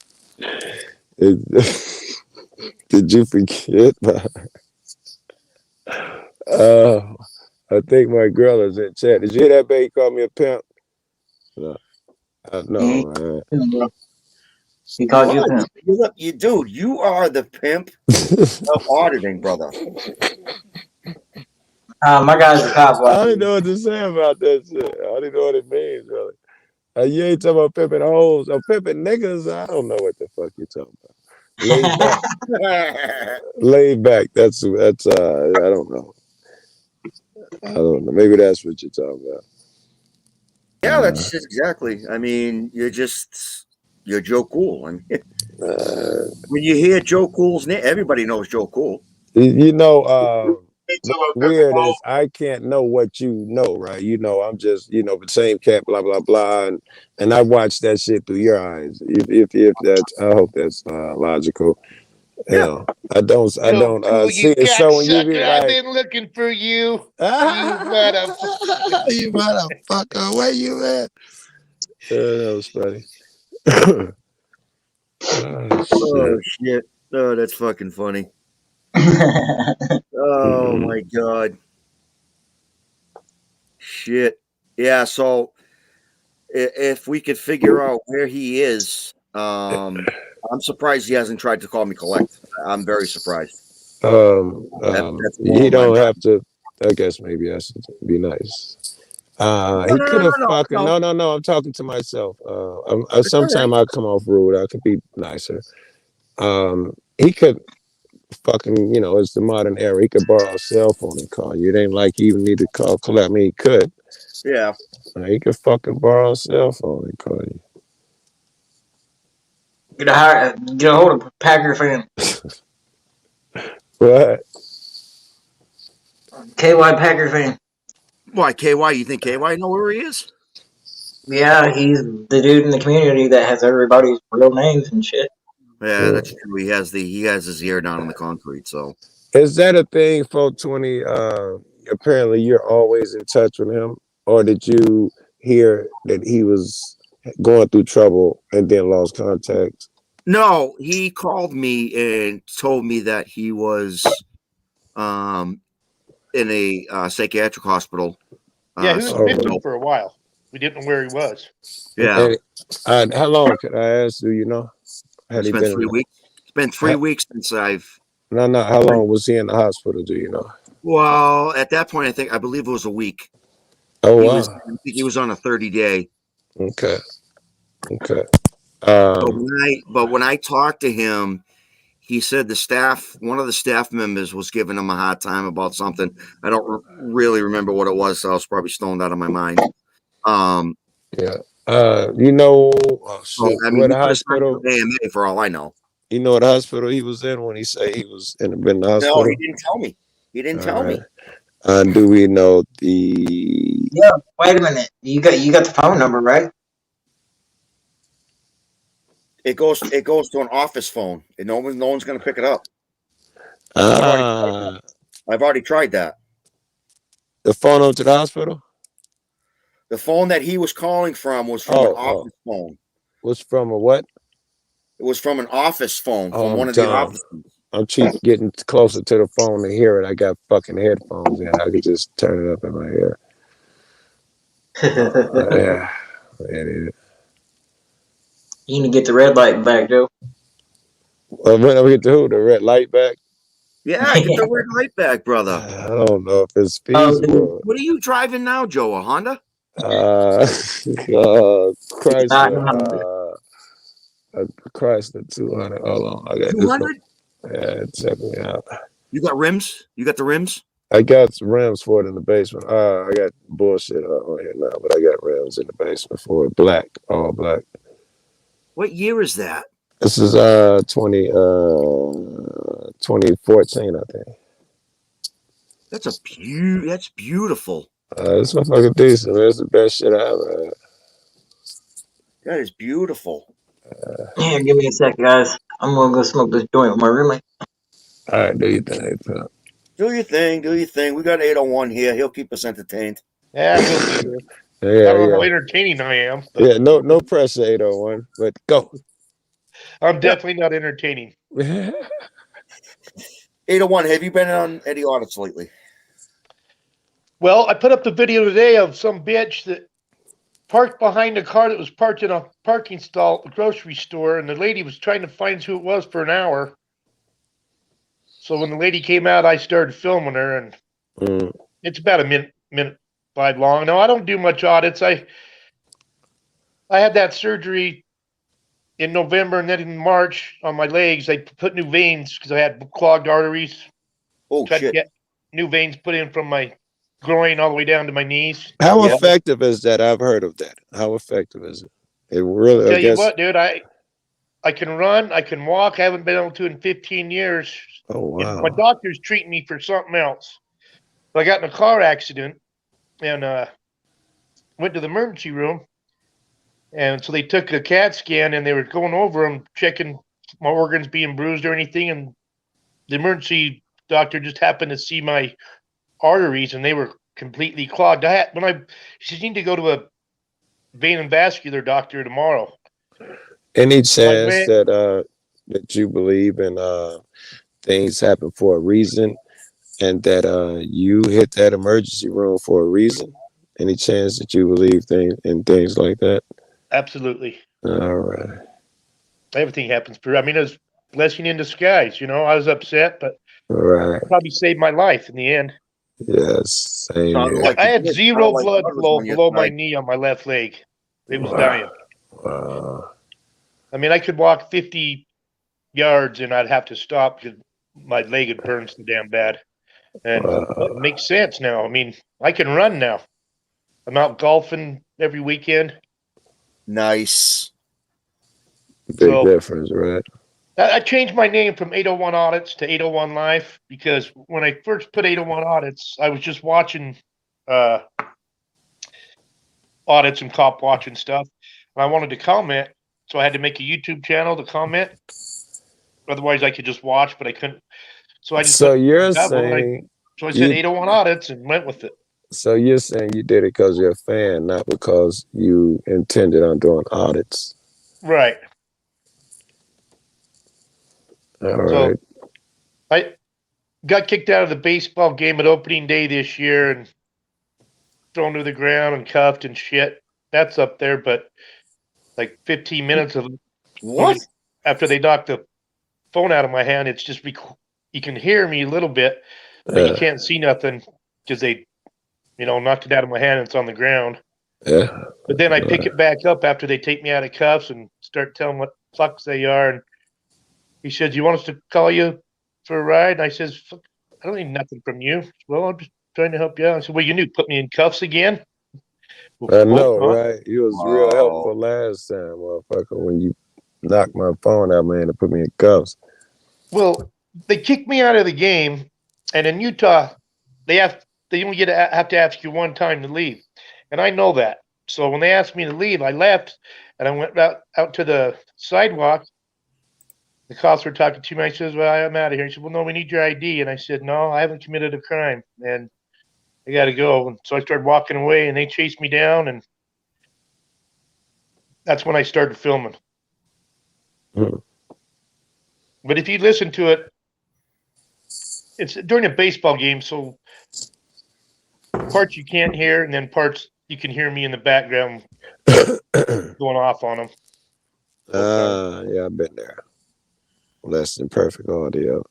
Did you forget? I think my girl is in chat. Did you hear that, babe? Call me a pimp? No, man. He called you a pimp. Dude, you are the pimp of auditing, brother. My guy's a cop. I don't know what to say about that shit. I don't even know what it means, really. You ain't talking about pimping hoes or pimping niggas. I don't know what the fuck you talking about. Laid back. Laid back. That's. I don't know. I don't know. Maybe that's what you're talking about. Yeah, that's exactly. I mean, you're Joe Cool. I mean, when you hear Joe Cool's name, everybody knows Joe Cool. What's weird is I can't know what you know, right? I'm just, the same cat, blah, blah, blah. And I watch that shit through your eyes. If that's, I hope that's logical. Yeah. I don't see it showing you be like, I've been looking for you. You motherfucker, where you at? That was funny. Oh, shit. Oh, that's fucking funny. Oh my God. Shit. Yeah, so if we could figure out where he is, I'm surprised he hasn't tried to call me collect. I'm very surprised. He don't have to. I guess maybe I should be nice. He could have fucking no. I'm talking to myself. Sometimes I come off rude. I could be nicer. He could fucking, it's the modern era. He could borrow a cell phone and call you. It ain't like you even need to call collect. I mean, he could. Yeah. He could fucking borrow a cell phone and call you. Get a hold of Packer fan. What? KY Packer fan. Why, KY? You think KY know where he is? Yeah, he's the dude in the community that has everybody's real names and shit. Yeah, that's true. He has his ear down on the concrete. So, is that a thing, 420? Apparently, you're always in touch with him, or did you hear that he was going through trouble and then lost contact? No, he called me and told me that he was in a psychiatric hospital. Yeah, he was missing for a while. We didn't know where he was. Yeah. How long, could I ask? Do you know? It's been 3 weeks. It's been 3 weeks since I've. No. How long was he in the hospital? Do you know? Well, at that point, I believe it was a week. Oh, I wow. think he was on a 30-day. Okay. But when I talked to him, he said one of the staff members was giving him a hard time about something. I don't really remember what it was, so I was probably stoned out of my mind. Yeah. Oh shit. I mean, What hospital? AMA for all I know. You know what hospital he was in when he said he was been in the hospital? No, he didn't tell me. He didn't tell me. Do we know the? Yeah. Wait a minute. You got the phone number, right? It goes to an office phone, and no one's going to pick it up. I've already tried that. The phone up to the hospital? The phone that he was calling from was from an office phone. Was from a what? It was from an office phone from one of the offices. I'm cheap getting closer to the phone to hear it. I got fucking headphones in. I could just turn it up in my ear. Yeah. You need to get the red light back, Joe. When I get the red light back? Yeah, get the red light back, brother. I don't know if it's feasible. What are you driving now, Joe? A Honda? Chrysler 200. Hold on. I got 200? Yeah, check me out. You got rims? You got the rims? I got rims for it in the basement. I got bullshit on here now, but I got rims in the basement for it. Black, all black. What year is that? This is 2014, I think. That's beautiful. This motherfucker decent, man. It's the best shit I ever had. That is beautiful. Yeah, give me a sec, guys. I'm gonna go smoke this joint with my roommate. All right, do your thing, pal. Do your thing. We got 801 here. He'll keep us entertained. Yeah, I don't know how entertaining I am. But. Yeah, no pressure, 801, but go. I'm definitely not entertaining. 801, have you been on any audits lately? Well, I put up the video today of some bitch that parked behind a car that was parked in a parking stall at the grocery store, and the lady was trying to find who it was for an hour. So when the lady came out, I started filming her, and it's about a minute 5 long. No, I don't do much audits. I had that surgery in November, and then in March on my legs, I put new veins because I had clogged arteries. Tried to get new veins put in from my groin all the way down to my knees. How effective is that? I've heard of that. How effective is it? It really. Tell you what, dude, I can run, I can walk. I haven't been able to in 15 years. Oh wow! My doctor's treating me for something else. But I got in a car accident and went to the emergency room, and so they took a CAT scan and they were going over them, checking my organs being bruised or anything. And the emergency doctor just happened to see my arteries and they were completely clogged. She said, you need to go to a vein and vascular doctor tomorrow. Any chance that you believe in things happen for a reason, and that you hit that emergency room for a reason? Any chance that you believe things like that? Absolutely. All right. Everything happens for. I mean, it's blessing in disguise. You know, I was upset, but right, it probably saved my life in the end. Yes, same here. I had zero blood flow below my knee on my left leg. It was dying. Wow. I mean, I could walk 50 yards and I'd have to stop because my leg had burned so damn bad. And it makes sense now. I mean, I can run now. I'm out golfing every weekend. Nice. Big difference, right? I changed my name from 801 Audits to 801 Life because when I first put 801 Audits, I was just watching audits and cop watching stuff. And I wanted to comment, so I had to make a YouTube channel to comment. Otherwise, I could just watch, but I couldn't. So I just so I said 801 Audits and went with it. So you're saying you did it because you're a fan, not because you intended on doing audits. Right. All right. I got kicked out of the baseball game at opening day this year and thrown to the ground and cuffed and shit. That's up there, but like 15 minutes of what? after they knocked the phone out of my hand, it's just you can hear me a little bit, but you can't see nothing because they, knocked it out of my hand and it's on the ground. Yeah. But then I pick it back up after they take me out of cuffs and start telling what fucks they are. And he says, "You want us to call you for a ride?" And I says, "I don't need nothing from you." "Well, I'm just trying to help you out." I said, "Well, you knew put me in cuffs again?" I know, right? You was real helpful last time, motherfucker, when you knocked my phone out, man, and put me in cuffs. Well, they kicked me out of the game, and in Utah, they only have to ask you one time to leave, and I know that. So when they asked me to leave, I left, and I went out to the sidewalk. The cops were talking to me. I said, "Well, I'm out of here." He said, "Well, no, we need your ID." And I said, "No, I haven't committed a crime, and I got to go." And so I started walking away, and they chased me down, and that's when I started filming. But if you listen to it, it's during a baseball game, so parts you can't hear, and then parts you can hear me in the background going off on them. Yeah, I've been there. Less than perfect audio.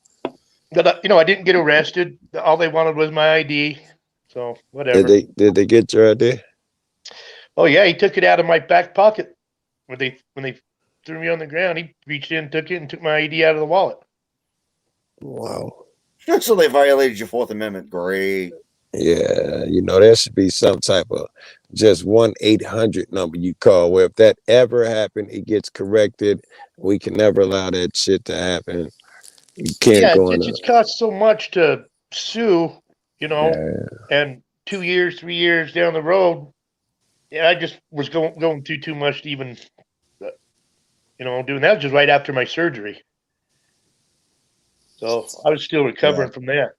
But I didn't get arrested. All they wanted was my ID. So whatever. Did they get your ID? Oh yeah, he took it out of my back pocket when they threw me on the ground. He reached in, took it, and took my ID out of the wallet. Wow. So they violated your Fourth Amendment. Great. Yeah, there should be some type of just 1-800 number you call where if that ever happened, it gets corrected. We can never allow that shit to happen. You can't go in. It just costs so much to sue, and 2 years, 3 years down the road, I just was going through too much to even, doing that. Was just right after my surgery. So I was still recovering from that.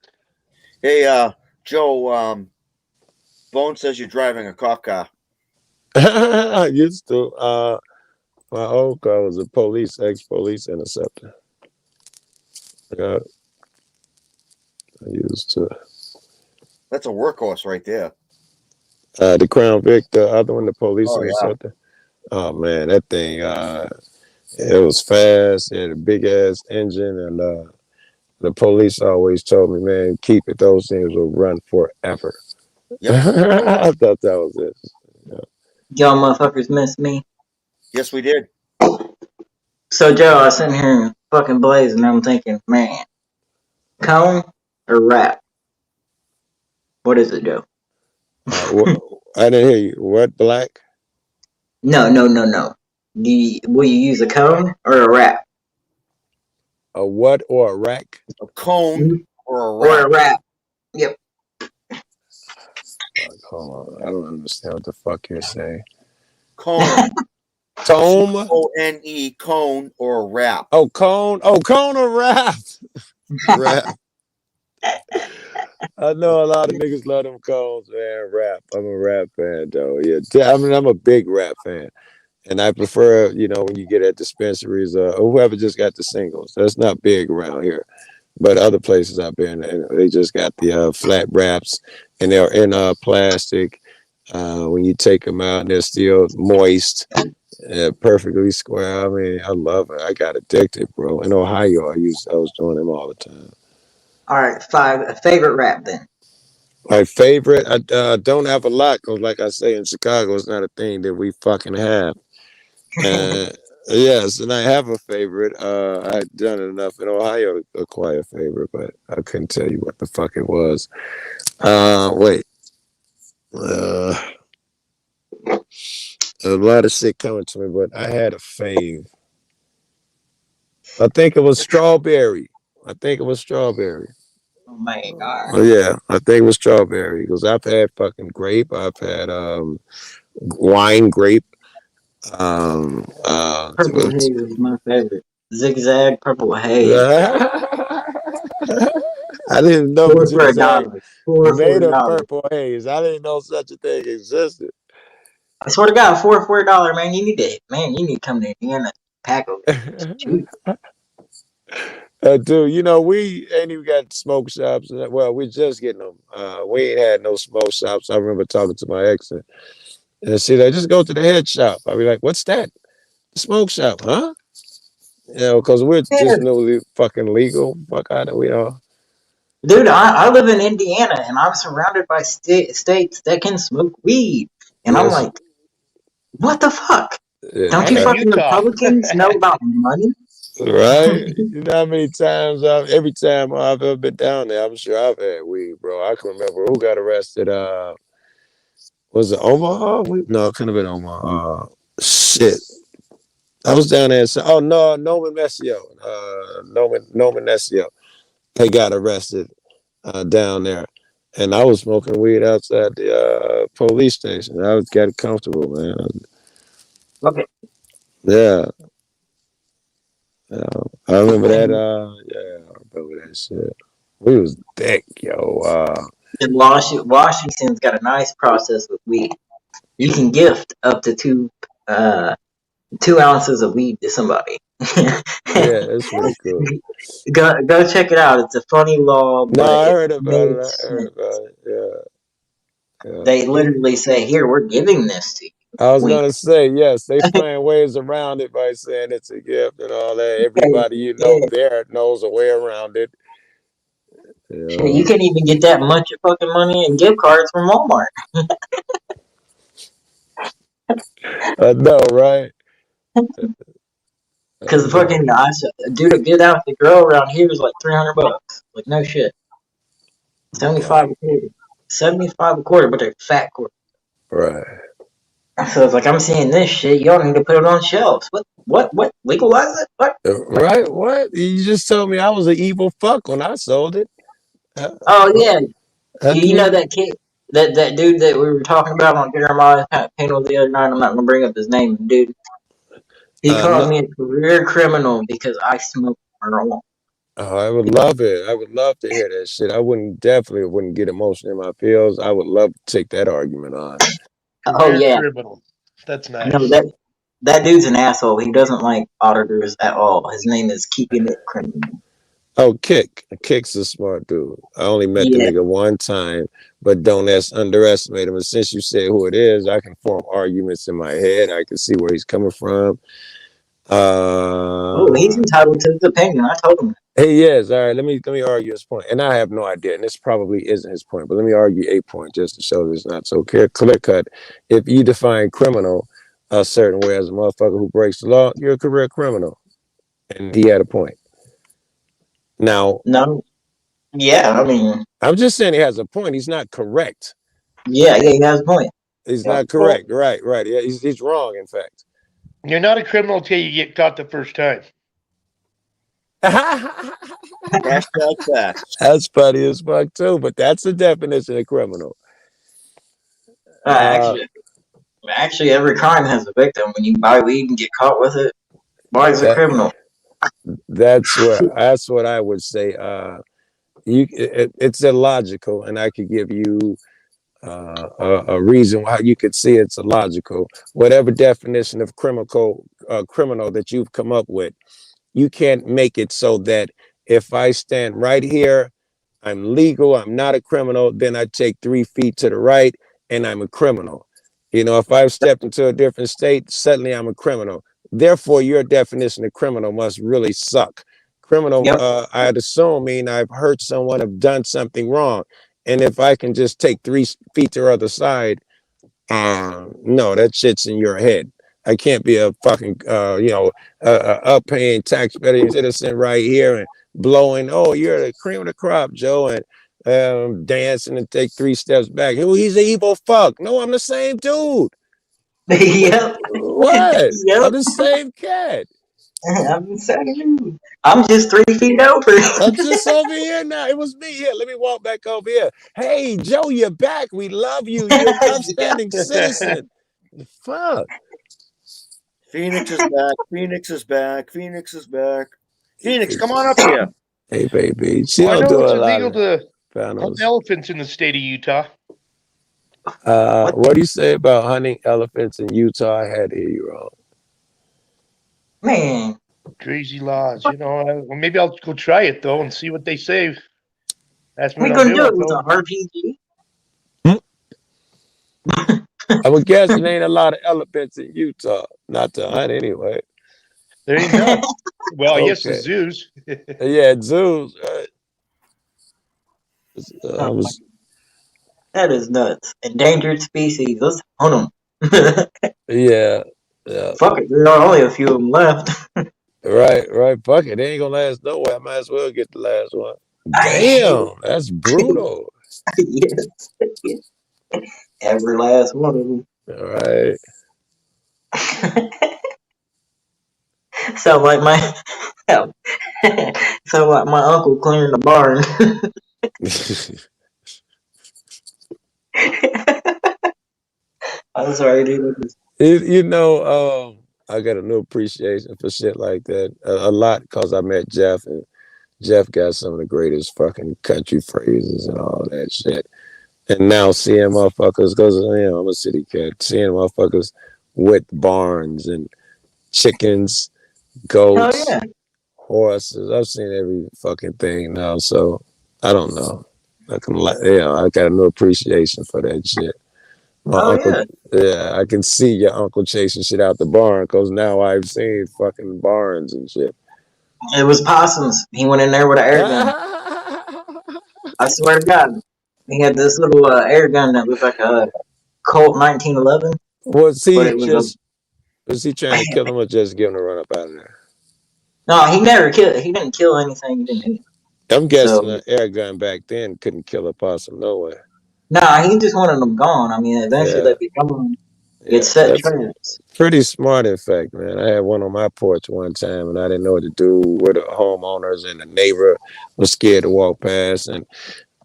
Hey, Joe, Bone says you're driving a cop car. I used to. My old car was a ex-police interceptor. I used to. That's a workhorse right there. The Crown Vic, the other one, the police Yeah. interceptor. Oh man, that thing, it was fast. It had a big ass engine, and the police always told me, "Man, keep it. Those things will run forever." Yep. I thought that was it. Yeah. Y'all motherfuckers miss me. Yes, we did. So Joe, I was sitting here fucking blazing, and I'm thinking, man, cone or rap? What is it, Joe? I didn't hear you. What, black? No. Will you use a cone or a wrap? A what or a rack? A cone or a wrap? Or a wrap. Yep. Hold on. I don't understand what the fuck you're saying. Cone. Tome? C-O-N-E, cone or a wrap. Oh, cone. Oh, cone or wrap. Rap. I know a lot of niggas love them cones, man. Rap. I'm a rap fan, though. Yeah, I'm a big rap fan. And I prefer, when you get at dispensaries or whoever just got the singles. That's not big around here. But other places I've been, they just got the flat wraps, and they're in plastic. When you take them out, and they're still moist, perfectly square. I mean, I love it. I got addicted, bro. In Ohio, I was doing them all the time. All right, favorite rap then. My favorite, I don't have a lot because, like I say, in Chicago, it's not a thing that we fucking have. Yes, and I have a favorite. I've done it enough in Ohio to acquire a favorite, but I couldn't tell you what the fuck it was. Wait. A lot of shit coming to me, but I had a fave. I think it was Strawberry. Oh my God. Oh yeah, I think it was Strawberry because I've had fucking grape. I've had wine grape. Purple Haze is my favorite. Zigzag Purple Haze. I didn't know Zigzag made a $4 Purple Haze. I didn't know such a thing existed. I swear to God, $4 man. You need to come to Indiana, pack of it. Dude, we ain't even got smoke shops. Well, we're just getting them. We ain't had no smoke shops. I remember talking to my ex, and she like, just go to the head shop. I'd be like, what's that? The smoke shop, huh? You know, because we're just newly fucking legal. Fuck out of we are. Dude, I live in Indiana and I'm surrounded by states that can smoke weed. And I'm like, what the fuck? Yeah, Don't you fucking Republicans know about money? Right? You know how many times every time I've ever been down there, I'm sure I've had weed, bro. I can remember who got arrested. Was it Omaha? No, it couldn't have been Omaha. Shit. I was down there and said, oh no, Norman Messio. Norman Messio. They got arrested down there. And I was smoking weed outside the police station. I was getting comfortable, man. Okay. Yeah. I remember that. Yeah, I remember that shit. We was thick, yo. Washington's got a nice process with weed. You can gift up to 2 ounces of weed to somebody. Yeah, that's really cool. Go check it out. It's a funny law. No, I heard about it. Yeah. They literally say, "Here, we're giving this to you." I was gonna say, yes, they find ways around it by saying it's a gift and all that. Everybody there knows a way around it. You can't even get that much of fucking money in gift cards from Walmart. I know, right? Because fucking, dude, a good outfit girl around here is like $300. Like, no shit. 75 a quarter. 75 a quarter, but they're fat quarter. Right. So it's like, I'm seeing this shit. Y'all need to put it on shelves. What? Legalize it? What? Right? What? You just told me I was an evil fuck when I sold it. Oh yeah. You know that kid, that dude that we were talking about on Jeremiah's panel the other night. I'm not gonna bring up his name, dude. He called me a career criminal because I smoke marijuana. Oh, I would love it. I would love to hear that shit. I definitely wouldn't get emotional in my feels. I would love to take that argument on. Oh yeah. Criminal. That's nice. No, that dude's an asshole. He doesn't like auditors at all. His name is Keeping It Criminal. Oh, Kick's a smart dude. I only met the nigga one time, but don't underestimate him. And since you said who it is, I can form arguments in my head. I can see where he's coming from. He's entitled to his opinion. I told him. He is. All right, let me argue his point. And I have no idea, and this probably isn't his point, but let me argue a point just to show this not so clear cut. If you define criminal a certain way as a motherfucker who breaks the law, you're a career criminal. And he had a point. Now, no, yeah, I mean, I'm just saying he has a point. He's not correct. Yeah, he has a point. He's not correct. Right. Yeah, he's wrong. In fact, you're not a criminal till you get caught the first time. That's that. That's funny as fuck too. But that's the definition of criminal. Actually, every crime has a victim. When you buy weed and get caught with it, why is a criminal? That's what I would say. It's illogical, and I could give you a reason why you could see it's illogical. Whatever definition of criminal that you've come up with, you can't make it so that if I stand right here, I'm legal, I'm not a criminal, then I take 3 feet to the right and I'm a criminal. You know, if I've stepped into a different state, suddenly I'm a criminal. Therefore, your definition of criminal must really suck. Criminal, I'd assume, I've hurt someone, have done something wrong. And if I can just take 3 feet to the other side, no, that shit's in your head. I can't be a fucking, up-paying taxpaying citizen right here and blowing, oh, you're the cream of the crop, Joe, and dancing and take 3 steps back. He's an evil fuck. No, I'm the same dude. Yep. What? Yep. I'm the same cat. I'm the same dude. I'm just 3 feet over. I'm just over here now. It was me. Here, let me walk back over here. Hey, Joe, you're back. We love you. You're an upstanding citizen. Fuck. Phoenix is back. Phoenix is back. Phoenix is back. Phoenix, come on up here. Hey, baby. I know it's illegal to hunt elephants in the state of Utah. What do you say about hunting elephants in Utah? I had to hear you wrong. Man. Crazy laws. Maybe I'll go try it, though, and see what they say. That's what we're going to do it with an RPG. I would guess there ain't a lot of elephants in Utah. Not to hunt anyway. There you go. Well, yes, the Okay. zoos. Yeah, zoos. I was. That is nuts. Endangered species. Let's hunt them. Yeah. Yeah. Fuck it. There are only a few of them left. Right. Fuck it. They ain't gonna last nowhere. I might as well get the last one. Damn, that's brutal. Yes. Every last one of them. All right. Sound like my sound like my uncle clearing the barn. I'm sorry, dude. I got a new appreciation for shit like that. A lot because I met Jeff, and Jeff got some of the greatest fucking country phrases and all that shit. And now seeing motherfuckers, because I'm a city kid, seeing motherfuckers with barns and chickens, goats, Oh yeah. horses. I've seen every fucking thing now, so I don't know. I got a new appreciation for that shit. My uncle, Yeah. I can see your uncle chasing shit out the barn because now I've seen fucking barns and shit. It was possums. He went in there with an air gun. I swear to God. He had this little air gun that looked like a Colt 1911. Was But he it was trying to kill him or just give him a run up out of there? No, he never killed. He didn't kill anything. He didn't eat. I'm guessing So an air gun back then couldn't kill a possum no way. nah, he just wanted them gone. I mean, eventually Yeah. they become get set traps. Pretty smart, in fact, man. I had one on my porch one time, and I didn't know what to do with the homeowners, and the neighbor was scared to walk past, and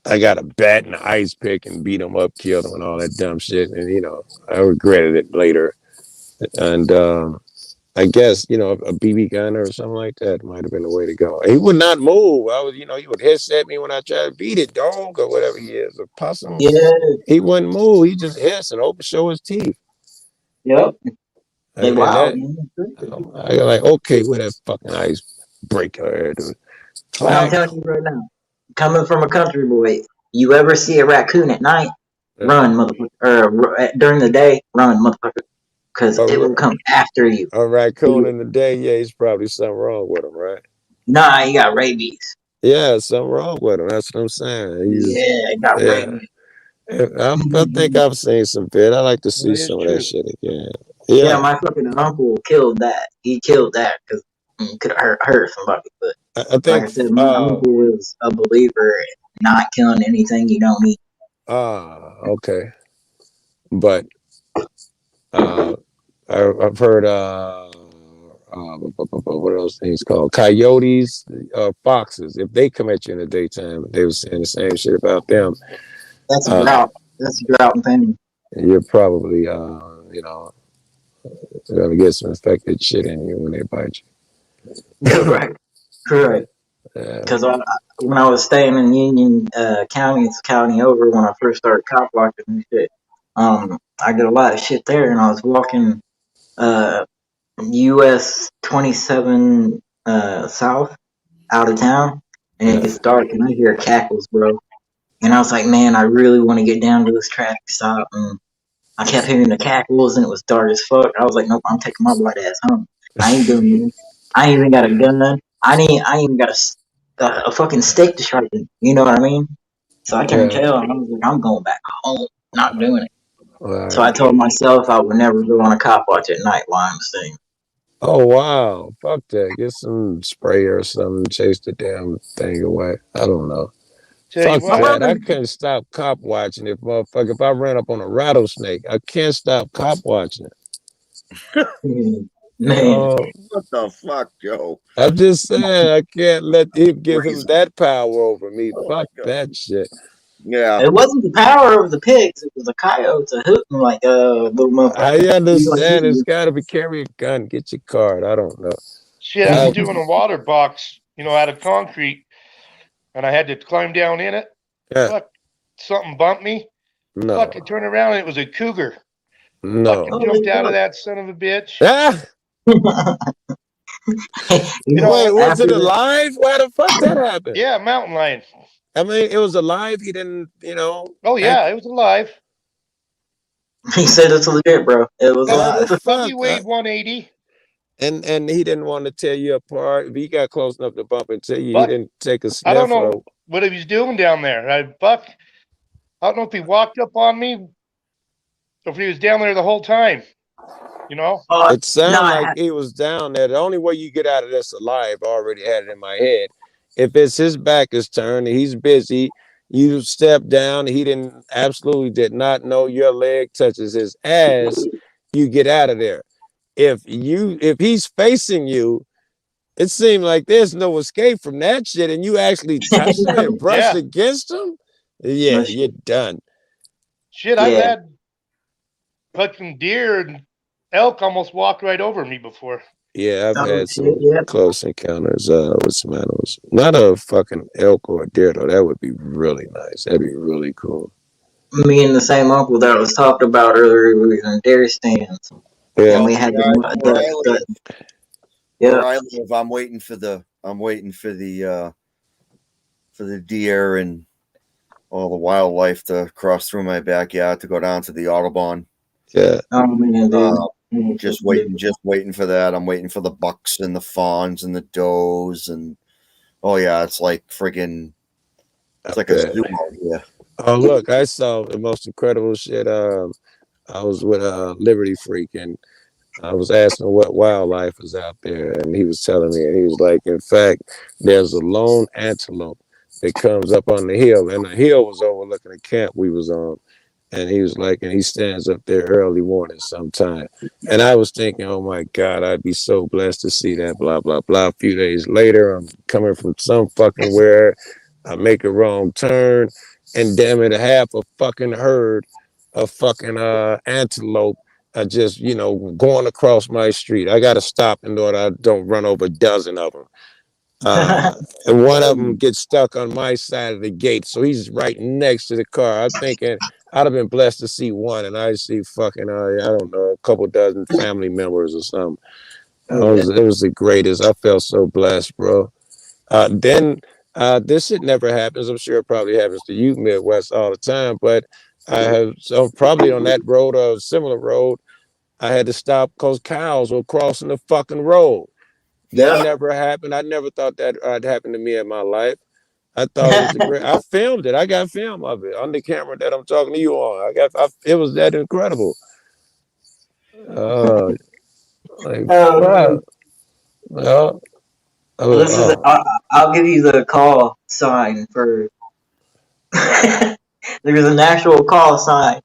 I got a bat and an ice pick and beat him up, killed him, and all that dumb shit. And I regretted it later. And I guess a BB gun or something like that might have been the way to go. He would not move. He would hiss at me when I tried to beat it, dog, or whatever he is, a possum. Yeah. He wouldn't move. He just hiss and show his teeth. Yep. They wild. I got like, okay, where that fucking ice breaker, dude. I'm telling you right now, coming from a country boy, you ever see a raccoon at night, run, motherfucker, or during the day, run, motherfucker, because it will come after you. A raccoon in the day, yeah, he's probably something wrong with him, right? Nah, he got rabies. Yeah, something wrong with him. That's what I'm saying. He got rabies. I think I've seen some vid. I like to see some of that shit again. Yeah, my fucking uncle killed that. He killed that because it could have hurt somebody. But I think, like I said, my uncle was a believer in not killing anything you don't eat. Okay. But I've heard what else things called coyotes, foxes. If they come at you in the daytime, they were saying the same shit about them. That's a drought. That's a drought and pain. You're probably gonna get some infected shit in you when they bite you. Correct. Because when I was staying in Union County, it's a county over when I first started cop watching and shit. I did a lot of shit there, and I was walking US 27 south out of town, and it gets dark, and I hear cackles, bro. And I was like, man, I really want to get down to this traffic stop. And I kept hearing the cackles, and it was dark as fuck. I was like, nope, I'm taking my blood ass home. I ain't doing this. I ain't even got a gun. I ain't even got a fucking stick to sharpen. You know what I mean? So I turned tail, and I was like, I'm going back home. Not doing it. Right. So I told myself I would never go on a cop watch at night while I'm staying. Oh, wow. Fuck that. Get some spray or something. Chase the damn thing away. I don't know. Fuck that. I can't stop cop watching it, motherfucker. If I ran up on a rattlesnake, I can't stop cop watching it. Man. What the fuck, Joe? I'm just saying, I can't let him give him that power over me. Fuck that shit. Yeah. It wasn't the power of the pigs. It was the coyotes hooting like a little motherfucker. I understand. It's got to be carry a gun. Get your card. I don't know. Shit, I was doing a water box, out of concrete, and I had to climb down in it. Yeah. Fuck, something bumped me. No. Fucking turned around, and it was a cougar. No. Fucking jumped out of that son of a bitch. Ah! Wait, was it alive? Why the fuck that happened? Yeah, mountain lion. I mean, it was alive. He didn't, Oh yeah, it was alive. He said it's legit, bro. It was alive. He weighed 180. And he didn't want to tear you apart. If he got close enough to bump into you, he But didn't take a I sniff. don't know what he was doing down there. I don't know if he walked up on me or if he was down there the whole time. You know? It sounded like he was down there. The only way you get out of this alive, I already had it in my head. If it's his back is turned, he's busy, you step down, he did not know your leg touches his ass, you get out of there. If he's facing you, it seemed like there's no escape from that shit, and you actually touched him and brushed against him. Yeah, you're done. Shit, I've had fucking deer and elk almost walked right over me before. Yeah, I've had some close encounters with some animals. Not a fucking elk or a deer though. That would be really nice. That'd be really cool. Me and the same uncle that was talked about earlier, we were in deer stands. Yeah, and we had where I live, I'm waiting for the deer and all the wildlife to cross through my backyard to go down to the Audubon. Yeah. Just waiting for that. I'm waiting for the bucks and the fawns and the does and it's like friggin' it's like a zoo out here. Oh look, I saw the most incredible shit. I was with Liberty Freak and I was asking what wildlife was out there, and he was telling me, and he was like, in fact, there's a lone antelope that comes up on the hill, and the hill was overlooking the camp we was on. And he was like, and he stands up there early morning sometime. And I was thinking, oh my God, I'd be so blessed to see that, blah, blah, blah. A few days later, I'm coming from some fucking where, I make a wrong turn, and damn it, half a fucking herd of fucking antelope are just, going across my street. I got to stop in order I don't run over a dozen of them. And one of them gets stuck on my side of the gate, so he's right next to the car. I'm thinking I'd have been blessed to see one, and I see fucking I don't know, a couple dozen family members or something. It was the greatest. I felt so blessed, bro. Then this shit never happens. I'm sure it probably happens to you Midwest all the time, but I have probably on that road or a similar road, I had to stop because cows were crossing the fucking road. That never happened. I never thought that would happen to me in my life. I thought it was great. I filmed it. I got film of it on the camera that I'm talking to you on. It was that incredible. Wow. I'll give you the call sign for. There's an actual call sign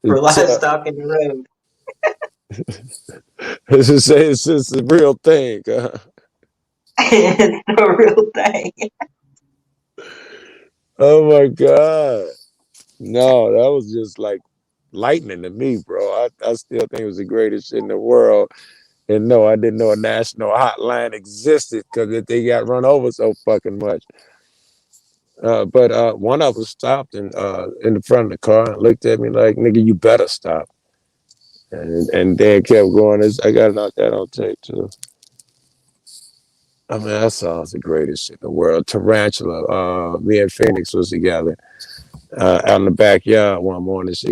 for livestock in the road. It's a real thing. It's a real thing. Oh my God. No, that was just like lightning to me, bro. I still think it was the greatest shit in the world. And no, I didn't know a national hotline existed because they got run over so fucking much. But one of them stopped in the front of the car and looked at me like, nigga, you better stop. And then kept going. I got it out that on tape too. I mean, that sounds the greatest shit in the world. Tarantula. Me and Phoenix was together out in the backyard one morning. She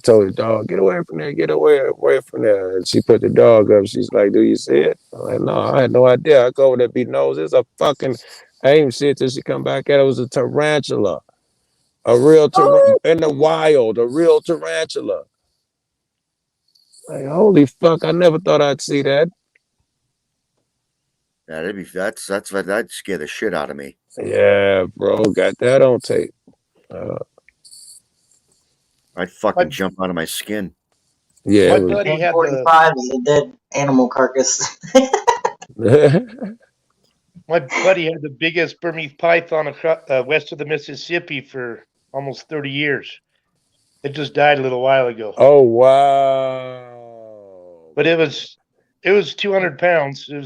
told the dog, get away from there, get away from there. And she put the dog up. She's like, do you see it? I'm like, no, I had no idea. I go over there, be nose. It's a fucking, I didn't even see it till she come back at it. It was a tarantula. A real in the wild, a real tarantula. Like, holy fuck, I never thought I'd see that. Yeah, that'd scare the shit out of me. Yeah, bro, got that on tape. I'd fucking jump out of my skin. Yeah, my buddy had 45 is a dead animal carcass. My buddy had the biggest Burmese python west of the Mississippi for almost 30 years. It just died a little while ago. Oh wow! But it was 200 pounds. I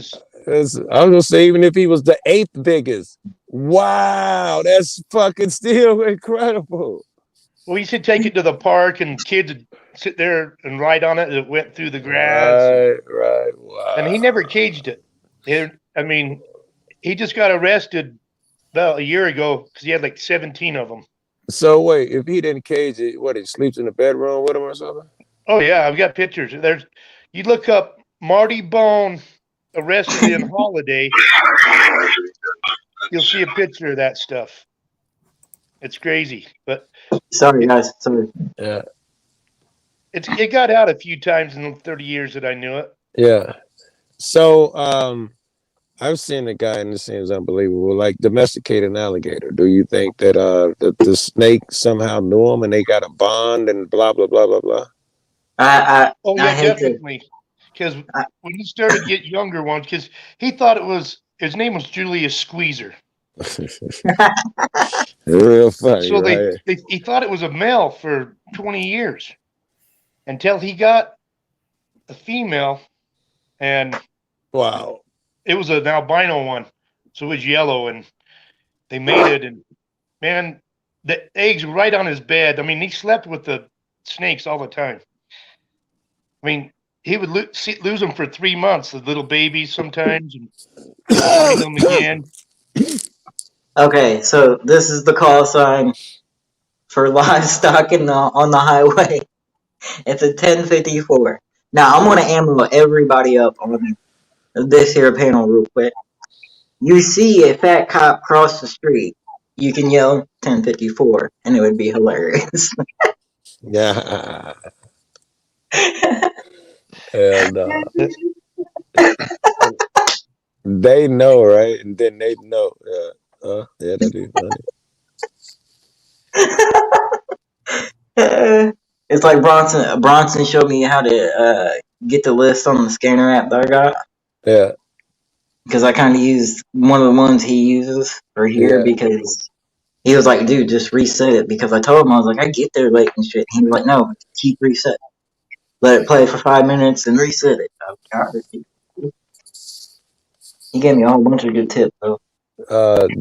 was gonna say, even if he was the 8th biggest, wow, that's fucking still incredible. Well, we used to take it to the park, and kids would sit there and ride on it. It went through the grass. Right. Wow. And he never caged it. He just got arrested about a year ago because he had like 17 of them. So wait, if he didn't cage it, he sleeps in the bedroom with him or something? Oh yeah, I've got pictures. You look up Marty Bone arrested in Holiday, you'll see a picture of that stuff. It's crazy, but sorry guys, sorry. Yeah. It got out a few times in the 30 years that I knew it. Yeah. So I've seen a guy, and it seems unbelievable, like domesticate an alligator. Do you think that the snake somehow knew him and they got a bond and blah blah blah blah blah? I definitely. Because when he started getting younger ones, because he thought his name was Julius Squeezer. Real funny. So right? he thought it was a male for 20 years until he got a female, and wow, it was an albino one, so it was yellow, and they mated, and man, the eggs were right on his bed. I mean, he slept with the snakes all the time. I mean, he would lose them for 3 months, the little babies sometimes, and find them again. Okay, so this is the call sign for livestock on the highway. It's a 1054. Now, I'm going to ammo everybody up on this here panel real quick. You see a fat cop cross the street, you can yell 1054, and it would be hilarious. Yeah. And they know, right? And then they know. Yeah, that'd be funny. It's like Bronson showed me how to get the list on the scanner app that I got. Yeah. Because I kind of used one of the ones he uses for here because he was like, dude, just reset it. Because I told him, I was like, I get there late and shit. He was like, no, keep reset. Let it play for 5 minutes and reset it. He gave me a whole bunch of good tips, though.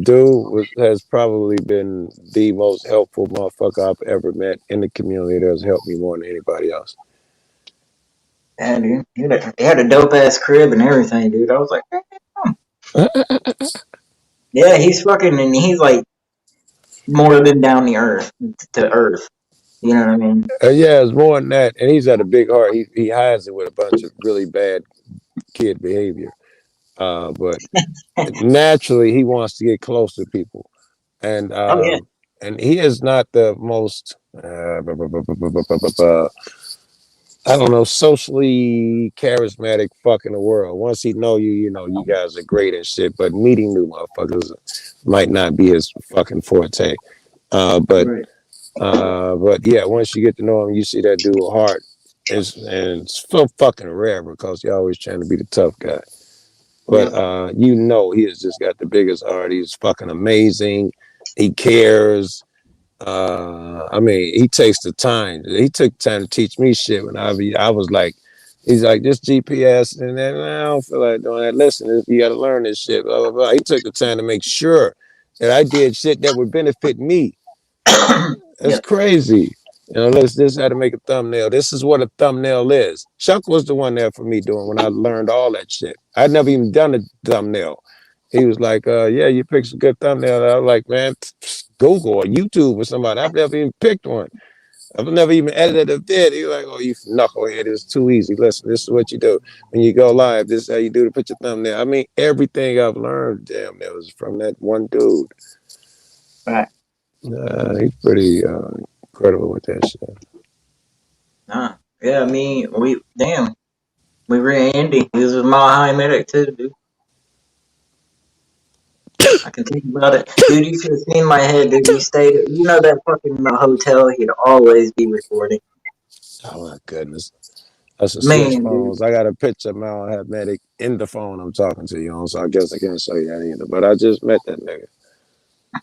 Dude has probably been the most helpful motherfucker I've ever met in the community that has helped me more than anybody else. Yeah, dude. He had a dope ass crib and everything, dude. I was like, yeah, he's fucking, and he's like more than down the earth to earth. You know what I mean? Yeah, it's more than that. And he's got a big heart. He hides it with a bunch of really bad kid behavior. But naturally, he wants to get close to people. And and he is not the most, I don't know, socially charismatic fuck in the world. Once he know you, you know, you guys are great and shit. But meeting new motherfuckers might not be his fucking forte. But yeah, once you get to know him, you see that dude heart. And it's so fucking rare because you're always trying to be the tough guy. But you know, he has just got the biggest heart. He's fucking amazing. He cares. I mean, he takes the time. He took time to teach me shit when I was like, he's like, this GPS and then I don't feel like doing that. Listen, you got to learn this shit. Blah, blah, blah. He took the time to make sure that I did shit that would benefit me. That's crazy. You know, this how to make a thumbnail. This is what a thumbnail is. Chuck was the one there for me doing when I learned all that shit. I'd never even done a thumbnail. He was like, yeah, you picked a good thumbnail. I was like, man, Google or YouTube or somebody. I've never even picked one. I've never even edited a vid. He was like, oh, you knucklehead, it's too easy. Listen, this is what you do. When you go live, this is how you do to put your thumbnail. I mean, everything I've learned, damn, that was from that one dude. Right. He's pretty incredible with that shit. Yeah, I mean, we were in Indy. He was with Mile High Medic too, dude. I can think about it. Dude, you should have seen my head, dude. You stayed, you know, that fucking hotel, he'd always be recording. Oh my goodness. That's a switch phones. I got a picture of Mile High Medic in the phone I'm talking to you on, so I guess I can't show you that either. But I just met that nigga.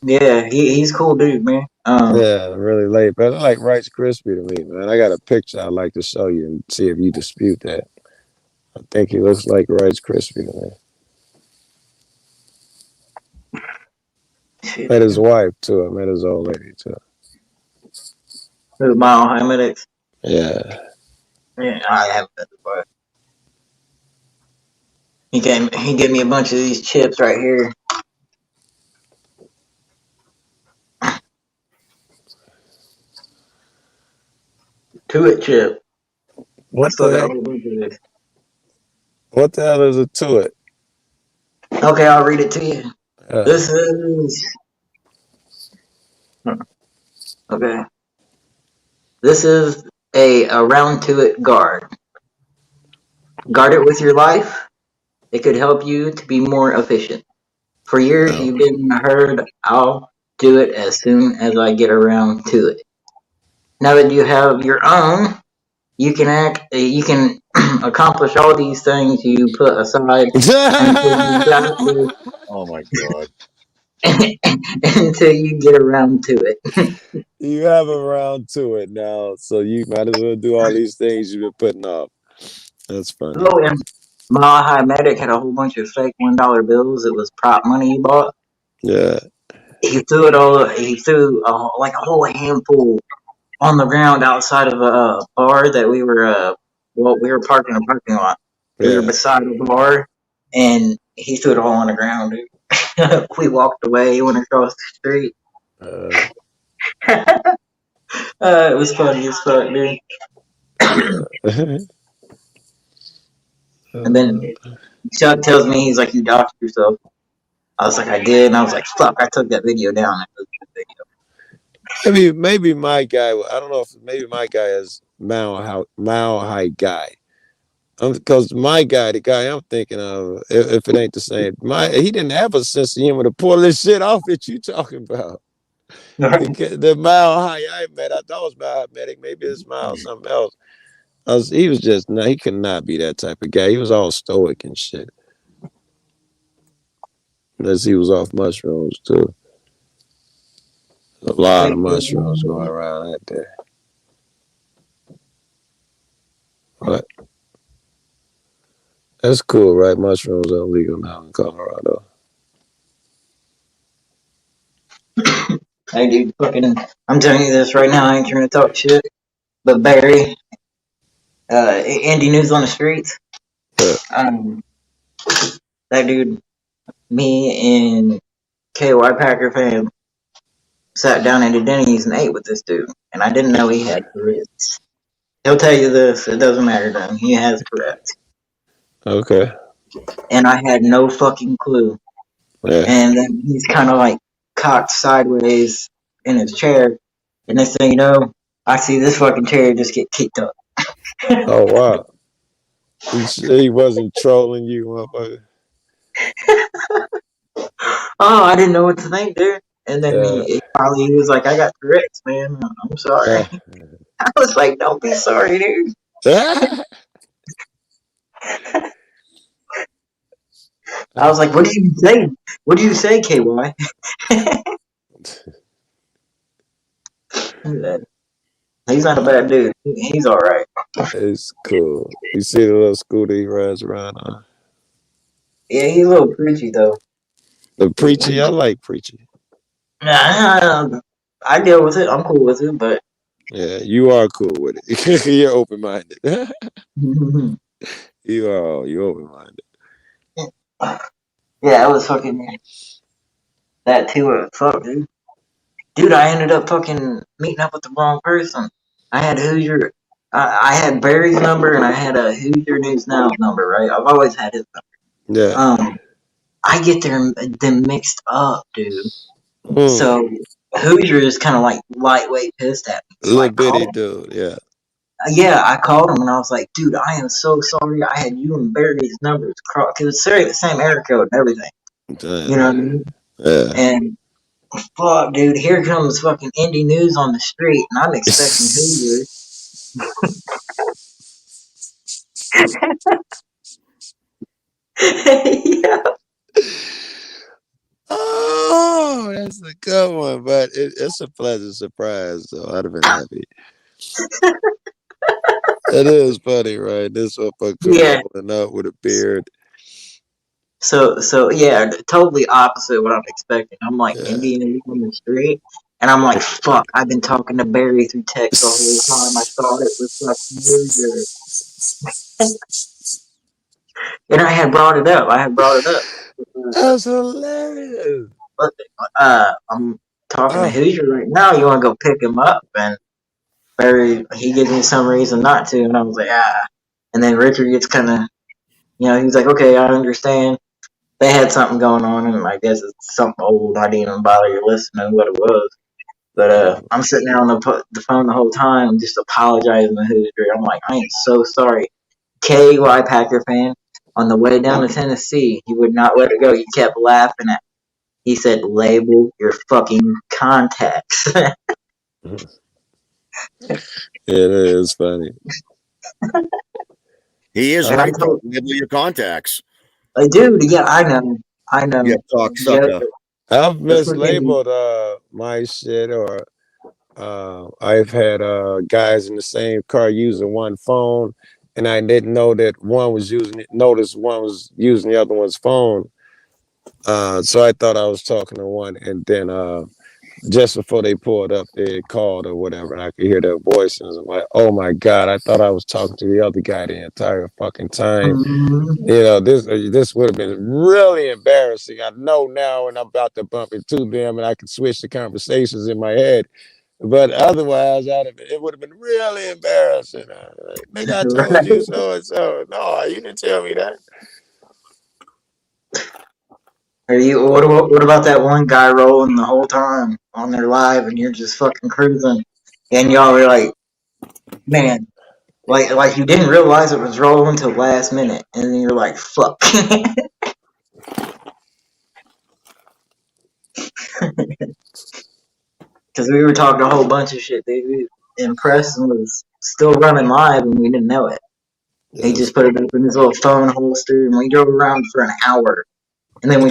Yeah, he's cool dude, man. Yeah, really late, but I like Rice Krispie to me, man. I got a picture I'd like to show you and see if you dispute that. I think he looks like Rice Krispie to me. Met his wife too. I met his old lady too. Who, Mile High Medics? Yeah. Yeah, I haven't met the wife. He gave me a bunch of these chips right here. Tuit chip. What the hell is a Tuit? Okay, I'll read it to you. This is okay. This is a round to it guard. Guard it with your life. It could help you to be more efficient. For years, you've been heard. I'll do it as soon as I get around to it. Now that you have your own, you can accomplish all these things you put aside until you got this, Oh my god. until you get around to it. You have around to it now, so you might as well do all these things you've been putting off. That's funny. Oh, and Mile High Medic had a whole bunch of fake $1 bills. It was prop money he bought. Yeah. He threw it all. He threw like a whole handful on the ground outside of a bar that we were. We were parked in a parking lot. We were beside a bar, and he threw it all on the ground. Dude. We walked away. He went across the street. It was funny as fuck, dude. And then Chuck tells me, he's like, "You doxed yourself." I was like, "I did," and I was like, "Fuck!" I took that video down. Maybe my guy. I don't know if maybe my guy is Mile High guy. Because my guy, the guy I'm thinking of, if it ain't the same, he didn't have a sense of humor to pull this shit off that you talking about. The Mile High I met, I thought it was Mile High Medic. Maybe it's Mile something else. He was just he could not be that type of guy. He was all stoic and shit. Unless he was off mushrooms too. A lot of mushrooms going around out there. But that's cool, right? Mushrooms are illegal now in Colorado. Hey, dude, I'm telling you this right now. I ain't trying to talk shit, but Barry, Indie News on the Streets, that dude, me and KY Packer fan sat down at Denny's and ate with this dude, and I didn't know he had Tourette's. He'll tell you this. It doesn't matter to him. He has Tourette's. Okay. And I had no fucking clue. Yeah. And then he's kind of like cocked sideways in his chair. And next thing you know, I see this fucking chair just get kicked up. Oh, wow. He wasn't trolling you, motherfucker. Oh, I didn't know what to think, dude. And then he was like, "I got Tourette's, man. I'm sorry." I was like, "Don't be sorry, dude." I was like, "What did you say? What did you say, KY?" He's not a bad dude. He's all right. It's cool. You see the little scooter he rides around on? Yeah, he's a little preachy, though. The preachy? I like preachy. Nah, I deal with it. I'm cool with it, but... Yeah, you are cool with it. You're open-minded. You're open-minded. Yeah, I was fucking... That too, fuck, dude. Dude, I ended up fucking meeting up with the wrong person. I had Hoosier... I had Barry's number, and I had a Hoosier News Now number, right? I've always had his number. Yeah. I get them mixed up, dude. So Hoosier is kind of like lightweight pissed at me. So little bitty dude, yeah. Yeah, I called him and I was like, "Dude, I am so sorry. I had you and Barry's numbers crossed because it's the same area code and everything." Damn. You know what I mean? Yeah. And fuck, dude, here comes fucking Indie News on the street, and I'm expecting Hoosier. Yeah. Oh, that's a good one, but it's a pleasant surprise, so I'd have been happy. It is funny, right? This motherfucker rolling up with a beard. So yeah, totally opposite what I'm expecting. I'm like Indie News on the street, and I'm like, fuck, I've been talking to Barry through text the whole time. I thought it was fucking Hoosier. And I had brought it up. That's hilarious. I'm talking to Hoosier right now. You want to go pick him up? And Barry, he gives me some reason not to. And I was like, ah. And then Richard gets kind of, he's like, okay, I understand. they had something going on, and I guess it's something old. I didn't even bother listening to what it was. But I'm sitting there on the phone the whole time, just apologizing to Hoosier. I'm like, I am so sorry. KY Packer fan, on the way down to Tennessee, he would not let it go. He kept laughing at me. He said, label your fucking contacts. It is funny. He is And I right. told Label your contacts. dude, yeah, I know. Yeah, talk sucker. I've mislabeled my shit, or I've had guys in the same car using one phone, and I didn't know that one was using it. Noticed one was using the other one's phone. So I thought I was talking to one, and then just before they pulled up, they called or whatever, and I could hear their voices. I'm like, oh my God, I thought I was talking to the other guy the entire fucking time. Mm-hmm. You know, this would have been really embarrassing. I know now, and I'm about to bump into them, and I can switch the conversations in my head. But otherwise, it would have been really embarrassing. Nigga, I told you so and so. No, you didn't tell me that. What about that one guy rolling the whole time on their live, and you're just fucking cruising, and y'all are like, man, like you didn't realize it was rolling until last minute, and then you're like, fuck. Because we were talking a whole bunch of shit, dude. And Preston was still running live, and we didn't know it. He just put it up in his little phone holster, and we drove around for an hour. And then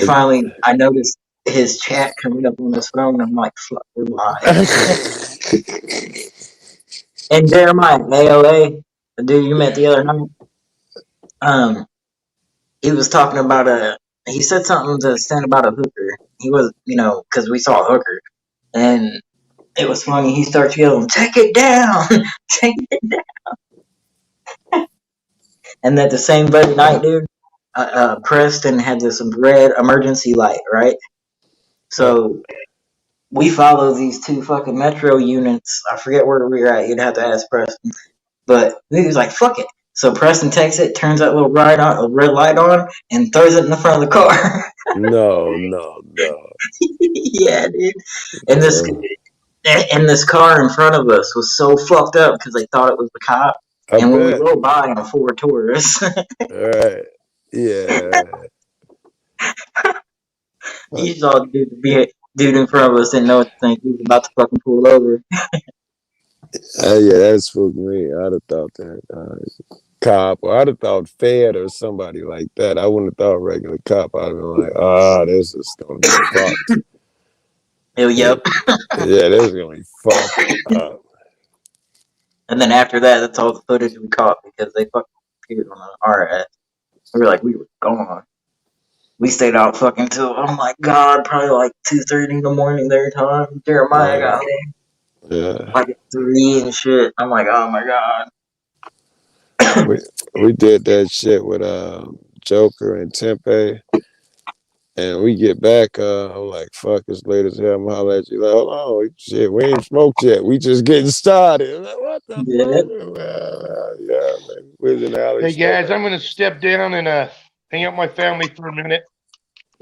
I noticed his chat coming up on his phone. I'm like, fuck, we're live. And Jeremiah, AOA, the dude you met the other night, he was talking about he said something to Stan about a hooker. He was, because we saw a hooker. And it was funny. He starts yelling, take it down! Take it down! And at the same very night, dude, Preston had this red emergency light, right? So we follow these two fucking metro units. I forget where we were at. You'd have to ask Preston. But he was like, fuck it. So Preston takes it, turns that little red light on, and throws it in the front of the car. No. Yeah, dude. And this car in front of us was so fucked up because they thought it was the cop. And when we rolled by on 4 tourists. Right. Yeah. You saw the dude in front of us didn't know what to think. He was about to fucking pull over. Yeah, that spooked me. I'd have thought that cop, or I'd have thought Fed or somebody like that. I wouldn't have thought regular cop. I'd have been like, this is gonna be fucked. Yep. Yeah, this is gonna be fucked up. And then after that, that's all the footage we caught because they fucking appeared on our ass. We were like, we were gone. We stayed out fucking till, oh my God, probably like 2:30 in the morning their time. Jeremiah got home. Yeah. Like at 3 and shit. I'm like, oh my God. we did that shit with Joker and Tempe. And we get back, I'm like, fuck, it's late as hell. I'm holler at you. Like, hold on, shit, we ain't smoked yet. We just getting started. I'm like, what the fuck? Yeah, man. We're in the alley. Hey, guys, I'm going to step down and hang out with my family for a minute.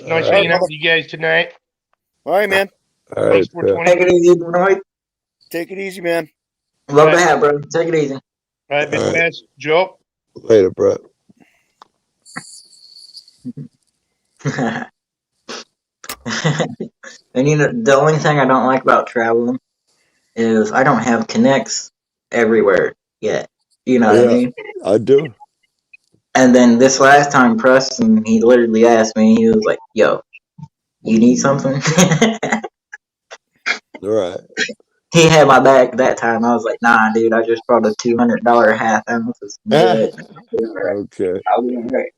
Nice hanging out with you guys tonight. All right, man. All right, take it easy, Benoit. Take it easy, man. Love to have, bro. Take it easy. All right, big best. Joe. Later, bro. And the only thing I don't like about traveling is I don't have connects everywhere yet. You know what I mean? I do. And then this last time, Preston, he literally asked me, he was like, yo, you need something? Right. He had my back that time. I was like, nah, dude, I just brought a $200 half ounce of some good. Okay. I'll be right.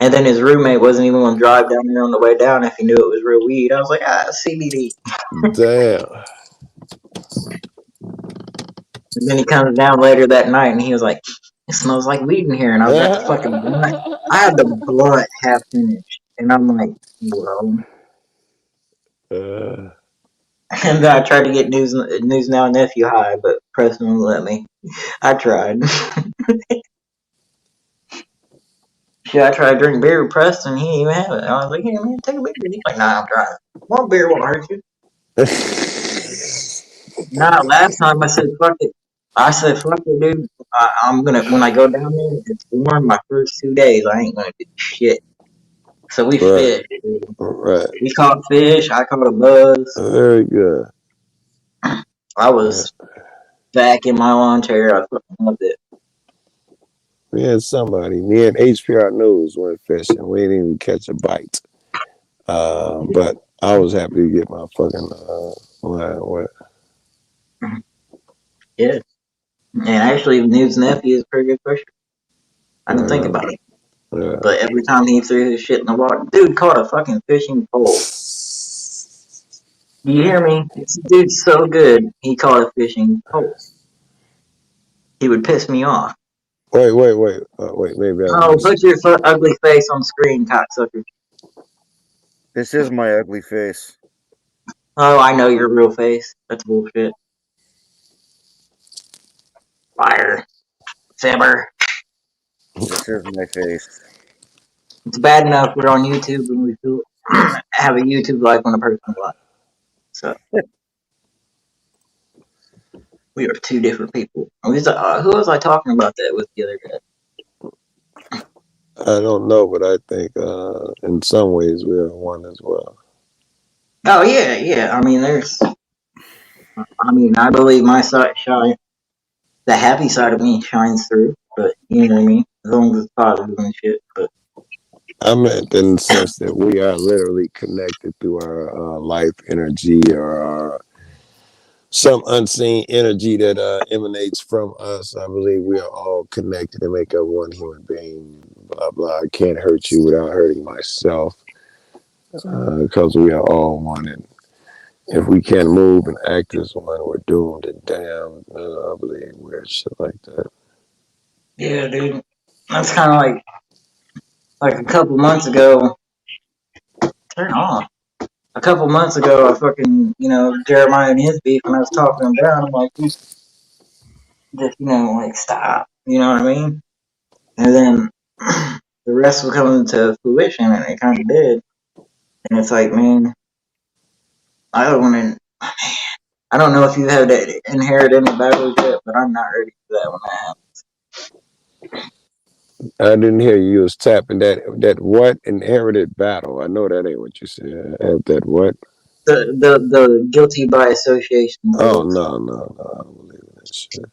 And then his roommate wasn't even going to drive down there on the way down if he knew it was real weed. I was like, CBD. Damn. And then he comes down later that night and he was like, it smells like weed in here. And I was at the fucking blunt. I had the blunt half finished. And I'm like, whoa. And then I tried to get News Now Nephew high, but Preston wouldn't let me. I tried. Shit, I tried to drink beer with Preston. He didn't even have it. I was like, "Yeah, man, take a beer." He's like, "Nah, I'm driving. One beer won't hurt you." Nah, last time I said, "Fuck it." I said, "Fuck it, dude. I'm gonna when I go down there. It's warm. My first 2 days, I ain't gonna do shit." So we fished. Right. We caught fish. I caught a buzz. Very good. I was back in my lawn chair. I fucking loved it. We had somebody. Me and HPR News went fishing. We didn't even catch a bite. But I was happy to get my fucking line wet. Yeah. And actually, Nude's nephew is a pretty good fisher. I didn't think about it. Yeah. But every time he threw his shit in the water, dude caught a fucking fishing pole. Do you hear me? This dude's so good, he caught a fishing pole. He would piss me off. Wait. Maybe put your ugly face on screen, cocksucker. This is my ugly face. Oh, I know your real face. That's bullshit. Fire. Simmer. This is my face. It's bad enough we're on YouTube and we feel have a YouTube live on a personal life. So we are two different people. Who was I talking about that with the other day? I don't know, but I think in some ways we are one as well. Oh yeah. I mean, I believe my side shine. The happy side of me shines through, but you know what I mean. As long as it's positive and shit. But I meant in the sense that we are literally connected through our life energy or some unseen energy that emanates from us. I believe we are all connected and make up one human being. Blah blah. I can't hurt you without hurting myself, because we are all one. And if we can't move and act as one, we're doomed and damned. I believe weird shit like that. Yeah, dude. That's kind of like a couple months ago. Turn on. A couple months ago, I fucking, Jeremiah and his beef, when I was talking him down, I'm like, just, stop. You know what I mean? And then the rest was coming to fruition, and it kind of did. And it's like, man, I don't know if you have that inherited in the battles yet, but I'm not ready for that when that happens. I didn't hear you was tapping that what inherited battle. I know that ain't what you said. That what? The guilty by association. Oh no, I don't believe in that shit.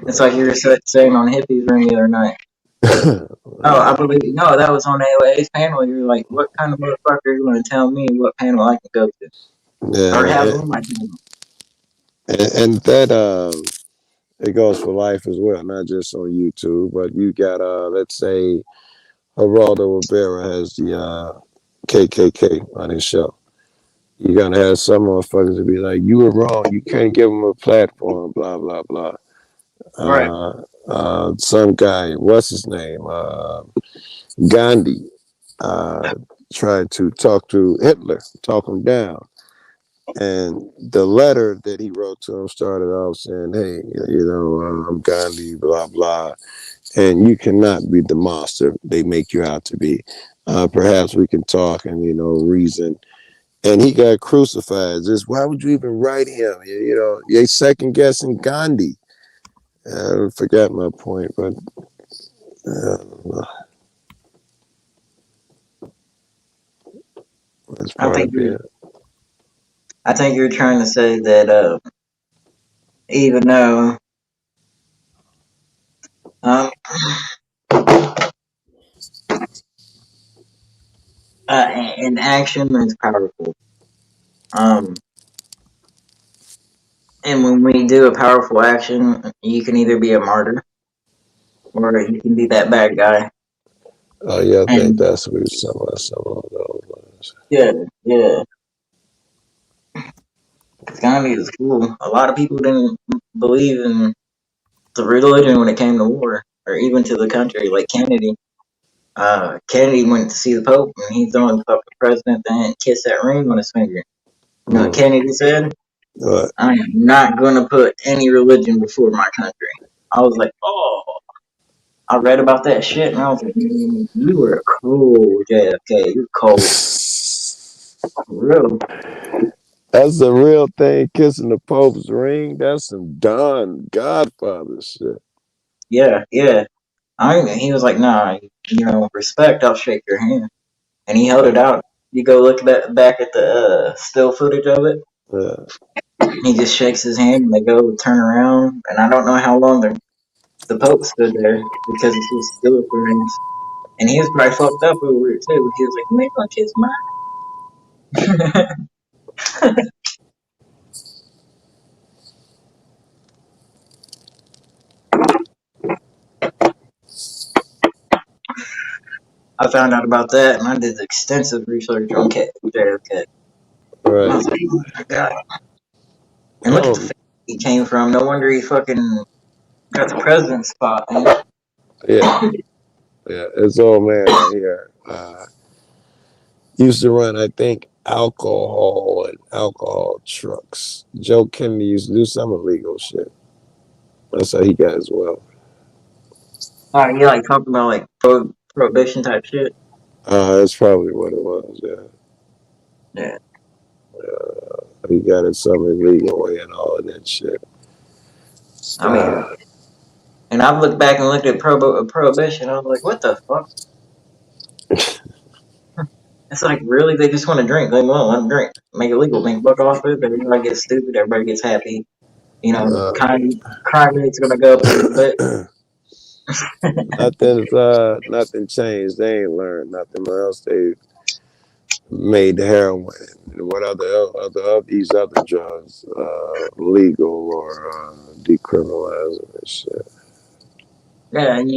It's like you were saying on Hippies Ring the other night. I believe that was on AOA's panel. You were like, what kind of motherfucker are you going to tell me what panel I can go to? Yeah, or have on my panel? And that it goes for life as well, not just on YouTube. But you got let's say Geraldo Rivera has the KKK on his show. You're gonna have some motherfuckers to be like, "You were wrong. You can't give them a platform." Blah blah blah. Right. Some guy, what's his name? Gandhi tried to talk to Hitler, talk him down. And the letter that he wrote to him started off saying, "Hey, I'm Gandhi, blah, blah. And you cannot be the monster they make you out to be. Perhaps we can talk and, reason." And he got crucified. Just, why would you even write him? You're second guessing Gandhi. I forgot my point, but I don't know. That's part of it. I think you're trying to say that even though an action is powerful. And when we do a powerful action, you can either be a martyr or you can be that bad guy. Oh yeah, I think that's what some of those ones. Yeah. Gandhi was cool. A lot of people didn't believe in the religion when it came to war, or even to the country. Like Kennedy. Kennedy went to see the Pope, and he's the one fucking president that didn't kiss that ring on his finger. You know what Kennedy said? What? I am not going to put any religion before my country. I was like, oh. I read about that shit and I was like, man, you were cool, JFK. You're cold. For real. That's a real thing. Kissing the Pope's ring. That's some Don Godfather shit. Yeah. He was like, nah, respect, I'll shake your hand. And he held it out. You go look back at the still footage of it. Yeah. He just shakes his hand and they go turn around. And I don't know how long the Pope stood there because it's just still frames. And he was probably fucked up over it too. He was like, you ain't gonna kiss mine. I found out about that and I did extensive research on JFK. Right. I was like, oh my god. And look at the family he came from. No wonder he fucking got the president spot, man. Yeah. Yeah. This old man right here used to run, I think, alcohol trucks. Joe Kennedy used to do some illegal shit. That's how he got his wealth. You like talking about like prohibition type shit? That's probably what it was, Yeah. He got it some illegal way and all of that shit. I mean, and I've looked back and looked at prohibition. I was like, what the fuck? It's like, really? They just want to drink. They want to let them drink. Make it legal. Make a buck off it. Everybody gets stupid. Everybody gets happy. Crime rate's going to go up a little bit. Nothing changed. They ain't learned nothing else. They made the heroin and what these other drugs legal or decriminalizing and shit. Yeah, and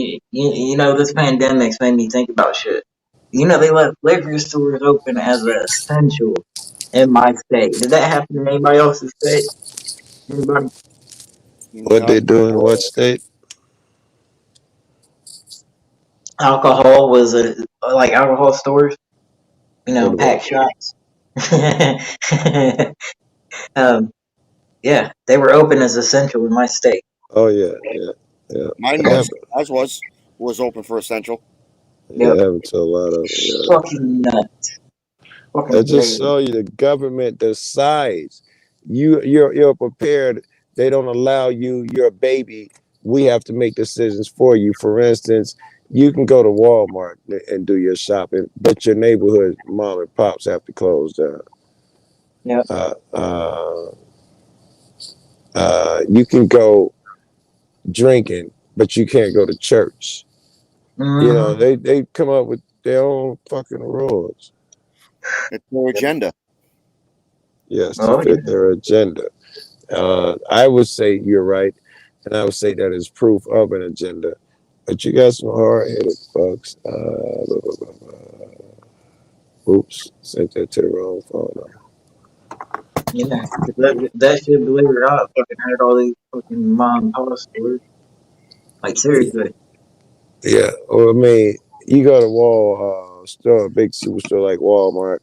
this pandemic's made me think about shit. They left liquor stores open as an essential in my state. Did that happen in anybody else's state? Anybody? What they do in what state? Alcohol was like alcohol stores, pack shops. Yeah, they were open as essential in my state. Oh yeah. Mine was open for essential. Yeah, happened to a lot of them. Yeah. Fucking nuts. It just show you the government decides. You're prepared. They don't allow you. You're a baby. We have to make decisions for you. For instance, you can go to Walmart and do your shopping, but your neighborhood mom and pops have to close down. Yeah. You can go drinking, but you can't go to church. Mm-hmm. They come up with their own fucking rules. It's their agenda. Yes, to fit their agenda. I would say you're right, and I would say that is proof of an agenda. But you got some hard-headed folks. Oops, sent that to the wrong phone. Yeah, that shit, believe it or not, fucking heard all these fucking mom and pop stores. Like, seriously. Yeah, well, I mean, you go to a big superstore like Walmart,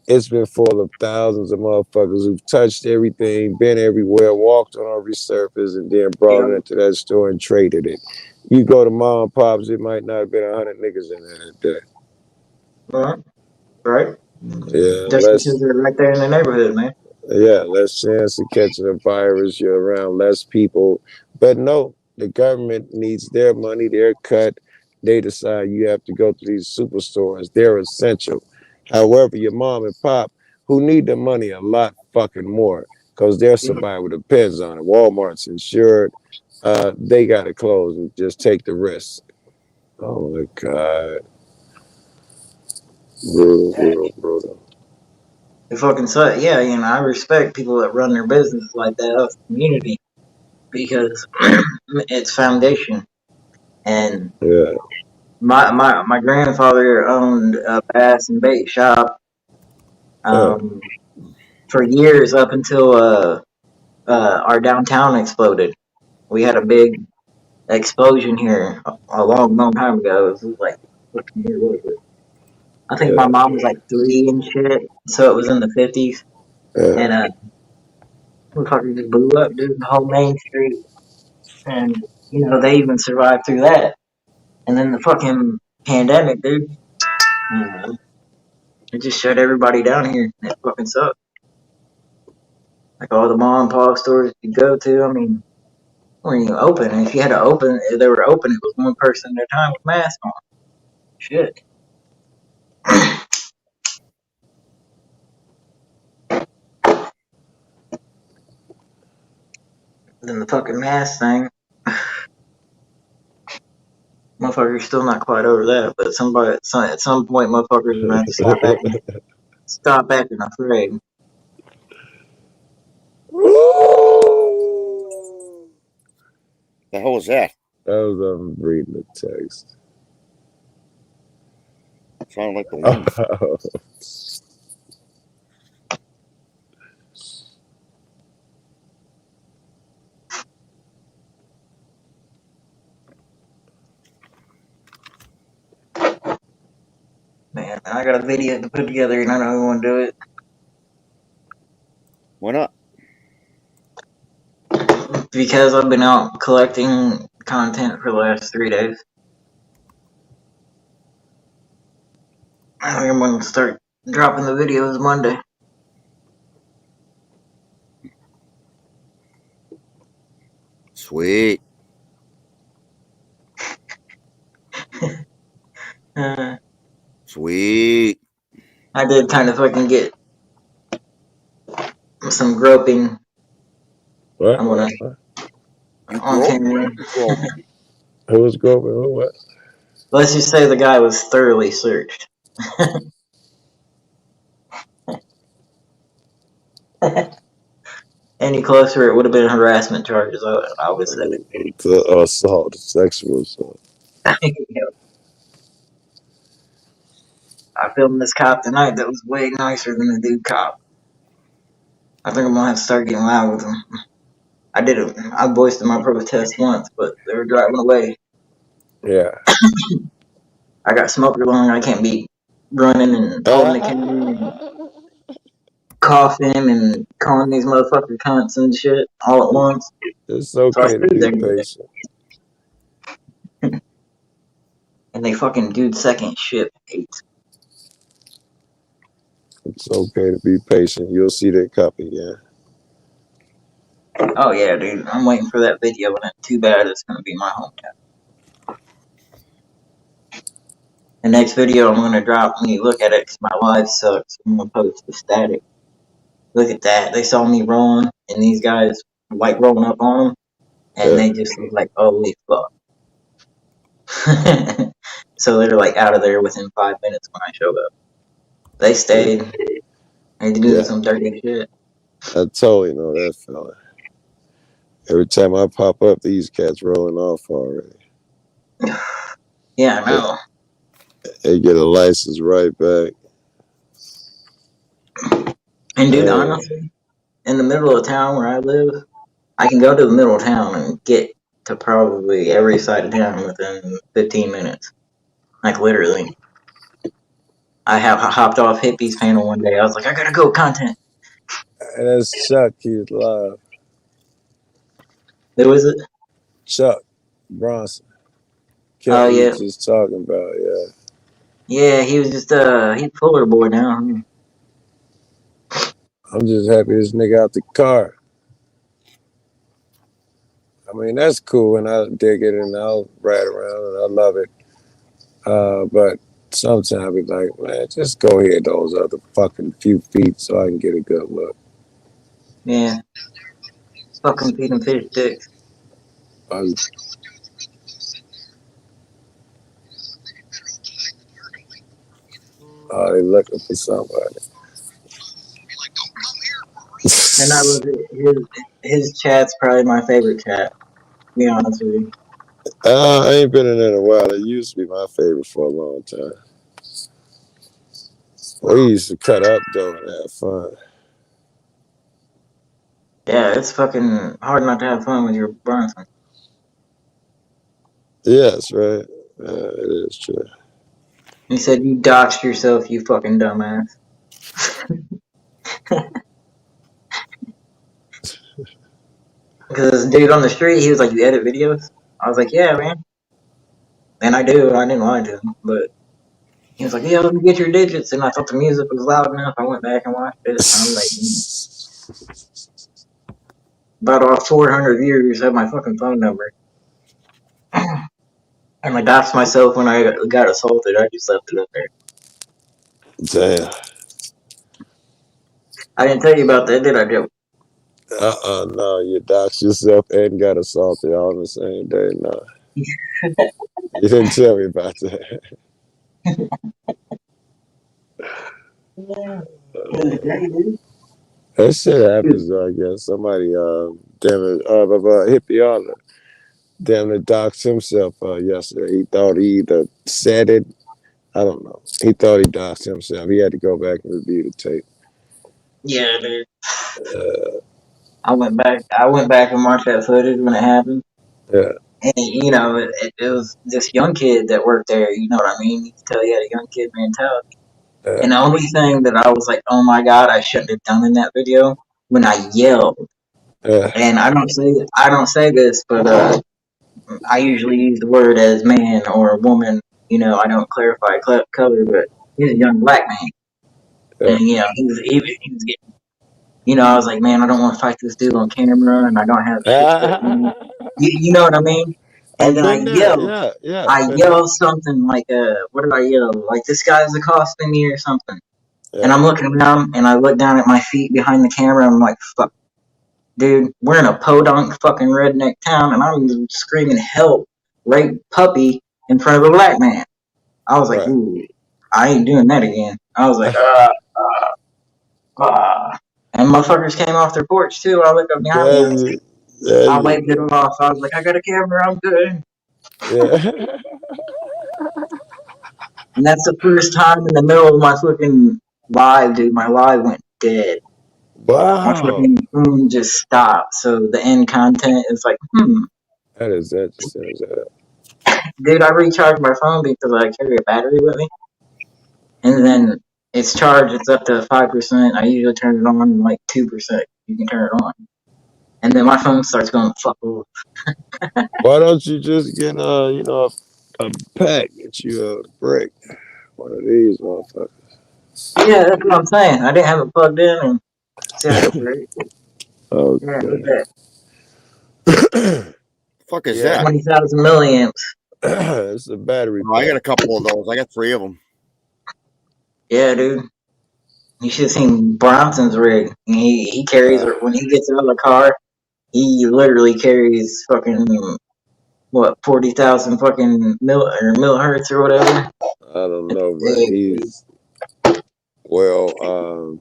it's been full of thousands of motherfuckers who've touched everything, been everywhere, walked on every surface, and then brought it into that store and traded it. You go to mom and pops, it might not have been 100 niggas in there that day. Right. Yeah, just because they're right there in the neighborhood, man. Yeah, less chance of catching a virus. You're around less people. But no, the government needs their money, their cut. They decide you have to go to these superstores. They're essential. However, your mom and pop, who need the money a lot fucking more, because their survival depends on it. Walmart's insured. They got to close and just take the risk. Oh my God. Brutal. It fucking sucks. Yeah, I respect people that run their business like that out of the community because it's foundation. And yeah, my grandfather owned a bass and bait shop for years up until our downtown exploded. We had a big explosion here a long time ago. It was like, what year was it? I think my mom was like 3 and shit, so it was in the 50s. And motherfucker just blew up, dude, the whole main street. And they even survived through that. And then the fucking pandemic, dude. It just shut everybody down here. It fucking sucks. Like all the mom and pop stores you go to, I mean, weren't even open. And if you had to open, if they were open, it was one person at a time with a mask on. Shit. Then the fucking mask thing. Motherfuckers still not quite over that, but at some point, motherfuckers are gonna have to stop acting afraid. The hell was that? That was reading the text. Sounded like the wind. Man, I got a video to put together and I don't want to do it. Why not? Because I've been out collecting content for the last 3 days. I think I'm going to start dropping the videos Monday. Sweet. Sweet. I did kind of fucking get some groping. What? I'm gonna on camera. Who was groping? Who what? Let's just say the guy was thoroughly searched. Any closer, it would have been harassment charges. I would say. Assault, sexual assault. I filmed this cop tonight that was way nicer than the dude cop. I think I'm gonna have to start getting loud with him. I voiced my protest once, but they were driving away. Yeah. I got smoker lung. I can't be running and holding the camera and coughing and calling these motherfucking cunts and shit all at once. It's okay to be patient. And they fucking dude second shit hates. It's okay to be patient. You'll see that cop again. Oh yeah, dude. I'm waiting for that video, and too bad it's gonna be my hometown. The next video I'm gonna drop, when you look at it, 'cause my live sucks, I'm gonna post the static. Look at that. They saw me rolling, and these guys like rolling up on them, and they just look like, holy fuck. So they're like out of there within 5 minutes when I showed up. They stayed. They doing some dirty shit. I totally know that fella. Every time I pop up, these cats rolling off already. Yeah, I know. They get a license right back. And dude, honestly, in the middle of town where I live, I can go to the middle of town and get to probably every side of town within 15 minutes. Like literally. I hopped off Hippie's panel one day. I was like, I gotta go, content. And that's Chuck. He's live. Who is it? Chuck Bronson. Oh yeah. Just talking about, yeah. Yeah, he was just he's Fuller boy now. I'm just happy this nigga out the car. I mean, that's cool, and I dig it, and I'll ride around, and I love it. But sometimes I be like, man, just go hit those other fucking few feet so I can get a good look. Yeah. Fucking feeding fish sticks. Oh, they looking for somebody. And I was his chat's probably my favorite chat, to be honest with you. I ain't been in there in a while. It used to be my favorite for a long time. We used to cut up though and have fun. Yeah, it's fucking hard not to have fun with your Bronson. Yes, right. It is true. He said you doxed yourself, you fucking dumbass. Because this dude on the street, he was like, you edit videos? I was like, yeah, man. And I do. I didn't lie to him, but he was like, "Yeah, let me get your digits." And I thought the music was loud enough. I went back and watched it. I'm like, about all 400 viewers have my fucking phone number. And I doxed myself when I got assaulted. I just left it up there. Damn. I didn't tell you about that, did I, Joe? No, you doxed yourself and got assaulted all on the same day. No. You didn't tell me about that. That shit happens, though, I guess. Somebody, hippie all damn it doxed himself yesterday. He thought he either said it. I don't know. He thought he doxed himself. He had to go back and review the tape. Yeah, dude. I went back and watched that footage when it happened. Yeah. And, you know, it was this young kid that worked there, you know what I mean? You could tell he had a young kid mentality. Yeah. And the only thing that I was like, oh my God, I shouldn't have done in that video, when I yelled. Yeah. And I don't say this, but I usually use the word as man or woman. You know, I don't clarify color, but he's a young black man. Yeah. And, you know, he was getting, you know, I was like, man, I don't want to fight this dude on camera, and I don't have you know what I mean? And then I yelled. Yeah. I yelled something like, what did I yell? Like, this guy's accosting me or something. Yeah. And I'm looking around, and I look down at my feet behind the camera, and I'm like, fuck. Dude, we're in a podunk fucking redneck town, and I'm screaming help, rape puppy in front of a black man. I was like, ooh, I ain't doing that again. I was like, And motherfuckers came off their porch, too. I looked up behind me. I waved it off. I was like, I got a camera, I'm good. Yeah. And that's the first time in the middle of my fucking live, dude. My live went dead. Wow. My fucking phone just stopped. So the end content is like, That is interesting. Dude, I recharge my phone because I carry a battery with me. And then it's charged, it's up to 5%. I usually turn it on like 2%. You can turn it on. And then my phone starts going fuck off. Why don't you just get a pack, get you a brick? One of these motherfuckers. Yeah, that's what I'm saying. I didn't have it plugged in and set up for it. Okay. Yeah, Fuck is that? 20,000 milliamps. It's a battery. I got a couple of those. I got 3 of them. Yeah, dude. You should have seen Bronson's rig. He carries when he gets out of the car. He literally carries fucking 40,000 fucking millihertz or whatever. I don't know, but he's oh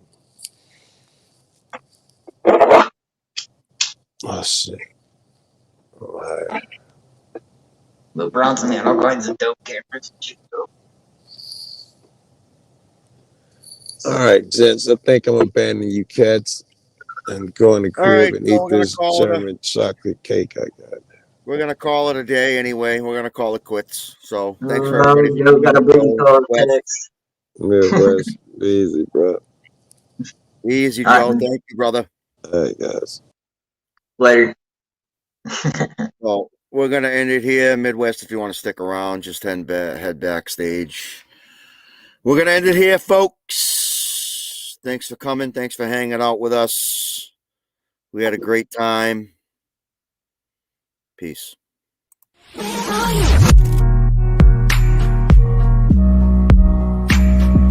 shit. Right. But Bronson had all kinds of dope cameras and shit. All right, gents. I think I'm abandoning you cats and go in the crib and eat this German chocolate cake I got. We're gonna call it a day anyway. We're gonna call it quits. So thanks for everybody. Joe got a booty call text. Midwest, easy, bro. Easy, Joe. Thank you, brother. All right, guys. Later. Well, we're gonna end it here. Midwest, if you want to stick around, just head backstage. We're gonna end it here, folks. Thanks for coming. Thanks for hanging out with us. We had a great time. Peace.